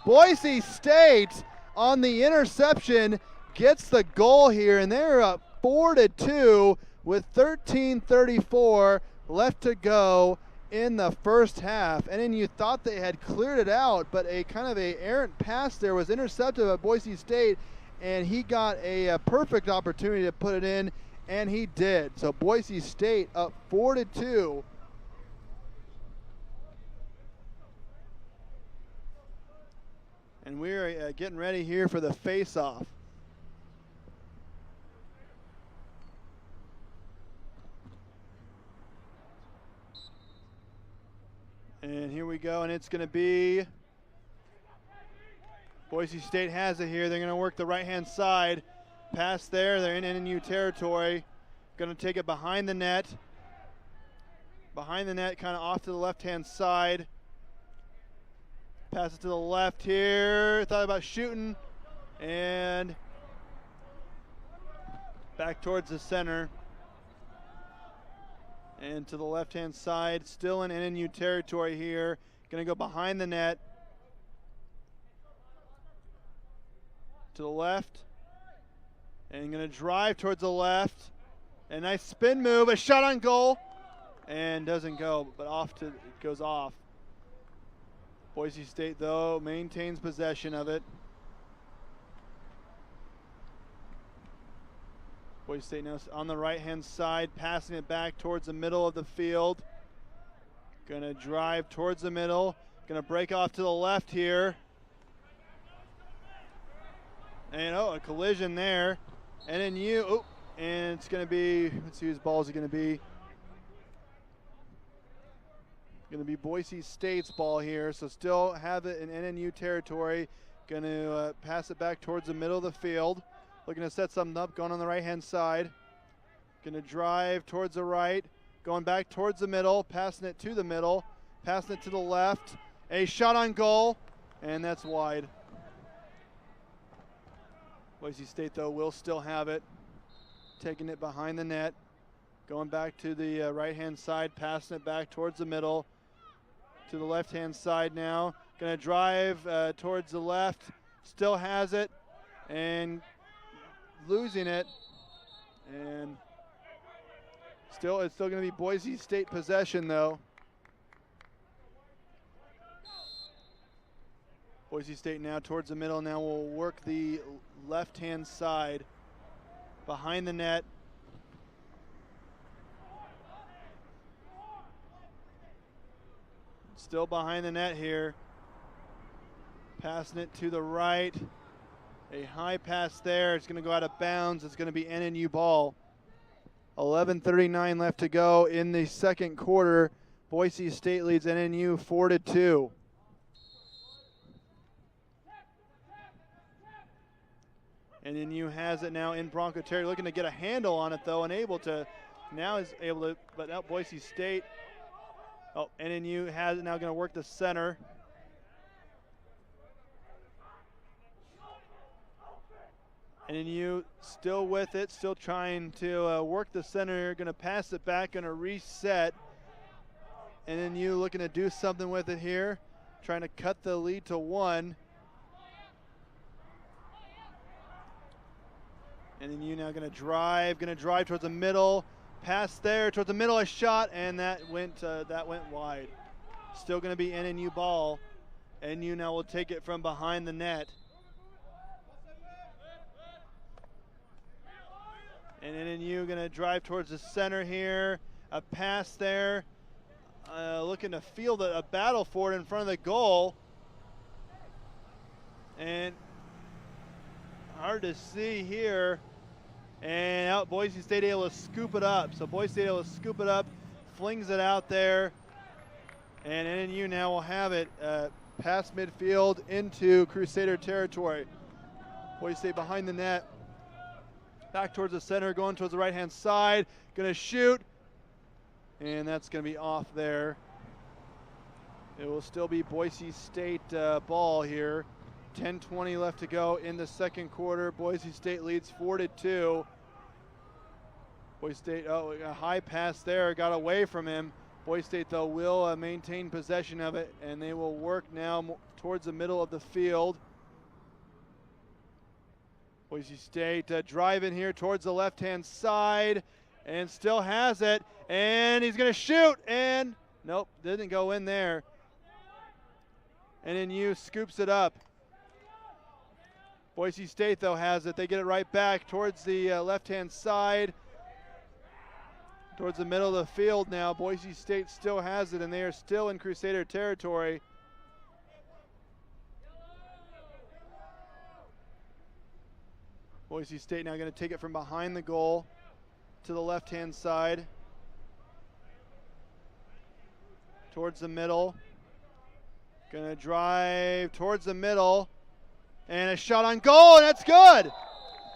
[SPEAKER 1] Boise State on the interception gets the goal here, and they're up 4-2 with 13:34 left to go in the first half. NNU thought they had cleared it out, but a kind of a errant pass there was intercepted by Boise State, and he got a perfect opportunity to put it in, and he did. So Boise State up 4-2. And we're getting ready here for the face-off. And here we go, and it's going to be Boise State has it here. They're going to work the right-hand side. Pass there. They're in NNU territory. Going to take it behind the net. Behind the net, kind of off to the left-hand side. Pass it to the left here. Thought about shooting. And back towards the center. And to the left-hand side, still in NNU territory here. Going to go behind the net. To the left. And going to drive towards the left. A nice spin move, a shot on goal. And doesn't go, but it goes off. Boise State, though, maintains possession of it. Boise State now on the right-hand side, passing it back towards the middle of the field. Going to drive towards the middle. Going to break off to the left here. And, a collision there. NNU, and it's going to be, let's see whose ball is it going to be. Going to be Boise State's ball here, so still have it in NNU territory. Going to pass it back towards the middle of the field. Looking to set something up, going on the right-hand side. Going to drive towards the right, going back towards the middle, passing it to the middle, passing it to the left. A shot on goal, and that's wide. Boise State, though, will still have it. Taking it behind the net, going back to the right-hand side, passing it back towards the middle. To the left-hand side now. Going to drive towards the left. Still has it. And losing it. And it's still going to be Boise State possession, though. Boise State now towards the middle. Now will work the left-hand side. Behind the net. Still behind the net here. Passing it to the right. A high pass there. It's going to go out of bounds. It's going to be NNU ball. 11:39 left to go in the second quarter. Boise State leads NNU 4-2. NNU has it now in Bronco territory. Looking to get a handle on it, though, but now Boise State. NNU has it now, going to work the center. NNU still with it, still trying to work the center. Going to pass it back, going to reset. NNU looking to do something with it here. Trying to cut the lead to 1. And then you now going to drive towards the middle. Pass there towards the middle, a shot, and that went wide. Still going to be NNU ball. NU now will take it from behind the net. And NNU going to drive towards the center here. A pass there. Looking to field a battle for it in front of the goal. And hard to see here. And out Boise State able to scoop it up. So Boise State able to scoop it up, flings it out there. And NNU now will have it past midfield into Crusader territory. Boise State behind the net. Back towards the center, going towards the right-hand side. Going to shoot. And that's going to be off there. It will still be Boise State ball here. 10:20 left to go in the second quarter. Boise State leads 4-2. Boise State, a high pass there, got away from him. Boise State, though, will maintain possession of it, and they will work now towards the middle of the field. Boise State driving here towards the left-hand side, and still has it, and he's going to shoot, and nope, didn't go in there. NNU scoops it up. Boise State, though, has it. They get it right back towards the left-hand side, towards the middle of the field now. Boise State still has it, and they are still in Crusader territory. Boise State now going to take it from behind the goal to the left-hand side, towards the middle. Going to drive towards the middle. And a shot on goal, and that's good.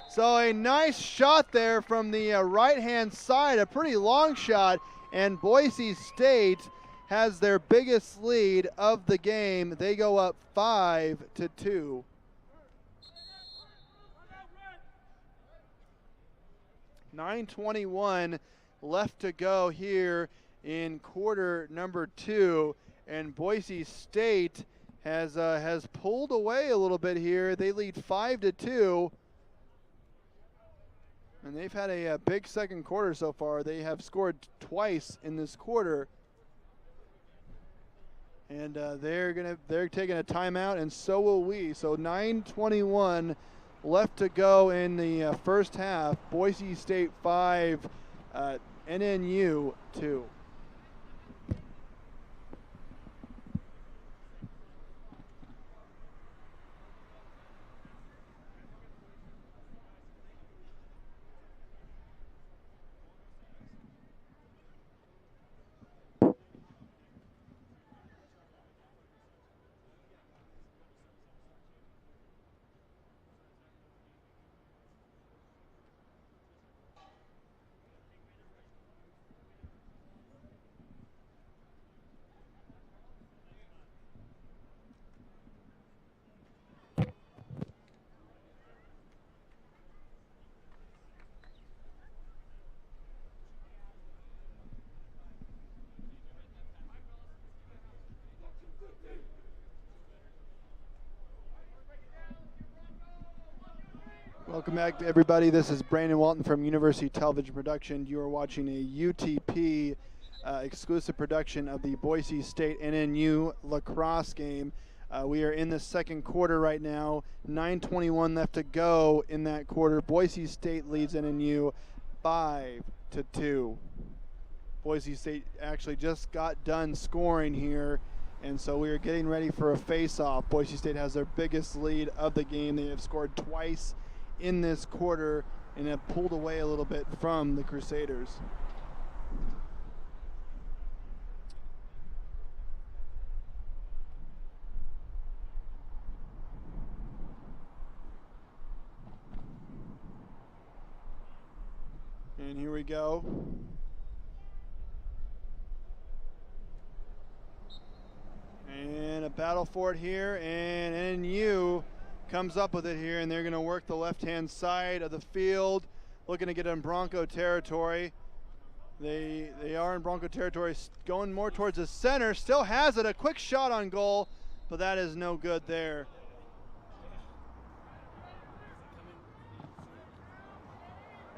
[SPEAKER 1] So a nice shot there from the right-hand side, a pretty long shot, and Boise State has their biggest lead of the game. They go up 5-2. .921 left to go here in quarter number 2, and Boise State has pulled away a little bit here. They lead 5-2, and they've had a big second quarter so far. They have scored twice in this quarter, and they're taking a timeout, and so will we. So 9:21 left to go in the first half. Boise State 5, NNU 2. Welcome back, everybody. This is Brandon Walton from University Television Production. You are watching a UTP exclusive production of the Boise State NNU lacrosse game. We are in the second quarter right now. 9:21 left to go in that quarter. Boise State leads NNU 5-2. Boise State actually just got done scoring here, and so we are getting ready for a face-off. Boise State has their biggest lead of the game. They have scored twice in this quarter and have pulled away a little bit from the Crusaders. And here we go. And a battle for it here, and NNU comes up with it here, and they're going to work the left-hand side of the field, looking to get in Bronco territory. They are in Bronco territory, going more towards the center. Still has it, a quick shot on goal, but that is no good there.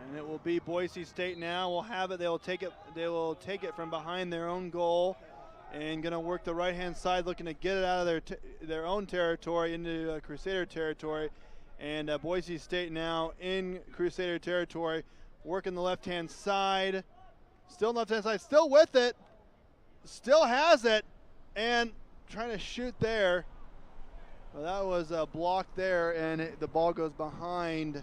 [SPEAKER 1] And it will be Boise State now. We'll have it. They will take it from behind their own goal, and going to work the right-hand side, looking to get it out of their own territory into Crusader territory. And Boise State now in Crusader territory, working the left-hand side. Still left-hand side, still with it. Still has it, and trying to shoot there. Well, that was a block there, and the ball goes behind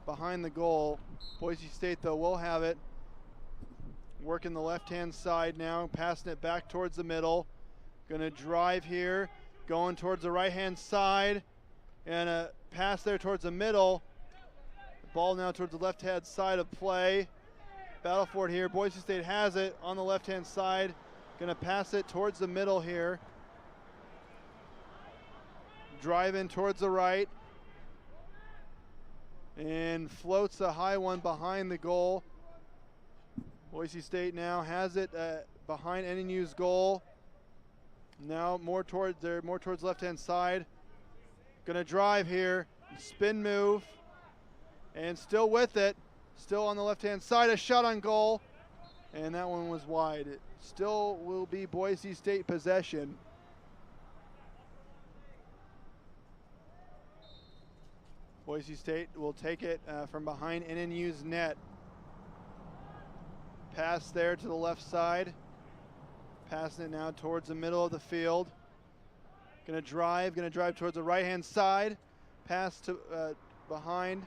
[SPEAKER 1] the goal. Boise State, though, will have it. Working the left-hand side now, passing it back towards the middle. Going to drive here, going towards the right-hand side, and a pass there towards the middle. The ball now towards the left-hand side of play. Battle for it here. Boise State has it on the left-hand side. Going to pass it towards the middle here. Drive in towards the right. And floats a high one behind the goal. Boise State now has it behind NNU's goal. Now more towards left-hand side. Going to drive here, spin move, and still with it. Still on the left-hand side, a shot on goal, and that one was wide. It still will be Boise State possession. Boise State will take it from behind NNU's net. Pass there to the left side. Passing it now towards the middle of the field. Going to drive towards the right-hand side. Pass to behind.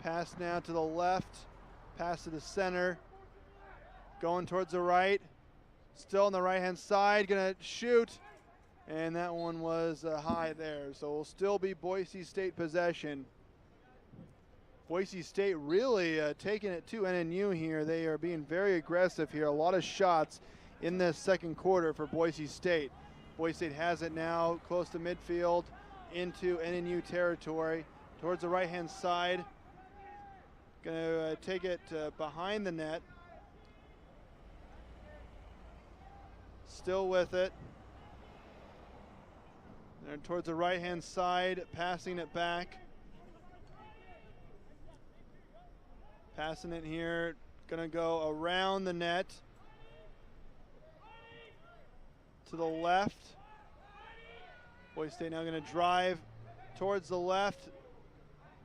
[SPEAKER 1] Pass now to the left. Pass to the center. Going towards the right. Still on the right-hand side. Going to shoot. And that one was high there. So it will still be Boise State possession. Boise State really taking it to NNU here. They are being very aggressive here. A lot of shots in this second quarter for Boise State. Boise State has it now close to midfield into NNU territory towards the right-hand side. Going to take it behind the net. Still with it. And towards the right-hand side, passing it back. Passing it here, going to go around the net. To the left. Boise State now going to drive towards the left.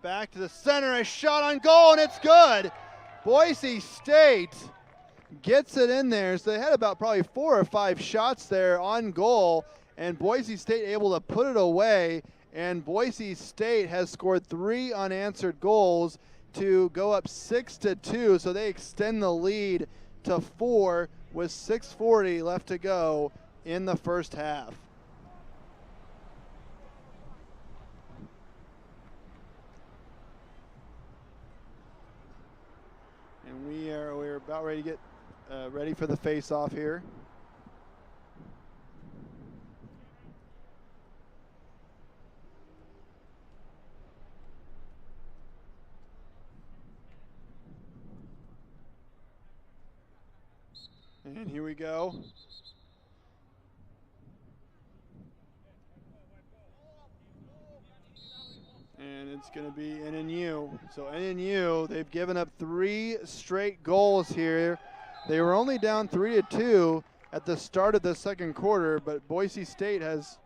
[SPEAKER 1] Back to the center, a shot on goal, and it's good. Boise State gets it in there. So they had about probably 4 or 5 shots there on goal, and Boise State able to put it away. And Boise State has scored 3 unanswered goals to go up 6-2. So they extend the lead to 4 with 6:40 left to go in the first half. And we're about ready to get ready for the face-off here. And here we go. And it's going to be NNU. So NNU, they've given up 3 straight goals here. They were only down 3-2 at the start of the second quarter, but Boise State has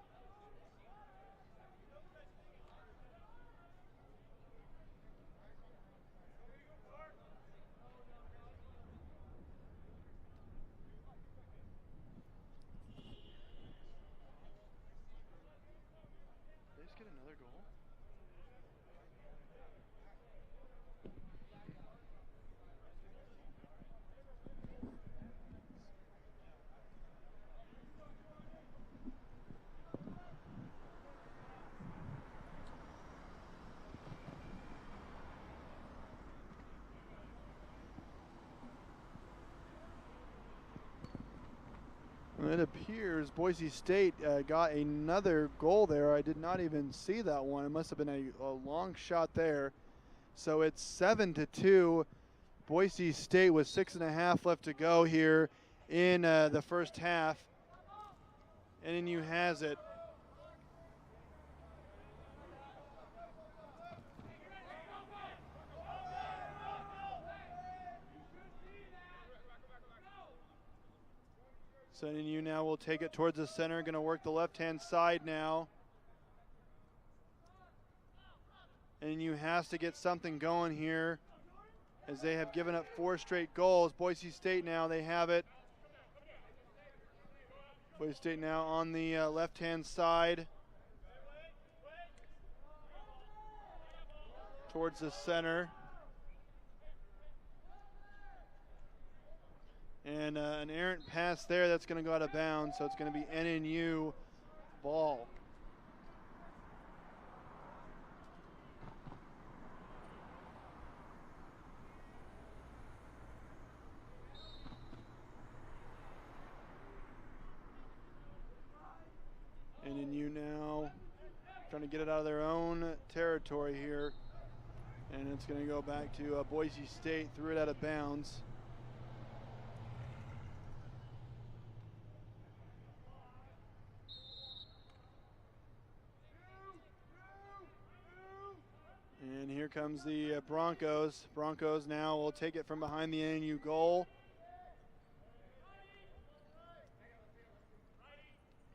[SPEAKER 1] it appears Boise State got another goal there. I did not even see that one. It must have been a long shot there. So it's 7-2. Boise State with 6.5 left to go here in the first half. NNU has it. So NNU now will take it towards the center, going to work the left-hand side now. NNU has to get something going here as they have given up 4 straight goals. Boise State now, they have it. Boise State now on the left-hand side towards the center. And an errant pass there that's going to go out of bounds, so it's going to be NNU ball. NNU now trying to get it out of their own territory here. And it's going to go back to Boise State, threw it out of bounds. And here comes the Broncos. Broncos now will take it from behind the NNU goal.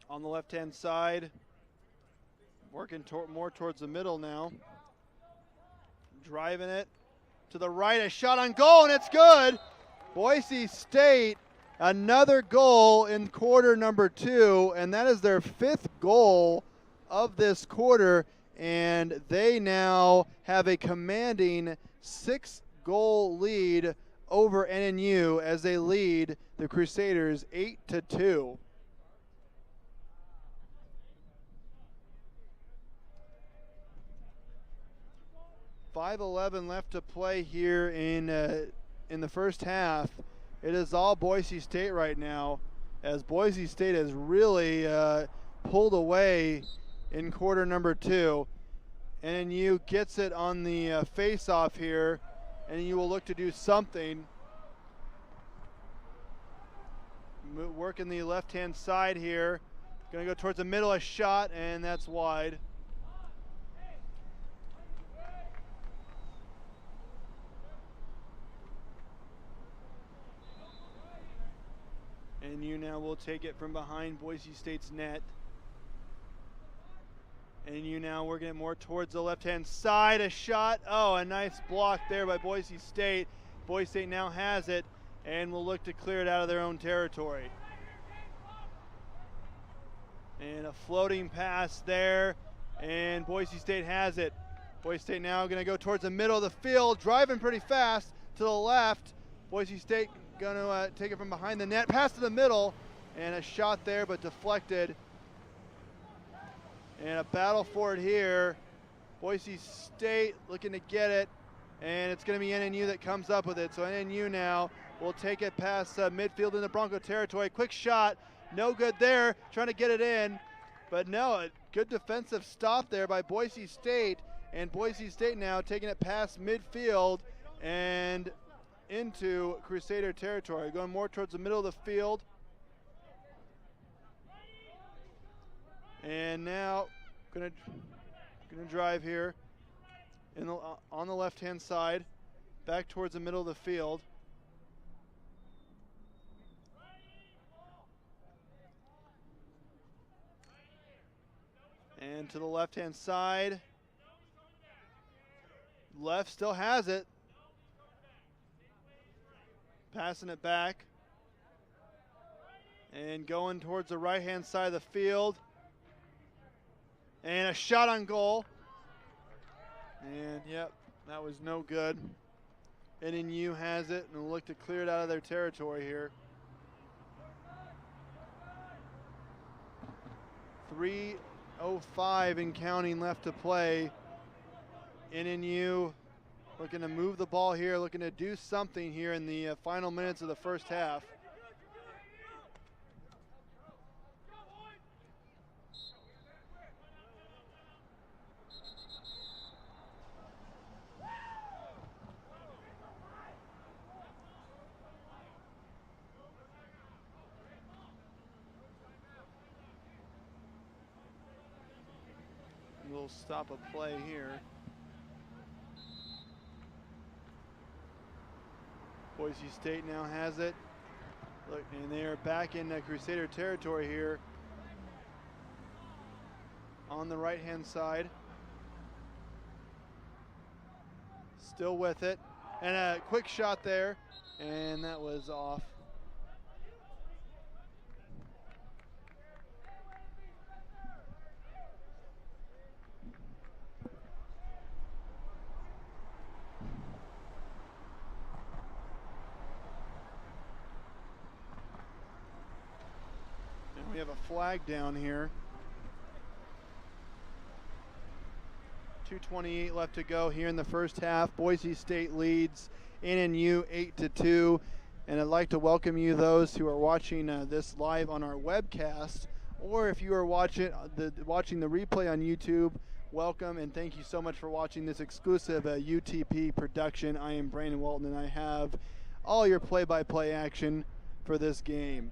[SPEAKER 1] On the left-hand side, working more towards the middle now. Driving it to the right, a shot on goal, and it's good. Boise State, another goal in quarter number 2, and that is their 5th goal of this quarter, and they now have a commanding 6-goal lead over NNU as they lead the Crusaders 8-2. 5:11 left to play here in the first half. It is all Boise State right now, as Boise State has really pulled away in quarter number 2. NNU gets it on the face-off here, and you will look to do something. Working the left-hand side here. Going to go towards the middle, a shot, and that's wide. NNU now will take it from behind Boise State's net. NNU now working it more towards the left-hand side. A shot. Oh, a nice block there by Boise State. Boise State now has it and will look to clear it out of their own territory. And a floating pass there, and Boise State has it. Boise State now going to go towards the middle of the field, driving pretty fast to the left. Boise State going to take it from behind the net, pass to the middle, and a shot there but deflected. And a battle for it here. Boise State looking to get it, and it's going to be NNU that comes up with it. So NNU now will take it past midfield into Bronco territory. Quick shot, no good there, trying to get it in. But no, a good defensive stop there by Boise State. And Boise State now taking it past midfield and into Crusader territory. Going more towards the middle of the field. And now gonna drive here on the left-hand side, back towards the middle of the field. And to the left-hand side. Left still has it. Passing it back. And going towards the right-hand side of the field. And a shot on goal. And yep, that was no good. NNU has it and will look to clear it out of their territory here. 3:05 and counting left to play. NNU looking to move the ball here, looking to do something here in the final minutes of the first half. We'll stop a play here. Boise State now has it. Look, and they are back in Crusader territory here on the right-hand side. Still with it. And a quick shot there, and that was off. And we have a flag down here. 2:28 left to go here in the first half. Boise State leads NNU 8-2. And I'd like to welcome you, those who are watching this live on our webcast, or if you are watching the replay on YouTube, welcome and thank you so much for watching this exclusive UTP production. I am Brandon Walton, and I have all your play-by-play action for this game.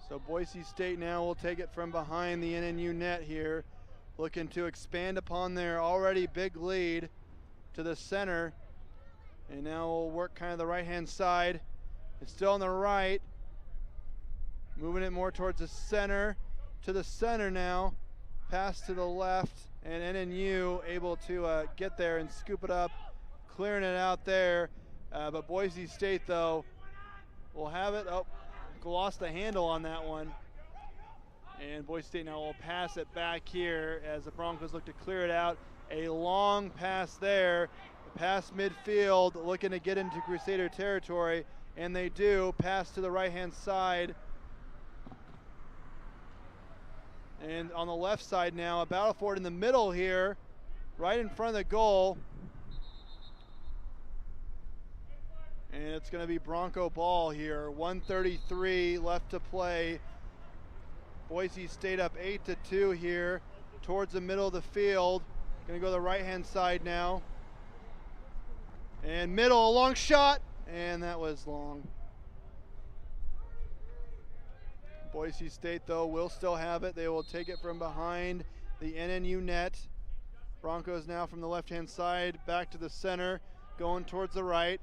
[SPEAKER 1] So Boise State now will take it from behind the NNU net here, looking to expand upon their already big lead to the center. And now we'll work kind of the right-hand side. It's still on the right. Moving it more towards the center. To the center now. Pass to the left. And NNU able to get there and scoop it up. Clearing it out there. But Boise State, though, will have it. Oh, lost the handle on that one. And Boise State now will pass it back here as the Broncos look to clear it out. A long pass there, past midfield, looking to get into Crusader territory, and they do. Pass to the right-hand side. And on the left side now, a battle for it in the middle here, right in front of the goal. And it's going to be Bronco ball here. 1:33 left to play. Boise State up 8-2 here towards the middle of the field. Going to go to the right-hand side now. And middle, a long shot, and that was long. Boise State, though, will still have it. They will take it from behind the NNU net. Broncos now from the left-hand side back to the center, going towards the right.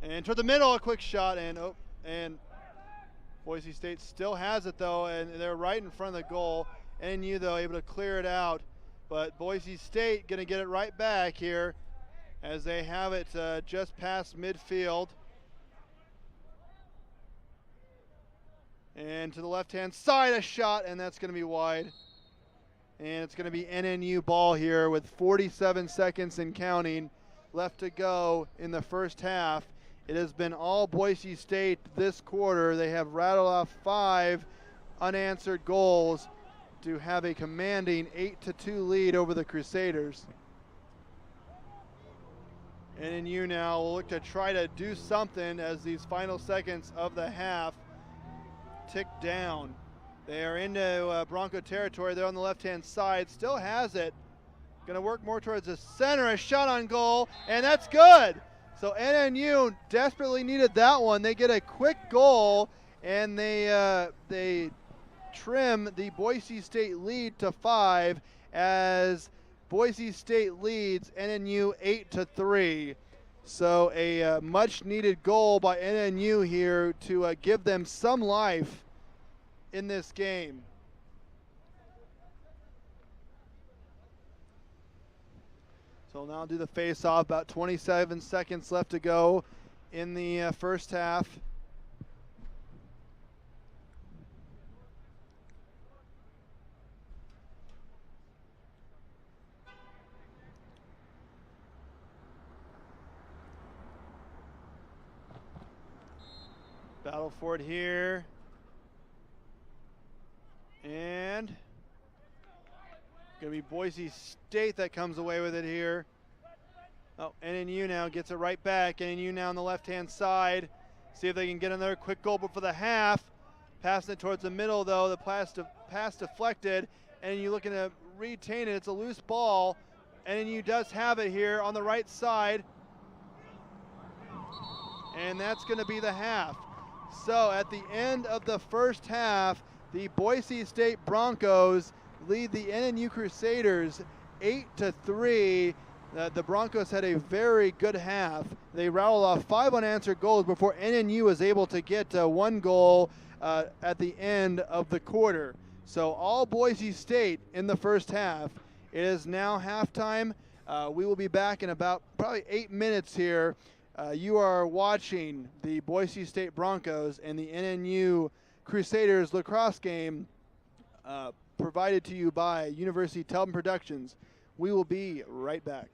[SPEAKER 1] And toward the middle, a quick shot, and Boise State still has it, though, and they're right in front of the goal. NNU, though, able to clear it out. But Boise State going to get it right back here as they have it just past midfield. And to the left-hand side, a shot, and that's going to be wide. And it's going to be NNU ball here with 47 seconds and counting left to go in the first half. It has been all Boise State this quarter. They have rattled off 5 unanswered goals to have a commanding 8-2 lead over the Crusaders. NNU now will look to try to do something as these final seconds of the half tick down. They are into Bronco territory. They're on the left-hand side. Still has it. Going to work more towards the center. A shot on goal, and that's good. So NNU desperately needed that one. They get a quick goal, and they trim the Boise State lead to 5 as Boise State leads NNU 8-3. So a much-needed goal by NNU here to give them some life in this game. So now do the face-off. About 27 seconds left to go in the first half. Battle for it here. And going to be Boise State that comes away with it here. Oh, NNU now gets it right back. NNU now on the left-hand side. See if they can get another quick goal before the half. Passing it towards the middle, though. The pass deflected. NNU looking to retain it. It's a loose ball. NNU does have it here on the right side. And that's going to be the half. So at the end of the first half, the Boise State Broncos lead the NNU Crusaders 8-3. The Broncos had a very good half. They rattled off 5 unanswered goals before NNU was able to get 1 goal at the end of the quarter. So all Boise State in the first half. It is now halftime. We will be back in about probably 8 minutes here. You are watching the Boise State Broncos and the NNU Crusaders lacrosse game provided to you by University Telton Productions. We will be right back.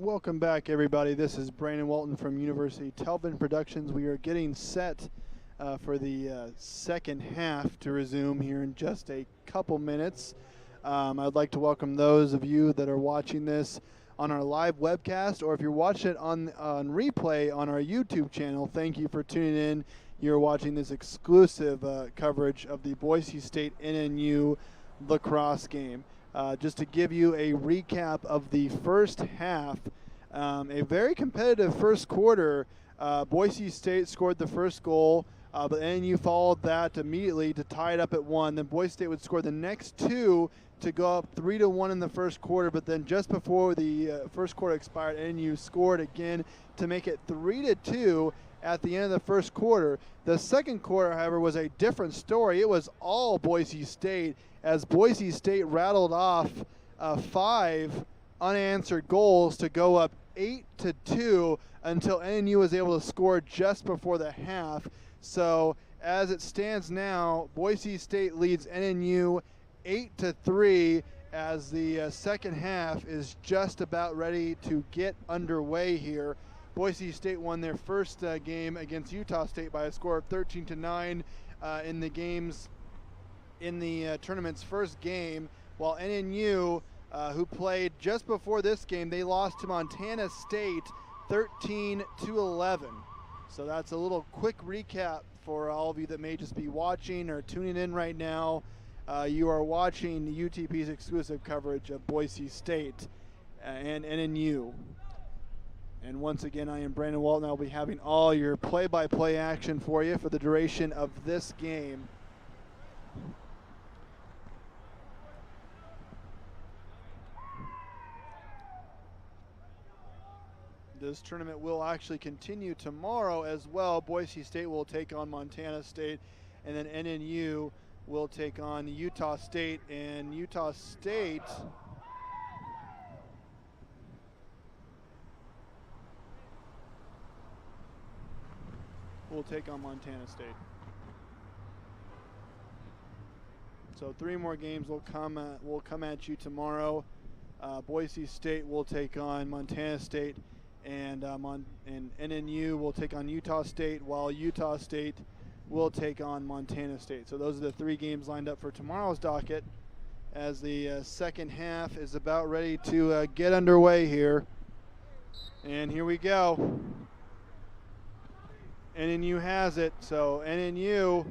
[SPEAKER 1] Welcome back, everybody. This is Brandon Walton from University Telvin Productions. We are getting set for the second half to resume here in just a couple minutes. I'd like to welcome those of you that are watching this on our live webcast, or if you're watching it on replay on our YouTube channel, thank you for tuning in. You're watching this exclusive coverage of the Boise State NNU lacrosse game. Just to give you a recap of the first half, a very competitive first quarter. Boise State scored the first goal, but NNU followed that immediately to tie it up at 1. Then Boise State would score the next 2 to go up 3-1 in the first quarter, but then just before the first quarter expired, NNU scored again to make it 3-2 at the end of the first quarter. The second quarter, however, was a different story. It was all Boise State, as Boise State rattled off 5 unanswered goals to go up 8-2 until NNU was able to score just before the half. So as it stands now, Boise State leads NNU 8-3 as the second half is just about ready to get underway here. Boise State won their first game against Utah State by a score of 13-9 in the games in the tournament's first game, while NNU, who played just before this game, they lost to Montana State 13-11. So that's a little quick recap for all of you that may just be watching or tuning in right now. You are watching UTP's exclusive coverage of Boise State and NNU. And once again, I am Brandon Walton. I'll be having all your play-by-play action for you for the duration of this game. This tournament will actually continue tomorrow as well. Boise State will take on Montana State, and then NNU will take on Utah State, and Utah State will take on Montana State. So 3 more games will come at you tomorrow. Boise State will take on Montana State, and NNU will take on Utah State, while Utah State will take on Montana State. So those are the 3 games lined up for tomorrow's docket, as the second half is about ready to get underway here. And here we go. NNU has it. So NNU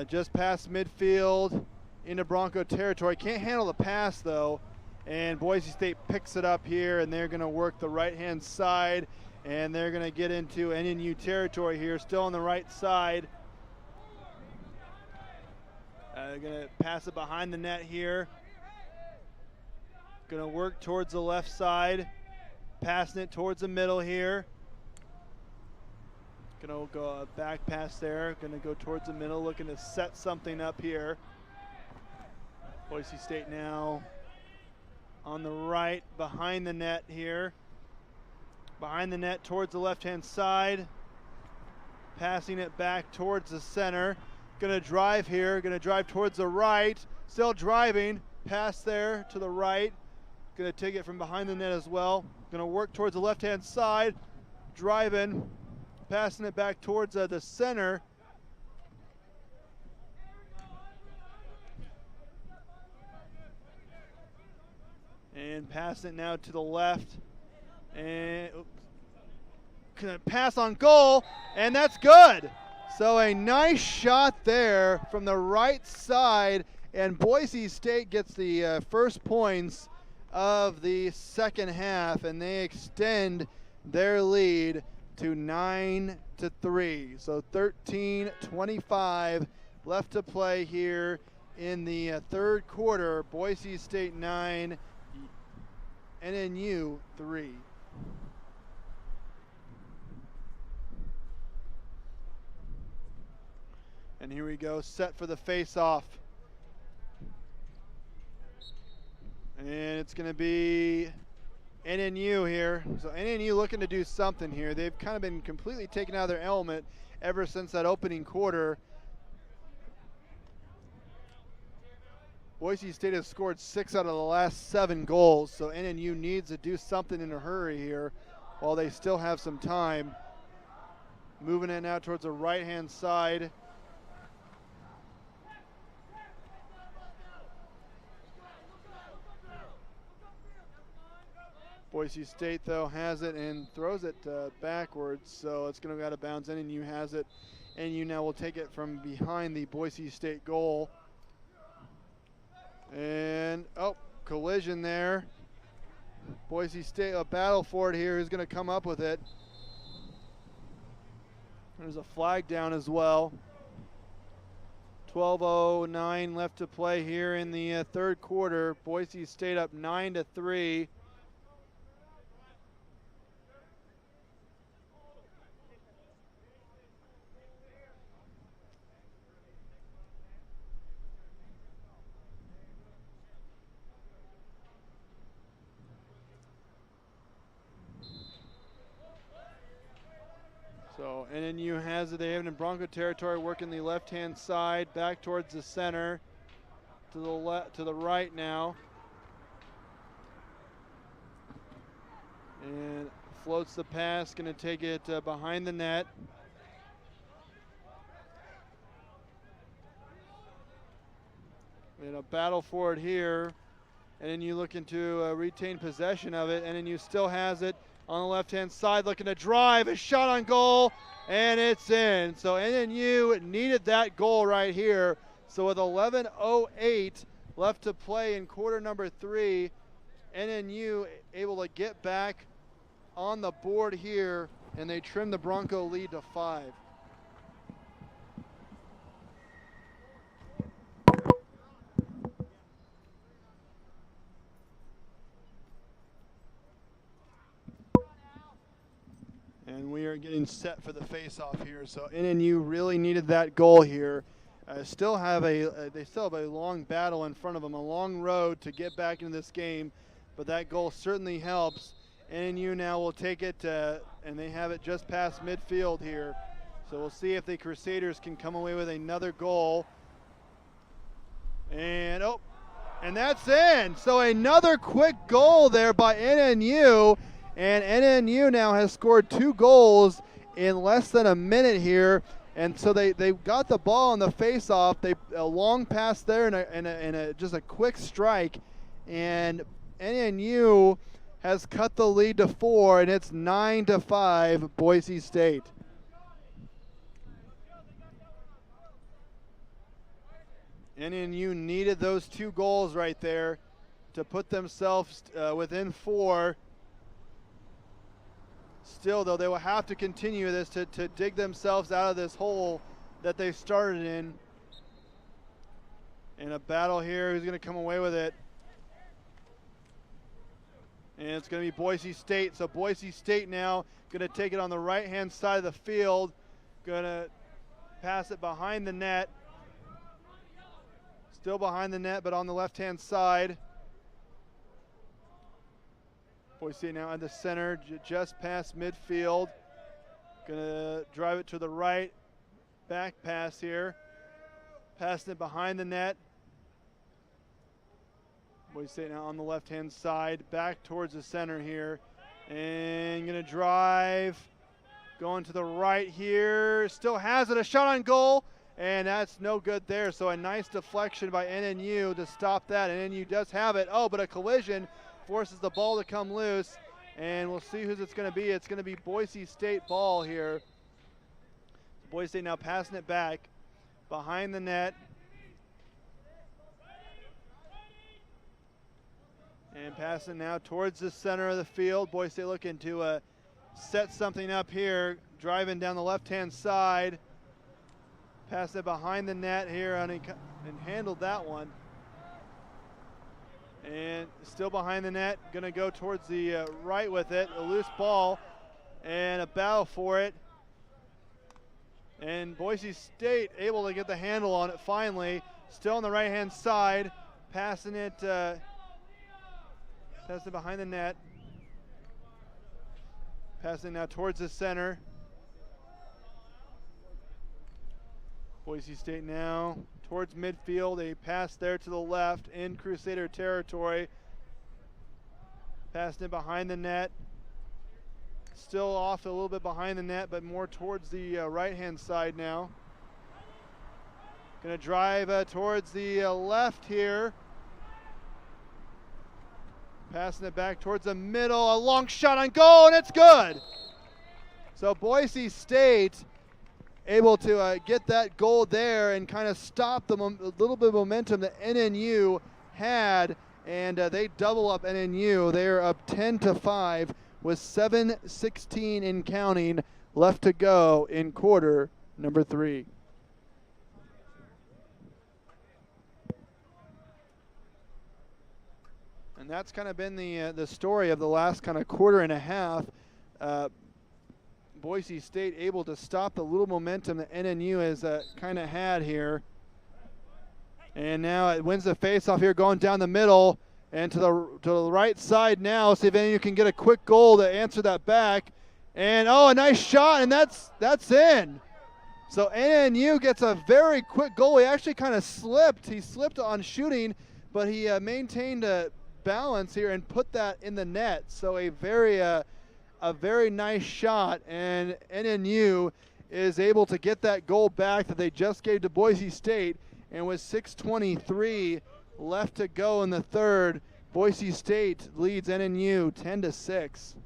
[SPEAKER 1] just past midfield into Bronco territory. Can't handle the pass though. And Boise State picks it up here, and they're going to work the right-hand side, and they're going to get into NNU territory here, still on the right side. They're going to pass it behind the net here. Going to work towards the left side, passing it towards the middle here. Going to go a back pass there, going to go towards the middle, looking to set something up here. Boise State now on the right, behind the net here. Behind the net towards the left-hand side. Passing it back towards the center. Gonna drive here, gonna drive towards the right. Still driving, pass there to the right. Gonna take it from behind the net as well. Gonna work towards the left-hand side. Driving, passing it back towards the center. And passing it now to the left. And gonna pass on goal, and that's good. So a nice shot there from the right side, and Boise State gets the first points of the second half, and they extend their lead to 9-3. So 13:25 left to play here in the third quarter. Boise State 9, NNU 3. And here we go, set for the face-off. And it's going to be NNU here. So NNU looking to do something here. They've kind of been completely taken out of their element ever since that opening quarter. Boise State has scored 6 out of the last 7 goals, so NNU needs to do something in a hurry here while they still have some time. Moving it now towards the right-hand side. Boise State, though, has it and throws it backwards, so it's going to go out of bounds. NNU has it. NNU now will take it from behind the Boise State goal. And, collision there. Boise State, a battle for it here. Who's going to come up with it? There's a flag down as well. 12:09 left to play here in the third quarter. Boise State up 9-3. So NNU has it. They have it in Bronco territory, working the left-hand side back towards the center, to the right now, and floats the pass. Going to take it behind the net. And a battle for it here. NNU looking to retain possession of it. NNU still has it. On the left-hand side, looking to drive, a shot on goal, and it's in. So NNU needed that goal right here. So with 11:08 left to play in quarter number 3, NNU able to get back on the board here, and they trim the Bronco lead to 5. And we are getting set for the face-off here. So NNU really needed that goal here. They still have a long battle in front of them, a long road to get back into this game, but that goal certainly helps. NNU now will take it, and they have it just past midfield here. So we'll see if the Crusaders can come away with another goal. And that's in. So another quick goal there by NNU. And NNU now has scored 2 goals in less than a minute here. And so they got the ball on the face-off. A long pass there and just a quick strike. And NNU has cut the lead to 4, and it's 9-5 Boise State. NNU needed those 2 goals right there to put themselves within 4. Still, though, they will have to continue this to dig themselves out of this hole that they started in. In a battle here, who's going to come away with it? And it's going to be Boise State. So Boise State now going to take it on the right-hand side of the field. Going to pass it behind the net. Still behind the net, but on the left-hand side. Boise State now in the center, just past midfield. Gonna drive it to the right. Back pass here. Passing it behind the net. Boise State now on the left-hand side, back towards the center here. And gonna drive. Going to the right here. Still has it, a shot on goal. And that's no good there. So a nice deflection by NNU to stop that. NNU does have it. But a collision forces the ball to come loose, and we'll see whose it's going to be. It's going to be Boise State ball here. Boise State now passing it back behind the net. And passing now towards the center of the field. Boise State looking to set something up here, driving down the left-hand side. Pass it behind the net here, and handled that one. And still behind the net, going to go towards the right with it. A loose ball and a battle for it. And Boise State able to get the handle on it finally. Still on the right-hand side, passing it behind the net. Passing now towards the center. Boise State now towards midfield. A pass there to the left in Crusader territory. Passed it behind the net. Still off a little bit behind the net, but more towards the right-hand side now. Going to drive towards the left here. Passing it back towards the middle. A long shot on goal, and it's good. So Boise State able to get that goal there and kind of stop the little bit of momentum that NNU had, and they double up NNU. They're up 10-5 with 7:16 in counting left to go in quarter number 3. And that's kind of been the story of the last kind of quarter and a half. Boise State able to stop the little momentum that NNU has kind of had here. And now it wins the faceoff here, going down the middle and to the right side now. See if NNU can get a quick goal to answer that back. And a nice shot, and that's in. So NNU gets a very quick goal. He actually kind of slipped. He slipped on shooting, but he maintained a balance here and put that in the net. So a very nice shot, and NNU is able to get that goal back that they just gave to Boise State. And with 6:23 left to go in the third, Boise State leads NNU 10-6.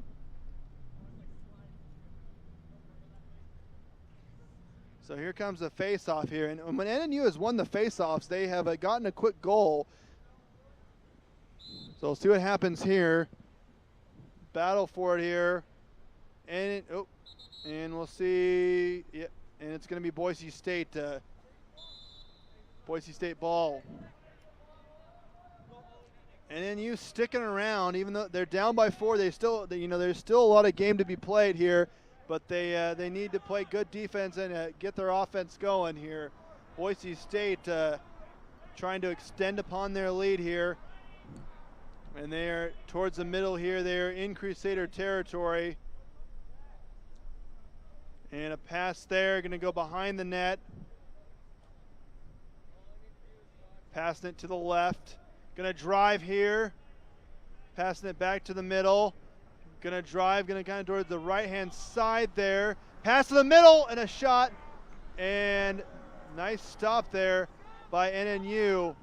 [SPEAKER 1] So here comes the face-off here, and when NNU has won the face-offs, they have gotten a quick goal. So we'll see what happens here. Battle for it here, and we'll see. Yeah, and it's going to be Boise State. Boise State ball. NNU sticking around, even though they're down by 4. There's still a lot of game to be played here, but they need to play good defense and get their offense going here. Boise State trying to extend upon their lead here. And they're towards the middle here. They're in Crusader territory. And a pass there, going to go behind the net. Passing it to the left. Going to drive here. Passing it back to the middle. Going to drive, going to kind of towards the right-hand side there. Pass to the middle and a shot. And nice stop there by NNU.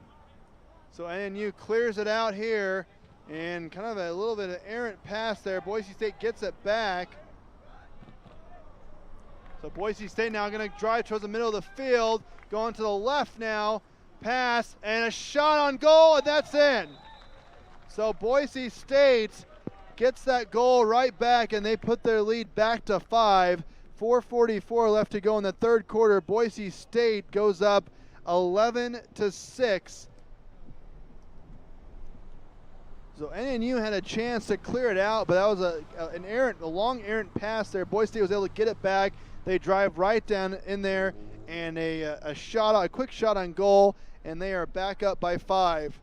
[SPEAKER 1] So NNU clears it out here. And kind of a little bit of errant pass there. Boise State gets it back. So Boise State now going to drive towards the middle of the field. Going to the left now. Pass and a shot on goal, and that's in. So Boise State gets that goal right back, and they put their lead back to 5. 4:44 left to go in the third quarter. Boise State goes up 11-6. So NNU had a chance to clear it out, but that was a long errant pass there. Boise State was able to get it back. They drive right down in there, and a quick shot on goal, and they are back up by 5.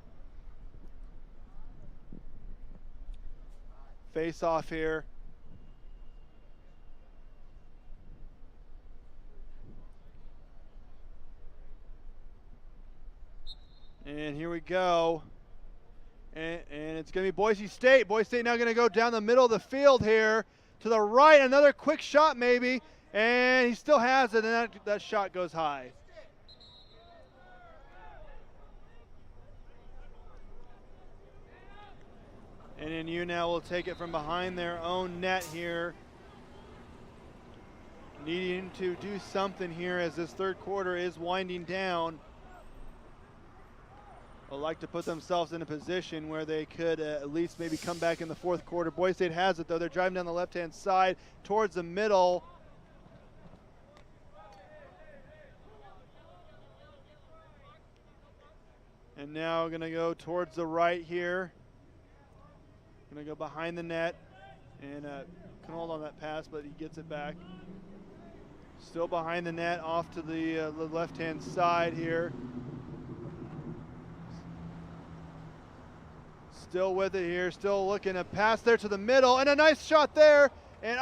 [SPEAKER 1] Face off here. And here we go. And it's going to be Boise State. Boise State now going to go down the middle of the field here to the right. Another quick shot maybe. And he still has it, and that shot goes high. And NNU now will take it from behind their own net here. Needing to do something here as this third quarter is winding down. Would like to put themselves in a position where they could at least maybe come back in the fourth quarter. Boise State has it though. They're driving down the left-hand side towards the middle. And now going to go towards the right here. Going to go behind the net and can hold on that pass, but he gets it back. Still behind the net, off to the left-hand side here. Still with it here, still looking to pass there to the middle, and a nice shot there, and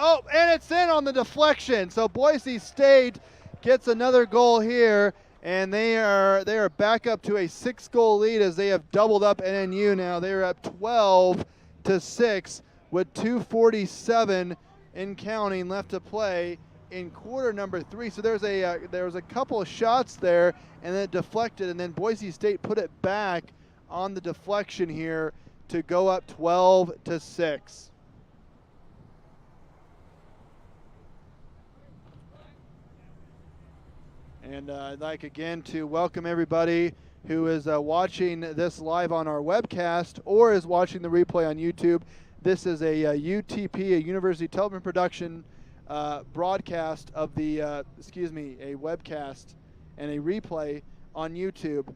[SPEAKER 1] it's in on the deflection. So Boise State gets another goal here, and they are back up to a 6-goal lead as they have doubled up NNU now. They are up 12-6 with 2:47 in counting left to play in quarter number 3. So there was a couple of shots there, and then it deflected, and then Boise State put it back on the deflection here to go up 12-6. And I'd like again to welcome everybody who is watching this live on our webcast or is watching the replay on YouTube. This is a UTP, a University Television Production broadcast of the, a webcast and a replay on YouTube.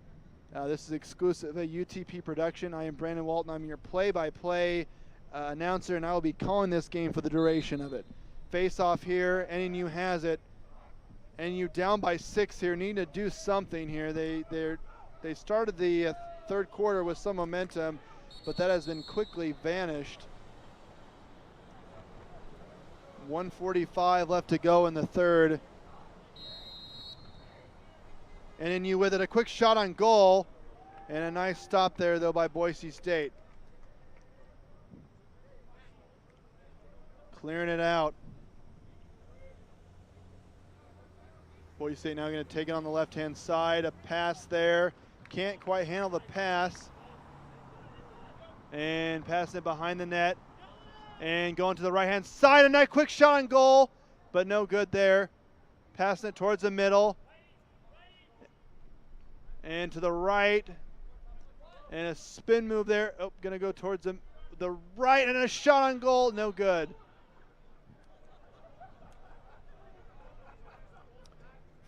[SPEAKER 1] This is exclusive, a UTP production. I am Brandon Walton. I'm your play-by-play announcer, and I will be calling this game for the duration of it. Face off here. NNU has it. NNU down by 6 here. Need to do something here. They started the third quarter with some momentum, but that has been quickly vanished. 1:45 left to go in the third. NNU with it, a quick shot on goal, and a nice stop there though by Boise State. Clearing it out. Boise State now going to take it on the left-hand side. A pass there. Can't quite handle the pass. And passing it behind the net. And going to the right-hand side. A nice quick shot on goal, but no good there. Passing it towards the middle. And to the right. And a spin move there. Oh, going to go towards the right. And a shot on goal. No good.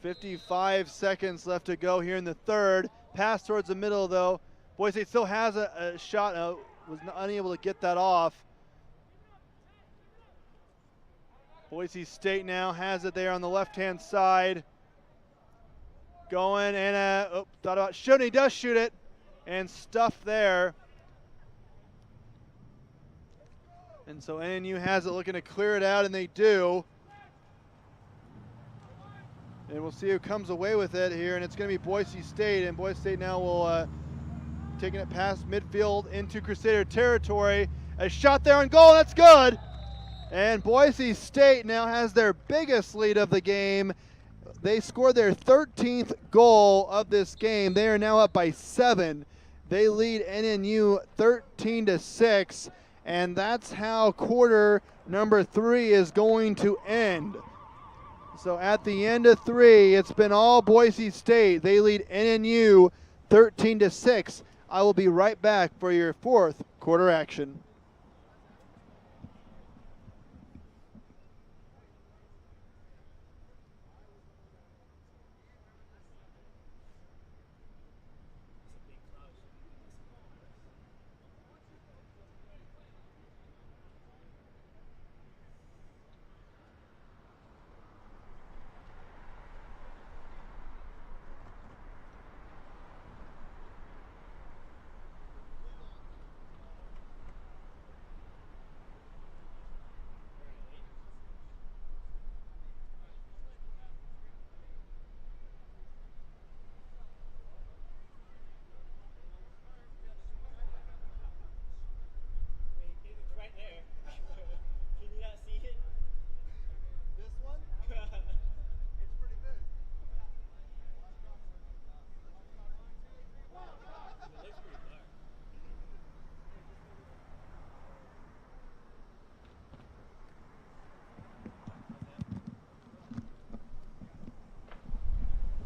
[SPEAKER 1] 55 seconds left to go here in the third. Pass towards the middle, though. Boise State still has a shot. Was unable to get that off. Boise State now has it there on the left-hand side. Going and thought about shooting. He does shoot it, and stuffed there. And so NNU has it, looking to clear it out, and they do. And we'll see who comes away with it here, and it's going to be Boise State. And Boise State now will taking it past midfield into Crusader territory. A shot there on goal, that's good. And Boise State now has their biggest lead of the game. They scored their 13th goal of this game. They are now up by 7. They lead NNU 13-6, and that's how quarter number 3 is going to end. So at the end of 3, it's been all Boise State. They lead NNU 13-6. I will be right back for your 4th quarter action.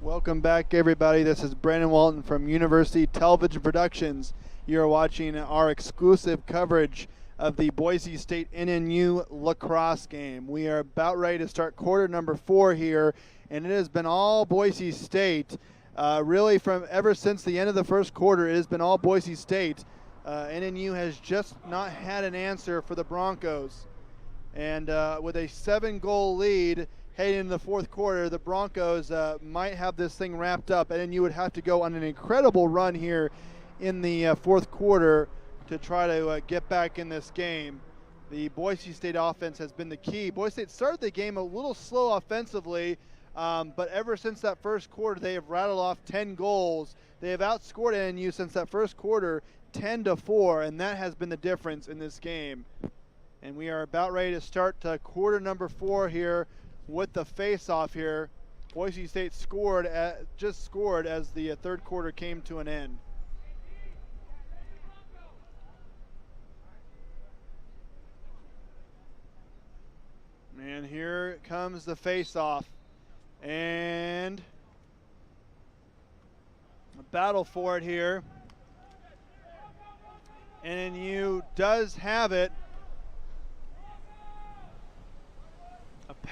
[SPEAKER 1] Welcome back, everybody. This is Brandon Walton from University Television Productions. You're watching our exclusive coverage of the Boise State NNU lacrosse game. We are about ready to start quarter number 4 here, and it has been all Boise State. Really, from ever since the end of the first quarter, it has been all Boise State. NNU has just not had an answer for the Broncos. And with a 7-goal lead heading into the fourth quarter, the Broncos might have this thing wrapped up, and you would have to go on an incredible run here in the fourth quarter to try to get back in this game. The Boise State offense has been the key. Boise State started the game a little slow offensively, But ever since that first quarter, they have rattled off 10 goals. They have outscored NNU since that first quarter 10-4, and that has been the difference in this game. And we are about ready to start quarter number 4 here with the face-off here. Boise State just scored as the third quarter came to an end. And here comes the face-off. And a battle for it here. NNU does have it.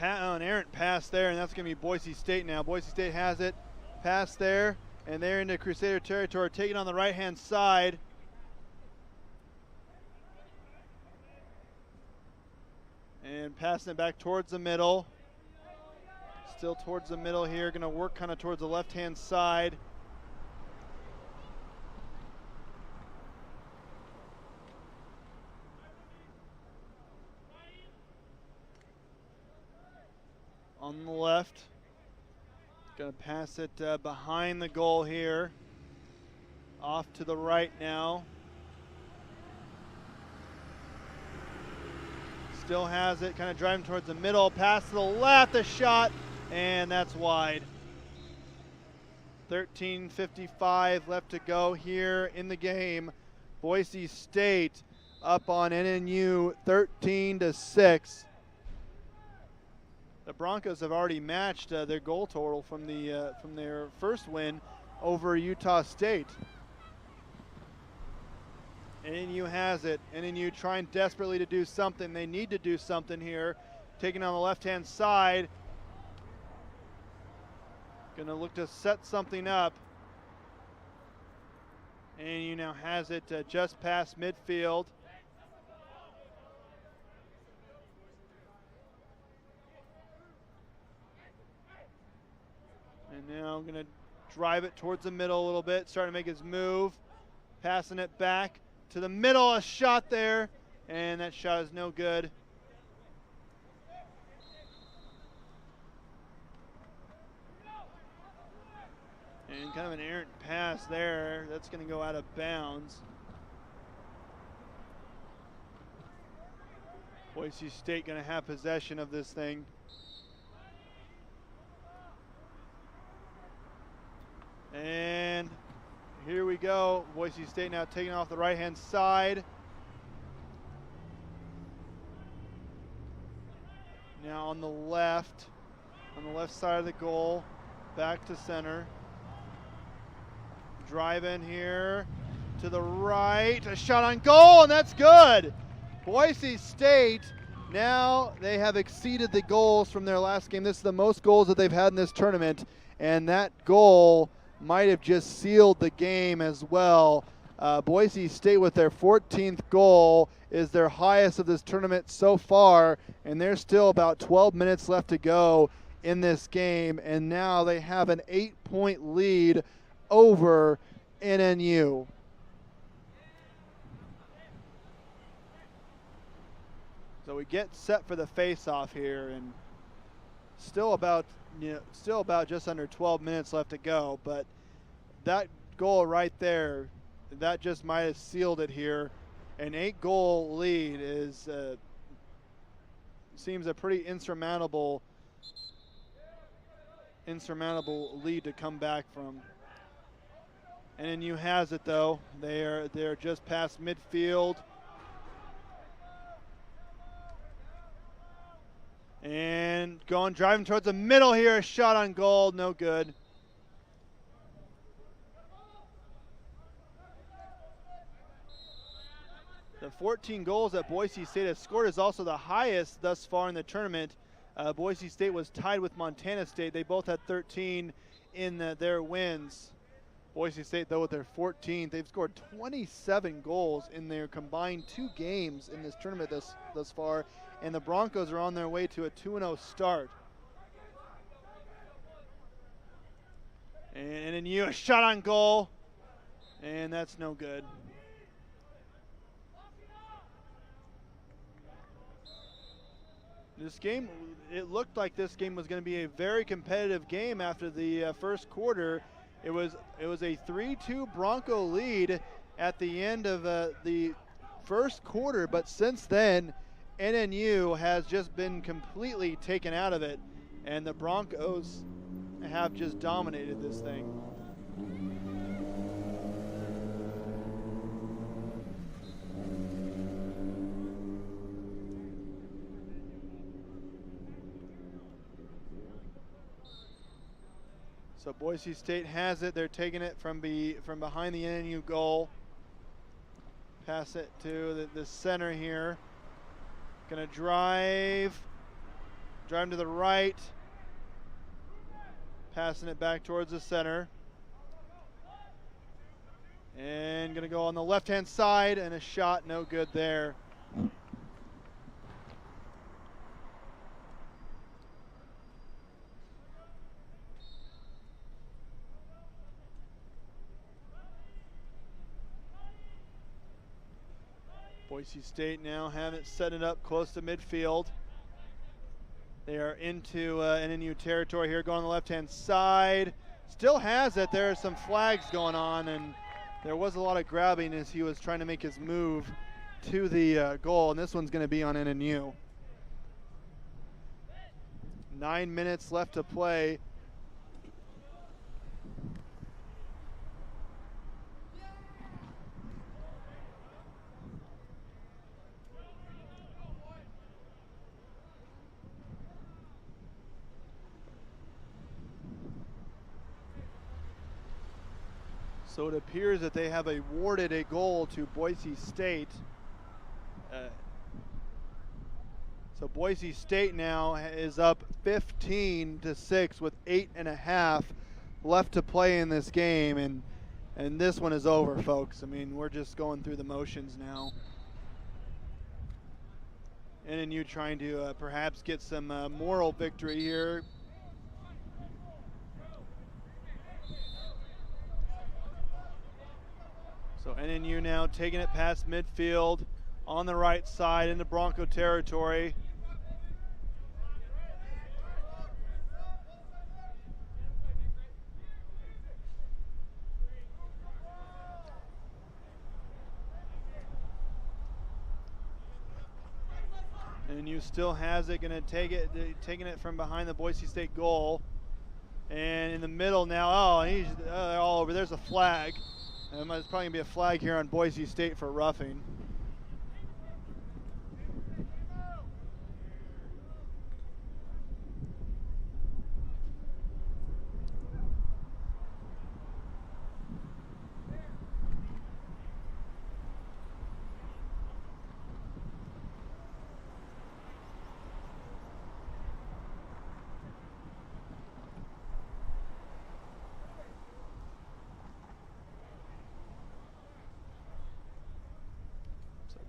[SPEAKER 1] An errant pass there, and that's going to be Boise State now. Boise State has it. Pass there, and they're into Crusader territory, taking on the right-hand side. And passing it back towards the middle. Still towards the middle here. Going to work kind of towards the left-hand side. On the left. Going to pass it behind the goal here. Off to the right now. Still has it, kind of driving towards the middle. Pass to the left, a shot, and that's wide. 13:55 left to go here in the game. Boise State up on NNU 13-6. The Broncos have already matched their goal total from their first win over Utah State. NNU has it. NNU trying desperately to do something. They need to do something here. Taking on the left-hand side. Gonna look to set something up. NNU now has it just past midfield. And now gonna drive it towards the middle a little bit, starting to make his move. Passing it back to the middle, a shot there, and that shot is no good. And kind of an errant pass there. That's going to go out of bounds. Boise State going to have possession of this thing. And here we go. Boise State now taking off the right-hand side. Now on the left side of the goal, back to center. Drive in here to the right, a shot on goal, and that's good. Boise State, now they have exceeded the goals from their last game. This is the most goals that they've had in this tournament, and that goal might have just sealed the game as well. Boise State with their 14th goal is their highest of this tournament so far, and there's still about 12 minutes left to go in this game, and now they have an 8-point lead over NNU. So we get set for the face-off here, and still about just under 12 minutes left to go, but that goal right there, that just might have sealed it here. An 8-goal lead is seems a pretty insurmountable lead to come back from. NNU has it though. They're just past midfield. And driving towards the middle here, a shot on goal, no good. The 14 goals that Boise State has scored is also the highest thus far in the tournament. Boise State was tied with Montana State. They both had 13 in their wins. Boise State, though, with their 14th, they've scored 27 goals in their combined 2 games in this tournament thus far, and the Broncos are on their way to a 2-0 start. And then a shot on goal, and that's no good. This game, it looked like this game was going to be a very competitive game after the first quarter. It was a 3-2 Bronco lead at the end of the first quarter, but since then, NNU has just been completely taken out of it, and the Broncos have just dominated this thing. So Boise State has it. They're taking it from behind the NNU goal. Pass it to the center here. Gonna drive to the right. Passing it back towards the center. And gonna go on the left-hand side, and a shot no good there. Boise State now have it set it up close to midfield. They are into NNU territory here, going on the left-hand side. Still has it. There are some flags going on, and there was a lot of grabbing as he was trying to make his move to the goal, and this one's going to be on NNU. 9 minutes left to play. So it appears that they have awarded a goal to Boise State. So Boise State now is up 15-6 with 8.5 left to play in this game, and this one is over, folks. I mean, we're just going through the motions now. NNU trying to perhaps get some moral victory here. So NNU now taking it past midfield on the right side into Bronco territory. NNU still has it, going to taking it from behind the Boise State goal. And in the middle now, he's all over. There's a flag. There's probably going to be a flag here on Boise State for roughing.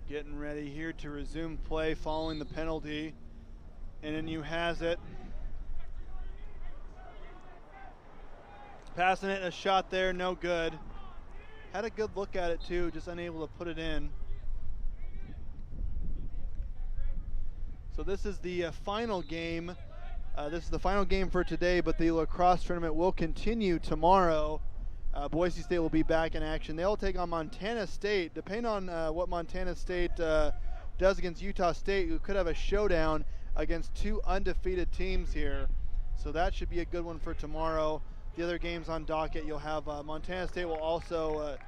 [SPEAKER 1] Getting ready here to resume play following the penalty. NNU has it. Passing it, a shot there, no good. Had a good look at it too, just unable to put it in. So this is the final game. This is the final game for today, but the lacrosse tournament will continue tomorrow. Boise State will be back in action. They'll take on Montana State. Depending on what Montana State does against Utah State, we could have a showdown against two undefeated teams here. So that should be a good one for tomorrow. The other games on docket, you'll have Montana State will also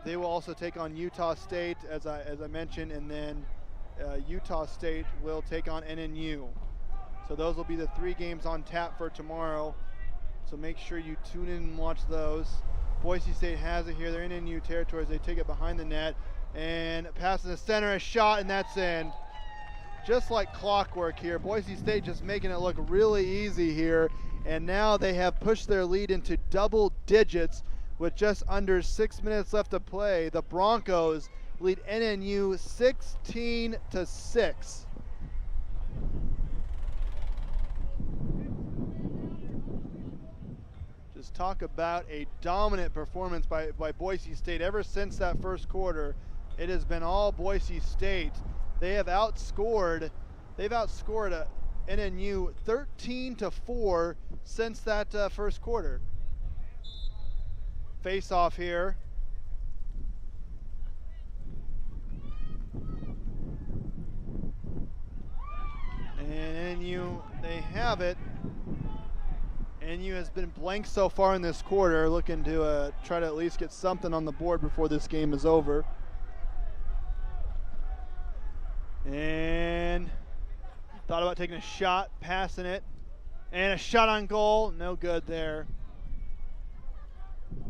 [SPEAKER 1] they will also take on Utah State, as I mentioned, and then Utah State will take on NNU. So those will be the three games on tap for tomorrow. So make sure you tune in and watch those. Boise State has it here. They're in NNU territory as they take it behind the net. And pass in the center, a shot, and that's in. Just like clockwork here. Boise State just making it look really easy here. And now they have pushed their lead into double digits with just under 6 minutes left to play. The Broncos lead NNU 16-6. Talk about a dominant performance by Boise State. Ever since that first quarter, it has been all Boise State. They have outscored They've outscored NNU 13-4 since that first quarter. Face off here. And NNU, they have it. NNU has been blank so far in this quarter, looking to try to at least get something on the board before this game is over. And thought about taking a shot, passing it, and a shot on goal, no good there.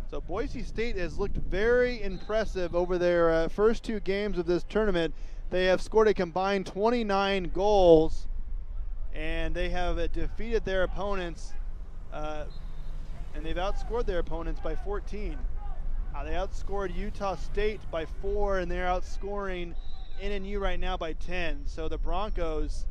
[SPEAKER 1] So Boise State has looked very impressive over their first two games of this tournament. They have scored a combined 29 goals, and they have defeated their opponents, and they've outscored their opponents by 14. They outscored Utah State by 4, and they're outscoring NNU right now by 10. So the Broncos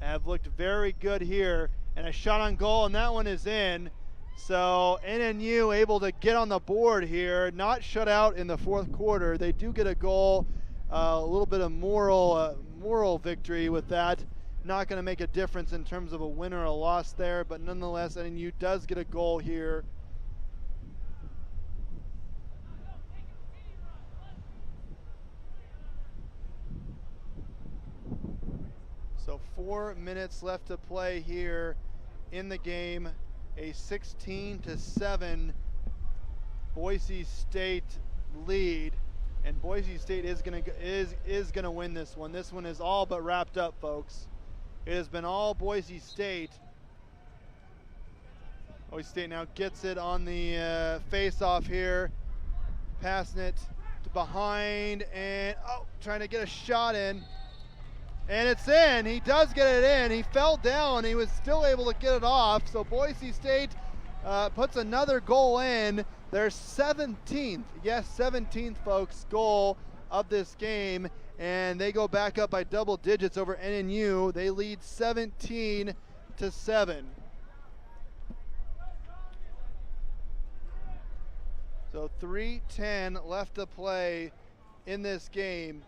[SPEAKER 1] have looked very good here, and a shot on goal, and that one is in. So NNU able to get on the board here, not shut out in the fourth quarter. They do get a goal, a little bit of moral victory with that. Not going to make a difference in terms of a win or a loss there, but nonetheless, NNU does get a goal here. So 4 minutes left to play here in the game. A 16-7 Boise State lead, and Boise State is gonna win this one. This one is all but wrapped up, folks. It has been all Boise State. Boise State now gets it on the face-off here, passing it to behind, and trying to get a shot in. And it's in. He does get it in. He fell down. He was still able to get it off. So Boise State puts another goal in. Their 17th, yes, 17th, folks, goal of this game. And they go back up by double digits over NNU. They lead 17-7. So 3:10 left to play in this game.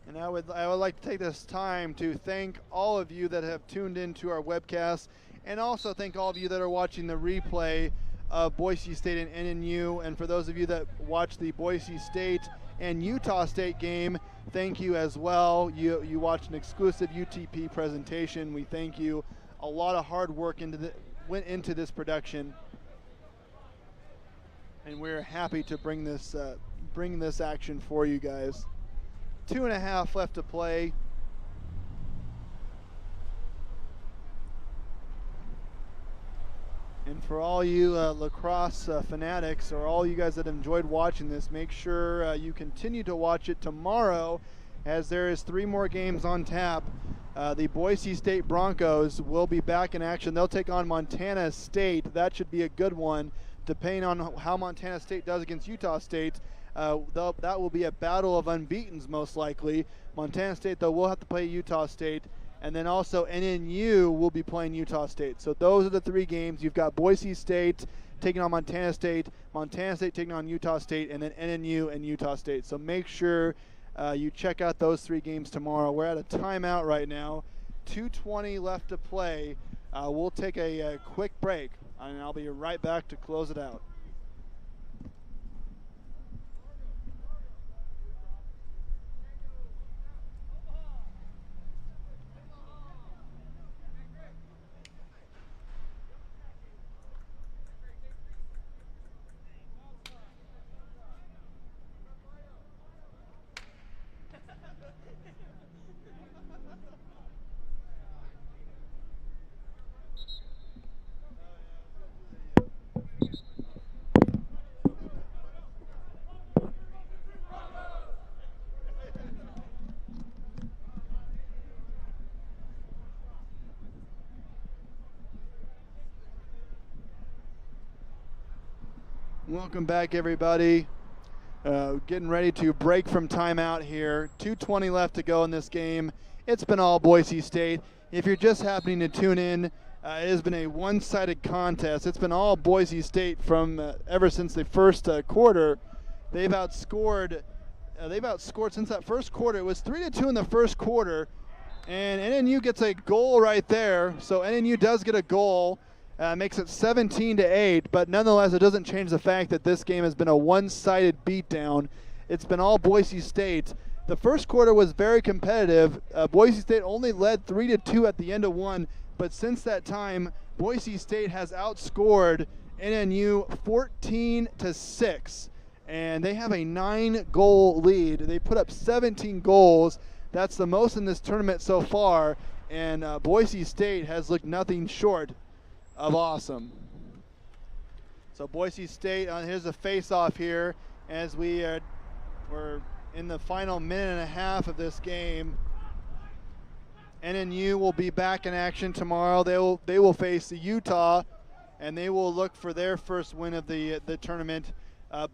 [SPEAKER 1] And I would like to take this time to thank all of you that have tuned into our webcast, and also thank all of you that are watching the replay of Boise State and NNU. And for those of you that watch the Boise State and Utah State game, thank you as well. You watched an exclusive UTP presentation. We thank you. A lot of hard work went into this production, and we're happy to bring this action for you guys. 2.5 left to play. And for all you lacrosse fanatics, or all you guys that enjoyed watching this, make sure you continue to watch it tomorrow, as there is 3 more games on tap. The Boise State Broncos will be back in action. They'll take on Montana State. That should be a good one, depending on how Montana State does against Utah State. That will be a battle of unbeatens, most likely. Montana State, though, will have to play Utah State. And then also NNU will be playing Utah State. So those are the 3 games. You've got Boise State taking on Montana State taking on Utah State, and then NNU and Utah State. So make sure you check out those 3 games tomorrow. We're at a timeout right now. 2:20 left to play. We'll take a quick break, and I'll be right back to close it out. Welcome back, everybody. Getting ready to break from timeout here. 2:20 left to go in this game. It's been all Boise State. If you're just happening to tune in, it has been a one-sided contest. It's been all Boise State from ever since the first quarter. They've outscored they've outscored since that first quarter. It was 3-2 in the first quarter, and NNU gets a goal right there. So NNU does get a goal, makes it 17-8. But nonetheless, it doesn't change the fact that this game has been a one-sided beatdown. It's been all Boise State. The first quarter was very competitive. Boise State only led 3-2 at the end of one, but since that time, Boise State has outscored NNU 14-6, and they have a 9-goal lead. They put up 17 goals. That's the most in this tournament so far, and Boise State has looked nothing short of awesome. So Boise State, here's a face-off here as we're in the final minute and a half of this game. NNU will be back in action tomorrow. They will face Utah, and they will look for their first win of the tournament.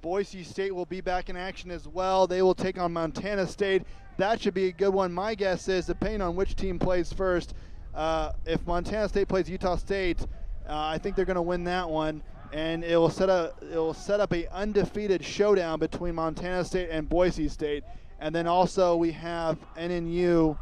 [SPEAKER 1] Boise State will be back in action as well. They will take on Montana State. That should be a good one. My guess is, depending on which team plays first, if Montana State plays Utah State, I think they're going to win that one, and it will set up a undefeated showdown between Montana State and Boise State. And then also we have Utah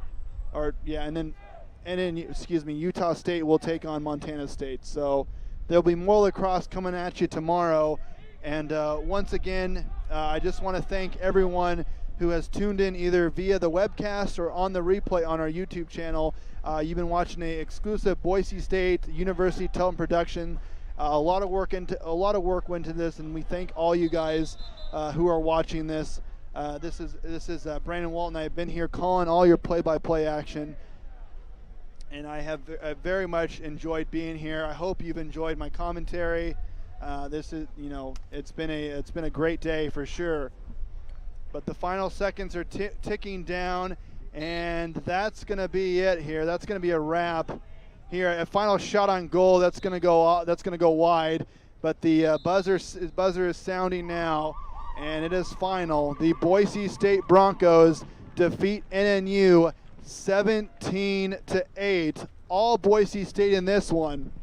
[SPEAKER 1] State will take on Montana State. So there'll be more lacrosse coming at you tomorrow. And once again, I just want to thank everyone who has tuned in either via the webcast or on the replay on our YouTube channel. You've been watching an exclusive Boise State University Television production. A lot of work went into this, and we thank all you guys who are watching this. This is Brandon Walton. I've been here calling all your play-by-play action, and I very much enjoyed being here. I hope you've enjoyed my commentary. This is, it's been a great day for sure. But the final seconds are ticking down, and that's going to be it here. That's going to be a wrap here. A final shot on goal. That's going to go wide. But the buzzer is sounding now, and it is final. The Boise State Broncos defeat NNU 17-8. All Boise State in this one.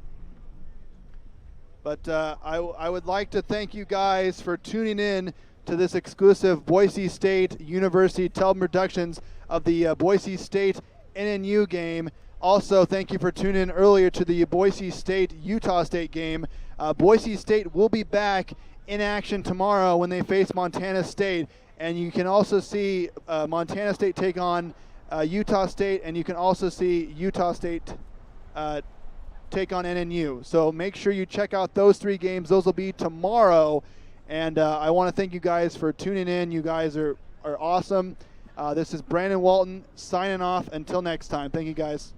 [SPEAKER 1] But I would like to thank you guys for tuning in to this exclusive Boise State University Television Productions of the Boise State NNU game. Also, thank you for tuning in earlier to the Boise State-Utah State game. Boise State will be back in action tomorrow when they face Montana State. And you can also see Montana State take on Utah State, and you can also see Utah State take on NNU. So make sure you check out those three games. Those will be tomorrow. And I want to thank you guys for tuning in. You guys are awesome. This is Brandon Walton signing off. Until next time. Thank you, guys.